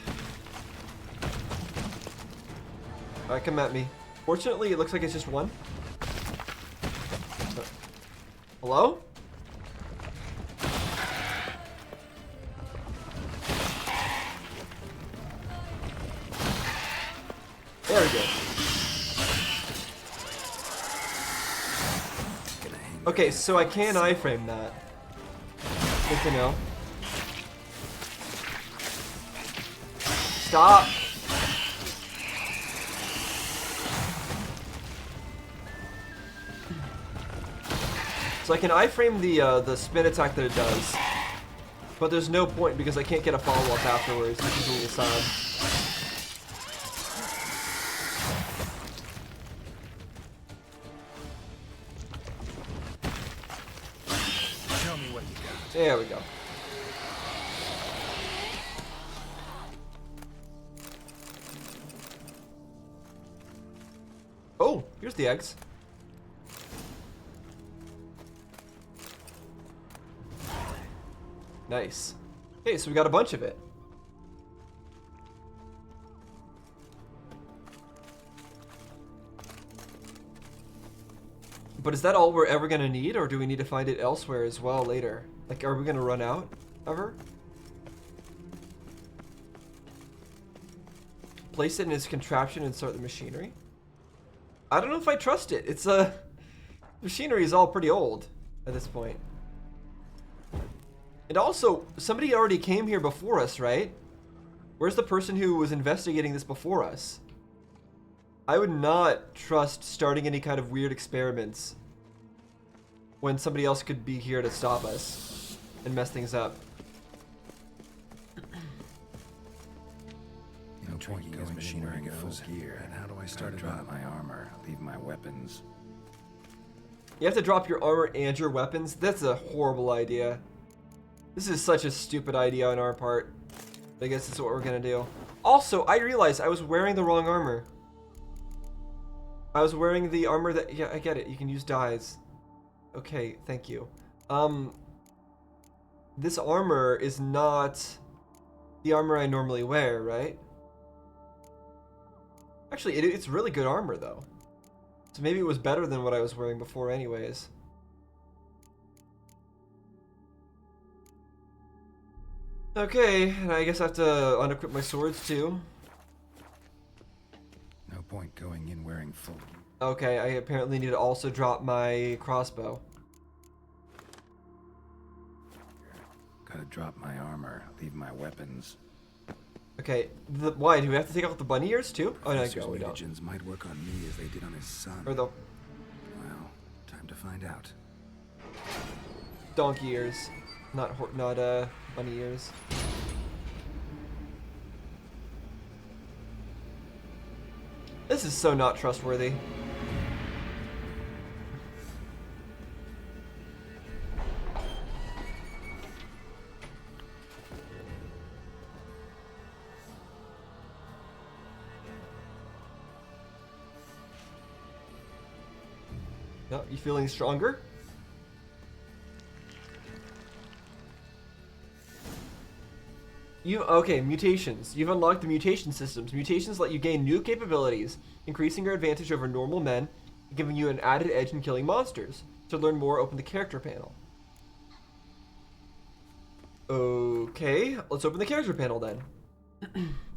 A: Alright, come at me. Fortunately, it looks like it's just one. Hello? There we go. Okay, so I can iframe that. Good to know. Stop! So I can iframe the spin attack that it does, but there's no point because I can't get a follow-up afterwards, which is a little sad.
F: Show me what you got.
A: There we go. Oh, here's the eggs. Nice. Okay, so we got a bunch of it. But is that all we're ever gonna need, or do we need to find it elsewhere as well later? Like, are we gonna run out ever? Place it in its contraption and start the machinery? I don't know if I trust it. It's machinery is all pretty old at this point. And also, somebody already came here before us, right? Where's the person who was investigating this before us? I would not trust starting any kind of weird experiments when somebody else could be here to stop us and mess things up.
C: No point going machinery in full gear. And how do I start to drop my armor, leave my weapons?
A: You have to drop your armor and your weapons? That's a horrible idea. This is such a stupid idea on our part. I guess that's what we're gonna do. Also, I realized I was wearing the wrong armor. I was wearing the armor that... Yeah, I get it. You can use dyes. Okay, thank you. This armor is not the armor I normally wear, right? Actually, it's really good armor, though. So maybe it was better than what I was wearing before anyways. Okay, and I guess I have to unequip my swords, too.
C: No point going in wearing full.
A: Okay, I apparently need to also drop my crossbow.
C: Gotta drop my armor, leave my weapons.
A: Okay, why? Do we have to take off the bunny ears too? Oh no,
C: Professor's
A: we don't.
C: mutagens might work on me as they did on his son.
A: Or the
C: Well, time to find out.
A: donkey ears, not bunny ears. This is so not trustworthy. No, you feeling stronger? Okay, mutations. You've unlocked the mutation systems. Mutations let you gain new capabilities, increasing your advantage over normal men, and giving you an added edge in killing monsters. To learn more, open the character panel. Okay, let's open the character panel then.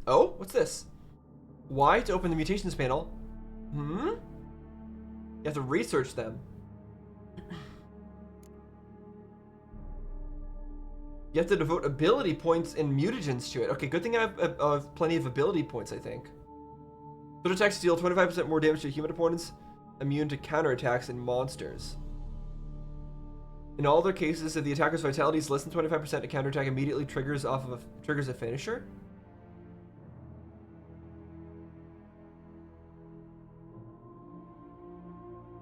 A: Oh, what's this? Y to open the mutations panel. You have to research them. You have to devote ability points and mutagens to it. Okay, good thing I have plenty of ability points, I think. Sword attacks deal 25% more damage to human opponents, immune to counterattacks and monsters. In all other cases, if the attacker's vitality is less than 25%, a counterattack immediately triggers a finisher.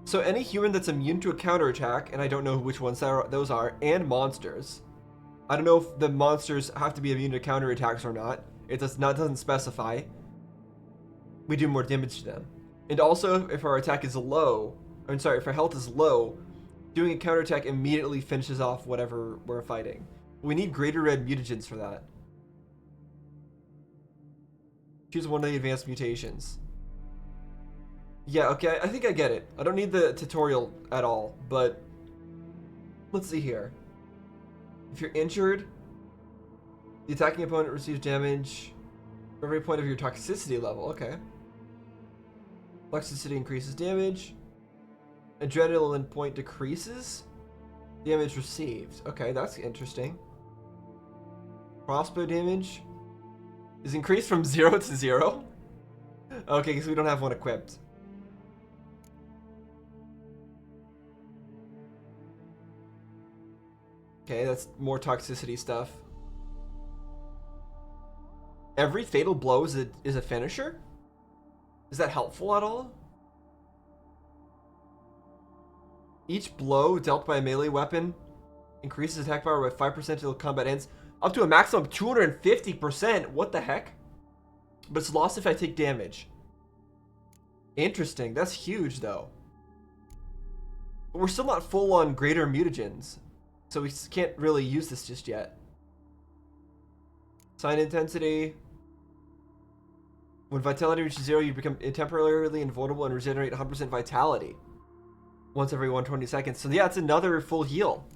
A: So any human that's immune to a counterattack, and I don't know which ones those are, and monsters. I don't know if the monsters have to be immune to counterattacks or not. It doesn't specify. We do more damage to them. And also, if our attack is low, if our health is low, doing a counterattack immediately finishes off whatever we're fighting. We need greater red mutagens for that. Choose one of the advanced mutations. Yeah, okay, I think I get it. I don't need the tutorial at all, but let's see here. If you're injured, the attacking opponent receives damage for every point of your toxicity level. Okay. Toxicity increases damage. Adrenaline point decreases damage received. Okay, that's interesting. Crossbow damage is increased from 0 to 0. Okay, because we don't have one equipped. Okay, that's more toxicity stuff. Every fatal blow is a finisher? Is that helpful at all? Each blow dealt by a melee weapon increases attack power by 5% until combat ends. Up to a maximum of 250%. What the heck? But it's lost if I take damage. Interesting. That's huge, though. But we're still not full on greater mutagens, so we can't really use this just yet. Sign intensity. When vitality reaches 0, you become temporarily invulnerable and regenerate 100% vitality once every 120 seconds. So yeah, it's another full heal.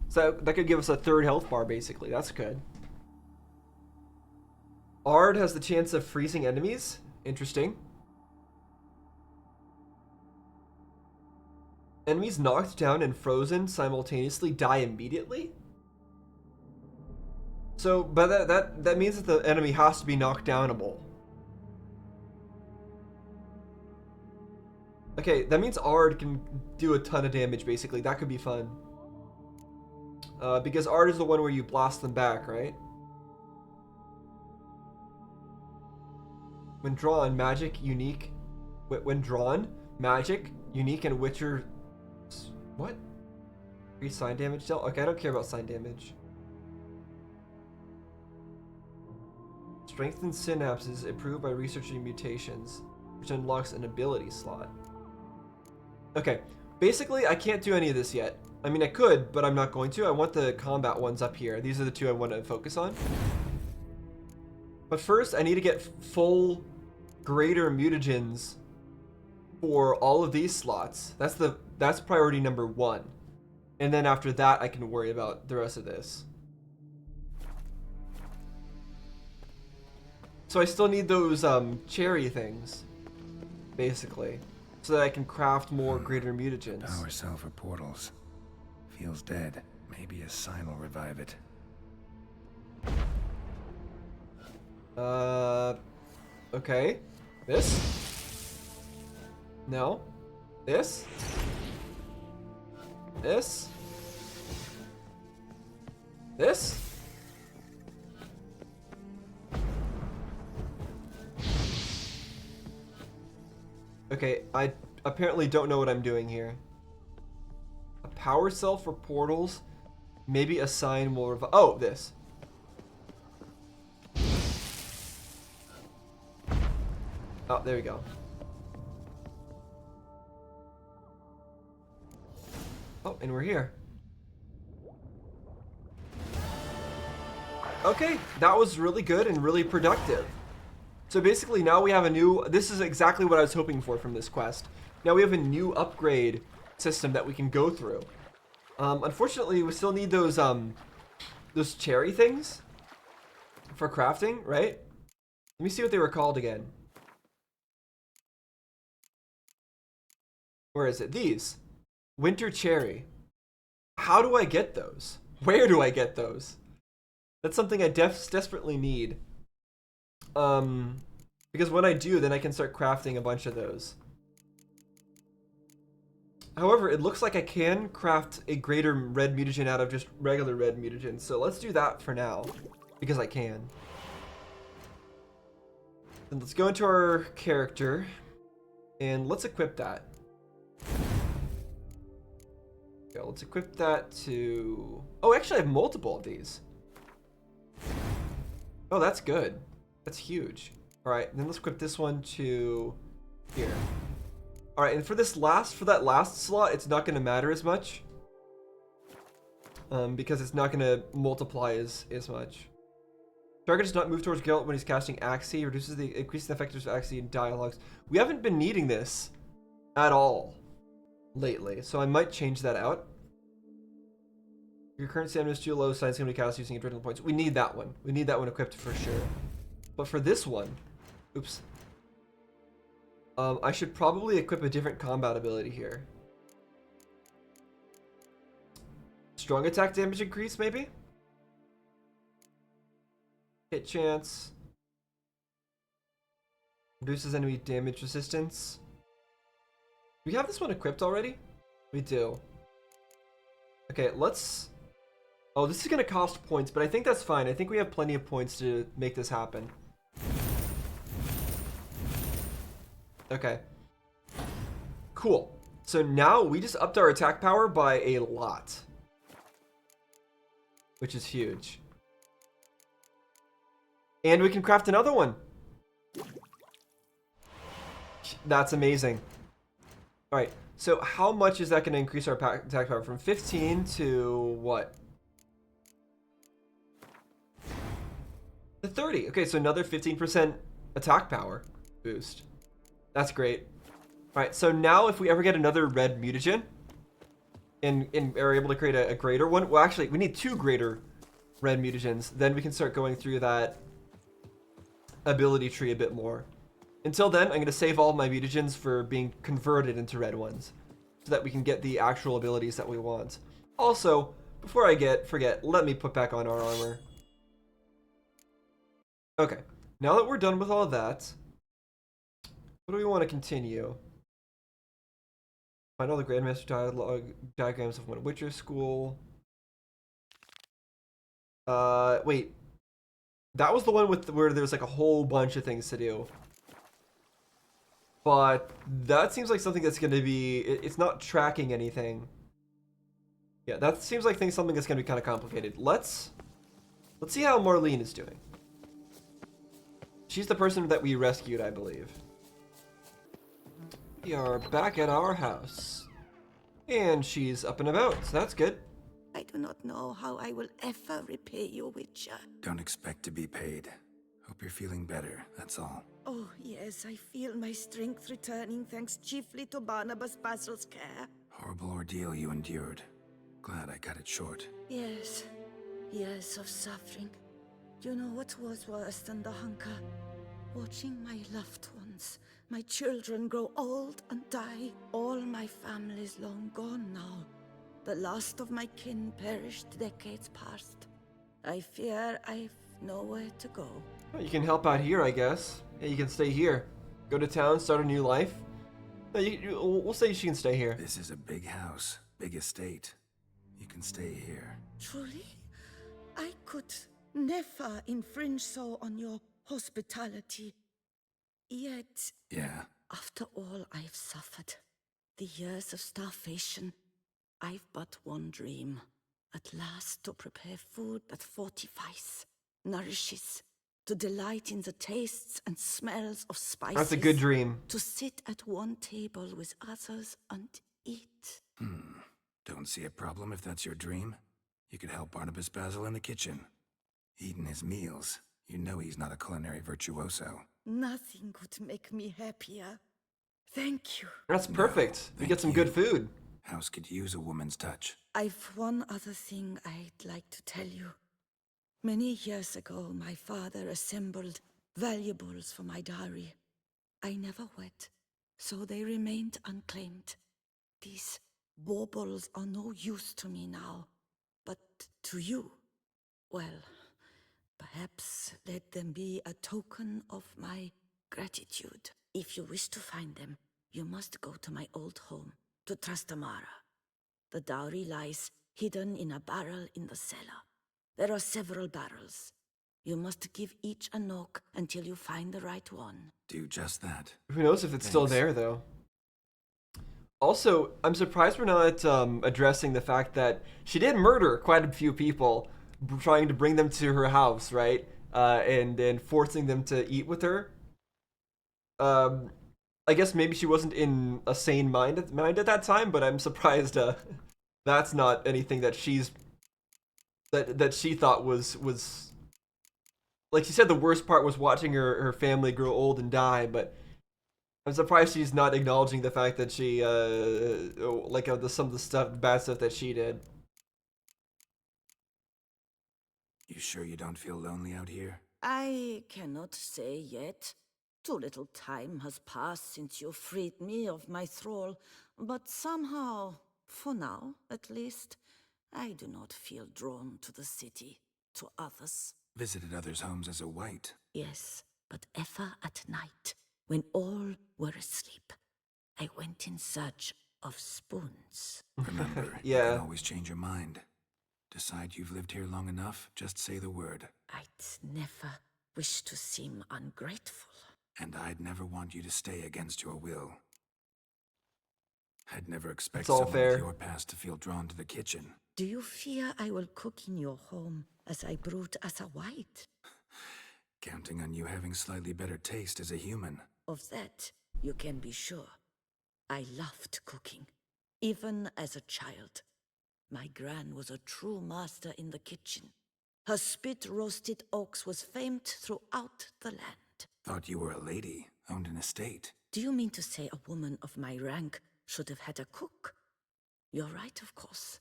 A: So that could give us a 3rd health bar, basically. That's good. Ard has the chance of freezing enemies. Interesting. Enemies knocked down and frozen simultaneously die immediately? So, but that means that the enemy has to be knocked downable. Okay, that means Ard can do a ton of damage, basically. That could be fun. Because Ard is the one where you blast them back, right? When drawn, magic, unique. When drawn, magic, unique, and Witcher. What? Free sign damage dealt? Okay, I don't care about sign damage. Strengthened synapses improved by researching mutations, which unlocks an ability slot. Okay, basically, I can't do any of this yet. I mean, I could, but I'm not going to. I want the combat ones up here. These are the 2 I want to focus on. But first, I need to get full greater mutagens for all of these slots. That's priority number 1. And then after that, I can worry about the rest of this. So I still need those cherry things, basically, so that I can craft more greater mutagens.
C: Power cell for portals. Feels dead. Maybe a sign will revive it.
A: Okay. This? No. This? This? This? Okay, I apparently don't know what I'm doing here. A power cell for portals. Maybe a sign will revive. Oh, this. Oh, there we go. Oh, and we're here. Okay, that was really good and really productive. So basically now we have a new, this is exactly what I was hoping for from this quest. Now we have a new upgrade system that we can go through. Unfortunately, we still need those cherry things for crafting, right? Let me see what they were called again. Where is it? These. Winter cherry. How do I get those? Where do I get those? That's something I desperately need. Because when I do, then I can start crafting a bunch of those. However, it looks like I can craft a greater red mutagen out of just regular red mutagens. So let's do that for now, because I can. Then let's go into our character, and let's equip that. Okay, let's equip that to... Oh, actually I have multiple of these. Oh, that's good. That's huge. All right, then let's equip this one to here. All right, and for that last slot, it's not going to matter as much, because it's not going to multiply as much. Target does not move towards Geralt when he's casting Axii. Reduces the increasing effectiveness of Axii in dialogues. We haven't been needing this at all lately, so I might change that out. Your current stamina is too low. Science can be cast using adrenaline points. We need that one. We need that one equipped for sure. But for this one, oops. I should probably equip a different combat ability here. Strong attack damage increase, maybe? Hit chance. Reduces enemy damage resistance. Do we have this one equipped already? We do. Okay, let's... Oh, this is going to cost points, but I think that's fine. I think we have plenty of points to make this happen. Okay. Cool. So now we just upped our attack power by a lot, which is huge. And we can craft another one. That's amazing. All right, so how much is that going to increase our attack power? From 15 to what? To 30. Okay, so another 15% attack power boost. That's great. All right, so now if we ever get another red mutagen and are able to create a greater one, well, actually, we need 2 greater red mutagens. Then we can start going through that ability tree a bit more. Until then, I'm going to save all my mutagens for being converted into red ones so that we can get the actual abilities that we want. Also, before I forget, let me put back on our armor. Okay, now that we're done with all of that, what do we want to continue? Find all the Grandmaster diagrams of one Witcher school. Wait. That was the one where there's like a whole bunch of things to do. But that seems like something that's going to be... It's not tracking anything. Yeah, that seems like something that's going to be kind of complicated. Let's see how Marlene is doing. She's the person that we rescued, I believe. We are back at our house. And she's up and about, so that's good.
R: I do not know how I will ever repay you, Witcher.
C: Don't expect to be paid. Hope you're feeling better, that's all.
R: Oh, yes, I feel my strength returning thanks chiefly to Barnabas Basil's care.
C: Horrible ordeal you endured. Glad I cut it short.
R: Yes, years of suffering. You know what was worse than the hunger? Watching my loved ones, my children grow old and die. All my family's long gone now. The last of my kin perished decades past. I fear I've nowhere to go.
A: Well, you can help out here, I guess. Yeah, you can stay here. Go to town, start a new life. No, we'll say she can stay here.
C: This is a big house, big estate. You can stay here.
R: Truly? I could never infringe so on your hospitality. Yet...
C: Yeah?
R: After all I've suffered, the years of starvation, I've but one dream. At last to prepare food that fortifies, nourishes, to delight in the tastes and smells of spices.
A: That's a good dream.
R: To sit at one table with others and eat.
C: Don't see a problem if that's your dream. You could help Barnabas Basil in the kitchen. Eating his meals. You know he's not a culinary virtuoso.
R: Nothing could make me happier. Thank you.
A: That's perfect. We get some good food.
C: House could use a woman's touch.
R: I've one other thing I'd like to tell you. Many years ago, my father assembled valuables for my dowry. I never wed, so they remained unclaimed. These baubles are no use to me now, but to you, well, perhaps let them be a token of my gratitude. If you wish to find them, you must go to my old home, to Trastamara. The dowry lies hidden in a barrel in the cellar. There are several barrels. You must give each a knock until you find the right one.
C: Do just that.
A: Who knows if it's still there, though. Also, I'm surprised we're not addressing the fact that she did murder quite a few people, trying to bring them to her house, right? And forcing them to eat with her. I guess maybe she wasn't in a sane mind at that time, but I'm surprised that's not anything that that she thought was like she said. The worst part was watching her family grow old and die, but I'm surprised she's not acknowledging the fact that she some of the bad stuff that she did.
C: You sure you don't feel lonely out here?
R: I cannot say yet. Too little time has passed since you freed me of my thrall, but somehow, for now at least, I do not feel drawn to the city, to others.
C: Visited others' homes as a white?
R: Yes, but ever at night, when all were asleep, I went in search of spoons.
C: Remember,
A: yeah.
C: You can always change your mind. Decide you've lived here long enough, just say the word.
R: I'd never wish to seem ungrateful.
C: And I'd never want you to stay against your will. I'd never expect
A: it's all
C: someone
A: fair.
C: with your past to feel drawn to the kitchen.
R: Do you fear I will cook in your home as I brewed as a white?
C: Counting on you having slightly better taste as a human.
R: Of that, You can be sure. I loved cooking, even as a child. My gran was a true master in the kitchen. Her spit-roasted ox was famed throughout the land.
C: Thought you were a lady, owned an estate.
R: Do you mean to say a woman of my rank should have had a cook? You're right, of course.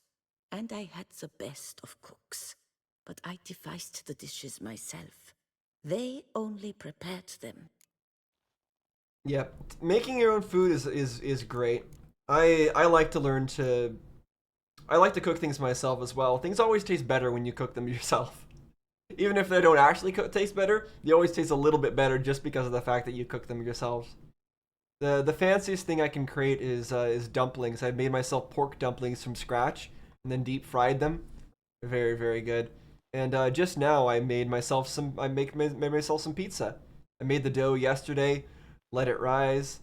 R: And I had the best of cooks. But I devised the dishes myself. They only prepared them.
A: Yeah, making your own food is great. I like to learn to... I like to cook things myself as well. Things always taste better when you cook them yourself. Even if they don't actually taste better, they always taste a little bit better just because of the fact that you cook them yourselves. The fanciest thing I can create is dumplings. I made myself pork dumplings from scratch and then deep fried them. Very, very good. And just now I made myself some made myself some pizza. I made the dough yesterday, let it rise,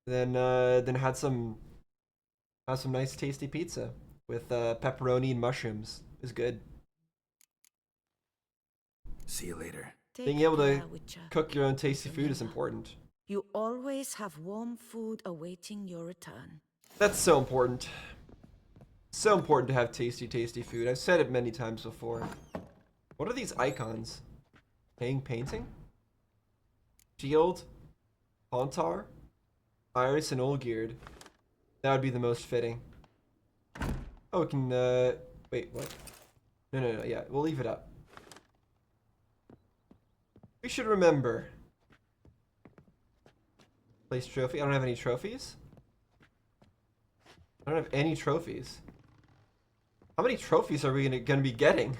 A: then had some nice tasty pizza with pepperoni and mushrooms. It was good.
C: See you later.
A: Being able to cook your own tasty food is important.
R: You always have warm food awaiting your return.
A: That's so important. So important to have tasty, tasty food. I've said it many times before. What are these icons? Painting? Shield? Pontar? Iris and Olgierd. That would be the most fitting. Oh, we can, wait, what? No, yeah, we'll leave it up. We should remember. Place trophy. I don't have any trophies. I don't have any trophies. How many trophies are we gonna be getting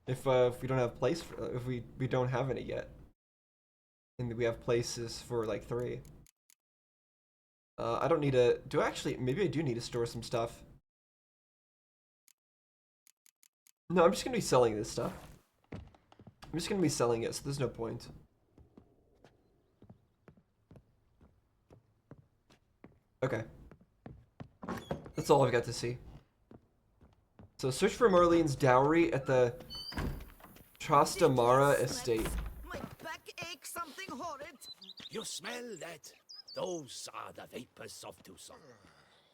A: if we don't have if we don't have any yet, and we have places for like 3? I don't need to. Do I actually? Maybe I do need to store some stuff. No, I'm just gonna be selling this stuff. I'm just gonna be selling it, so there's no point. Okay. That's all I've got to see. So search for Marlene's dowry at the Trastamara estate.
M: My back aches something horrid.
F: You smell that? Those are the vapors of Tucson.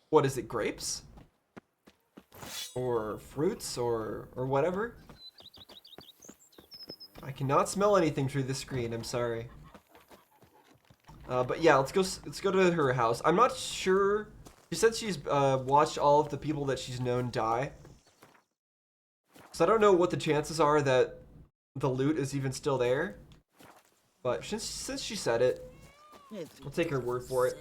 A: What is it, grapes? Or fruits, or whatever? I cannot smell anything through the screen, I'm sorry. But yeah, let's go to her house. I'm not sure. She said she's watched all of the people that she's known die. So I don't know what the chances are that the loot is even still there. But since she said it, I'll take her word for it.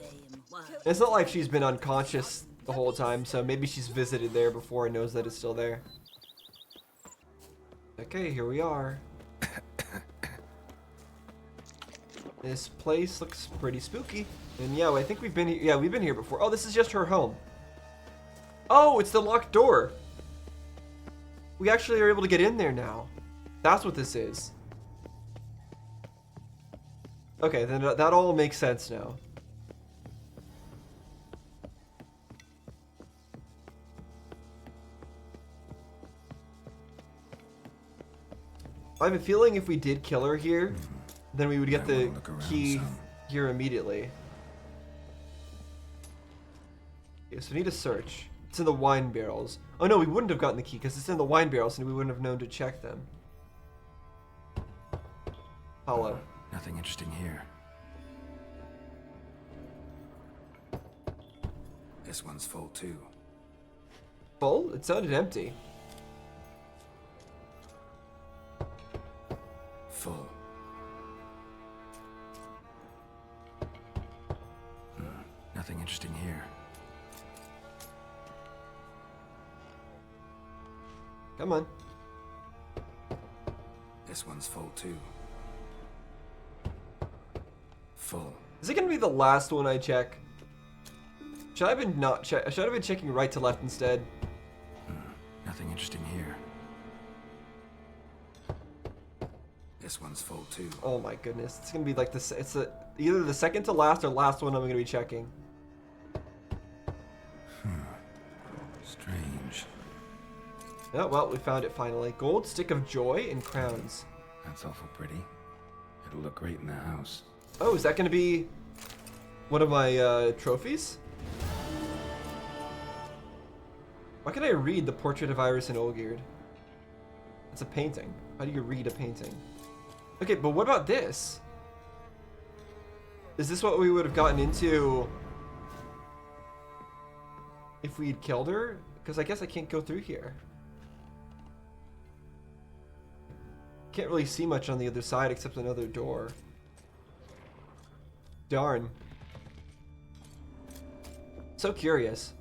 A: And it's not like she's been unconscious the whole time, so maybe she's visited there before and knows that it's still there. Okay, here we are. This place looks pretty spooky. And yeah, I think we've been here. Yeah, we've been here before. Oh, this is just her home. Oh, it's the locked door. We actually are able to get in there now. That's what this is. Okay, then that all makes sense now. I have a feeling if we did kill her here, then we would get the key here immediately. Okay, so we need to search. It's in the wine barrels. Oh no, we wouldn't have gotten the key because it's in the wine barrels and we wouldn't have known to check them. Hollow.
C: Nothing interesting here. This one's full too.
A: Full? It sounded empty.
C: Full. Nothing interesting here.
A: Come on.
C: This one's full too. Full.
A: Is it gonna be the last one I check? Should I have been not check? Should I have been checking right to left instead?
C: Nothing interesting here. This one's full too.
A: Oh my goodness, it's gonna be like this. It's either the second to last or last one I'm gonna be checking.
C: Strange.
A: Oh well, we found it finally. Gold stick of joy and crowns.
C: That's awful pretty. It'll look great in the house.
A: Oh, is that gonna be One of my trophies? Why can't I read the portrait of Iris and Olgierd? It's a painting. How do you read a painting? Okay, but what about this? Is this what we would have gotten into if we had killed her? Because I guess I can't go through here. Can't really see much on the other side except another door. Darn. So curious.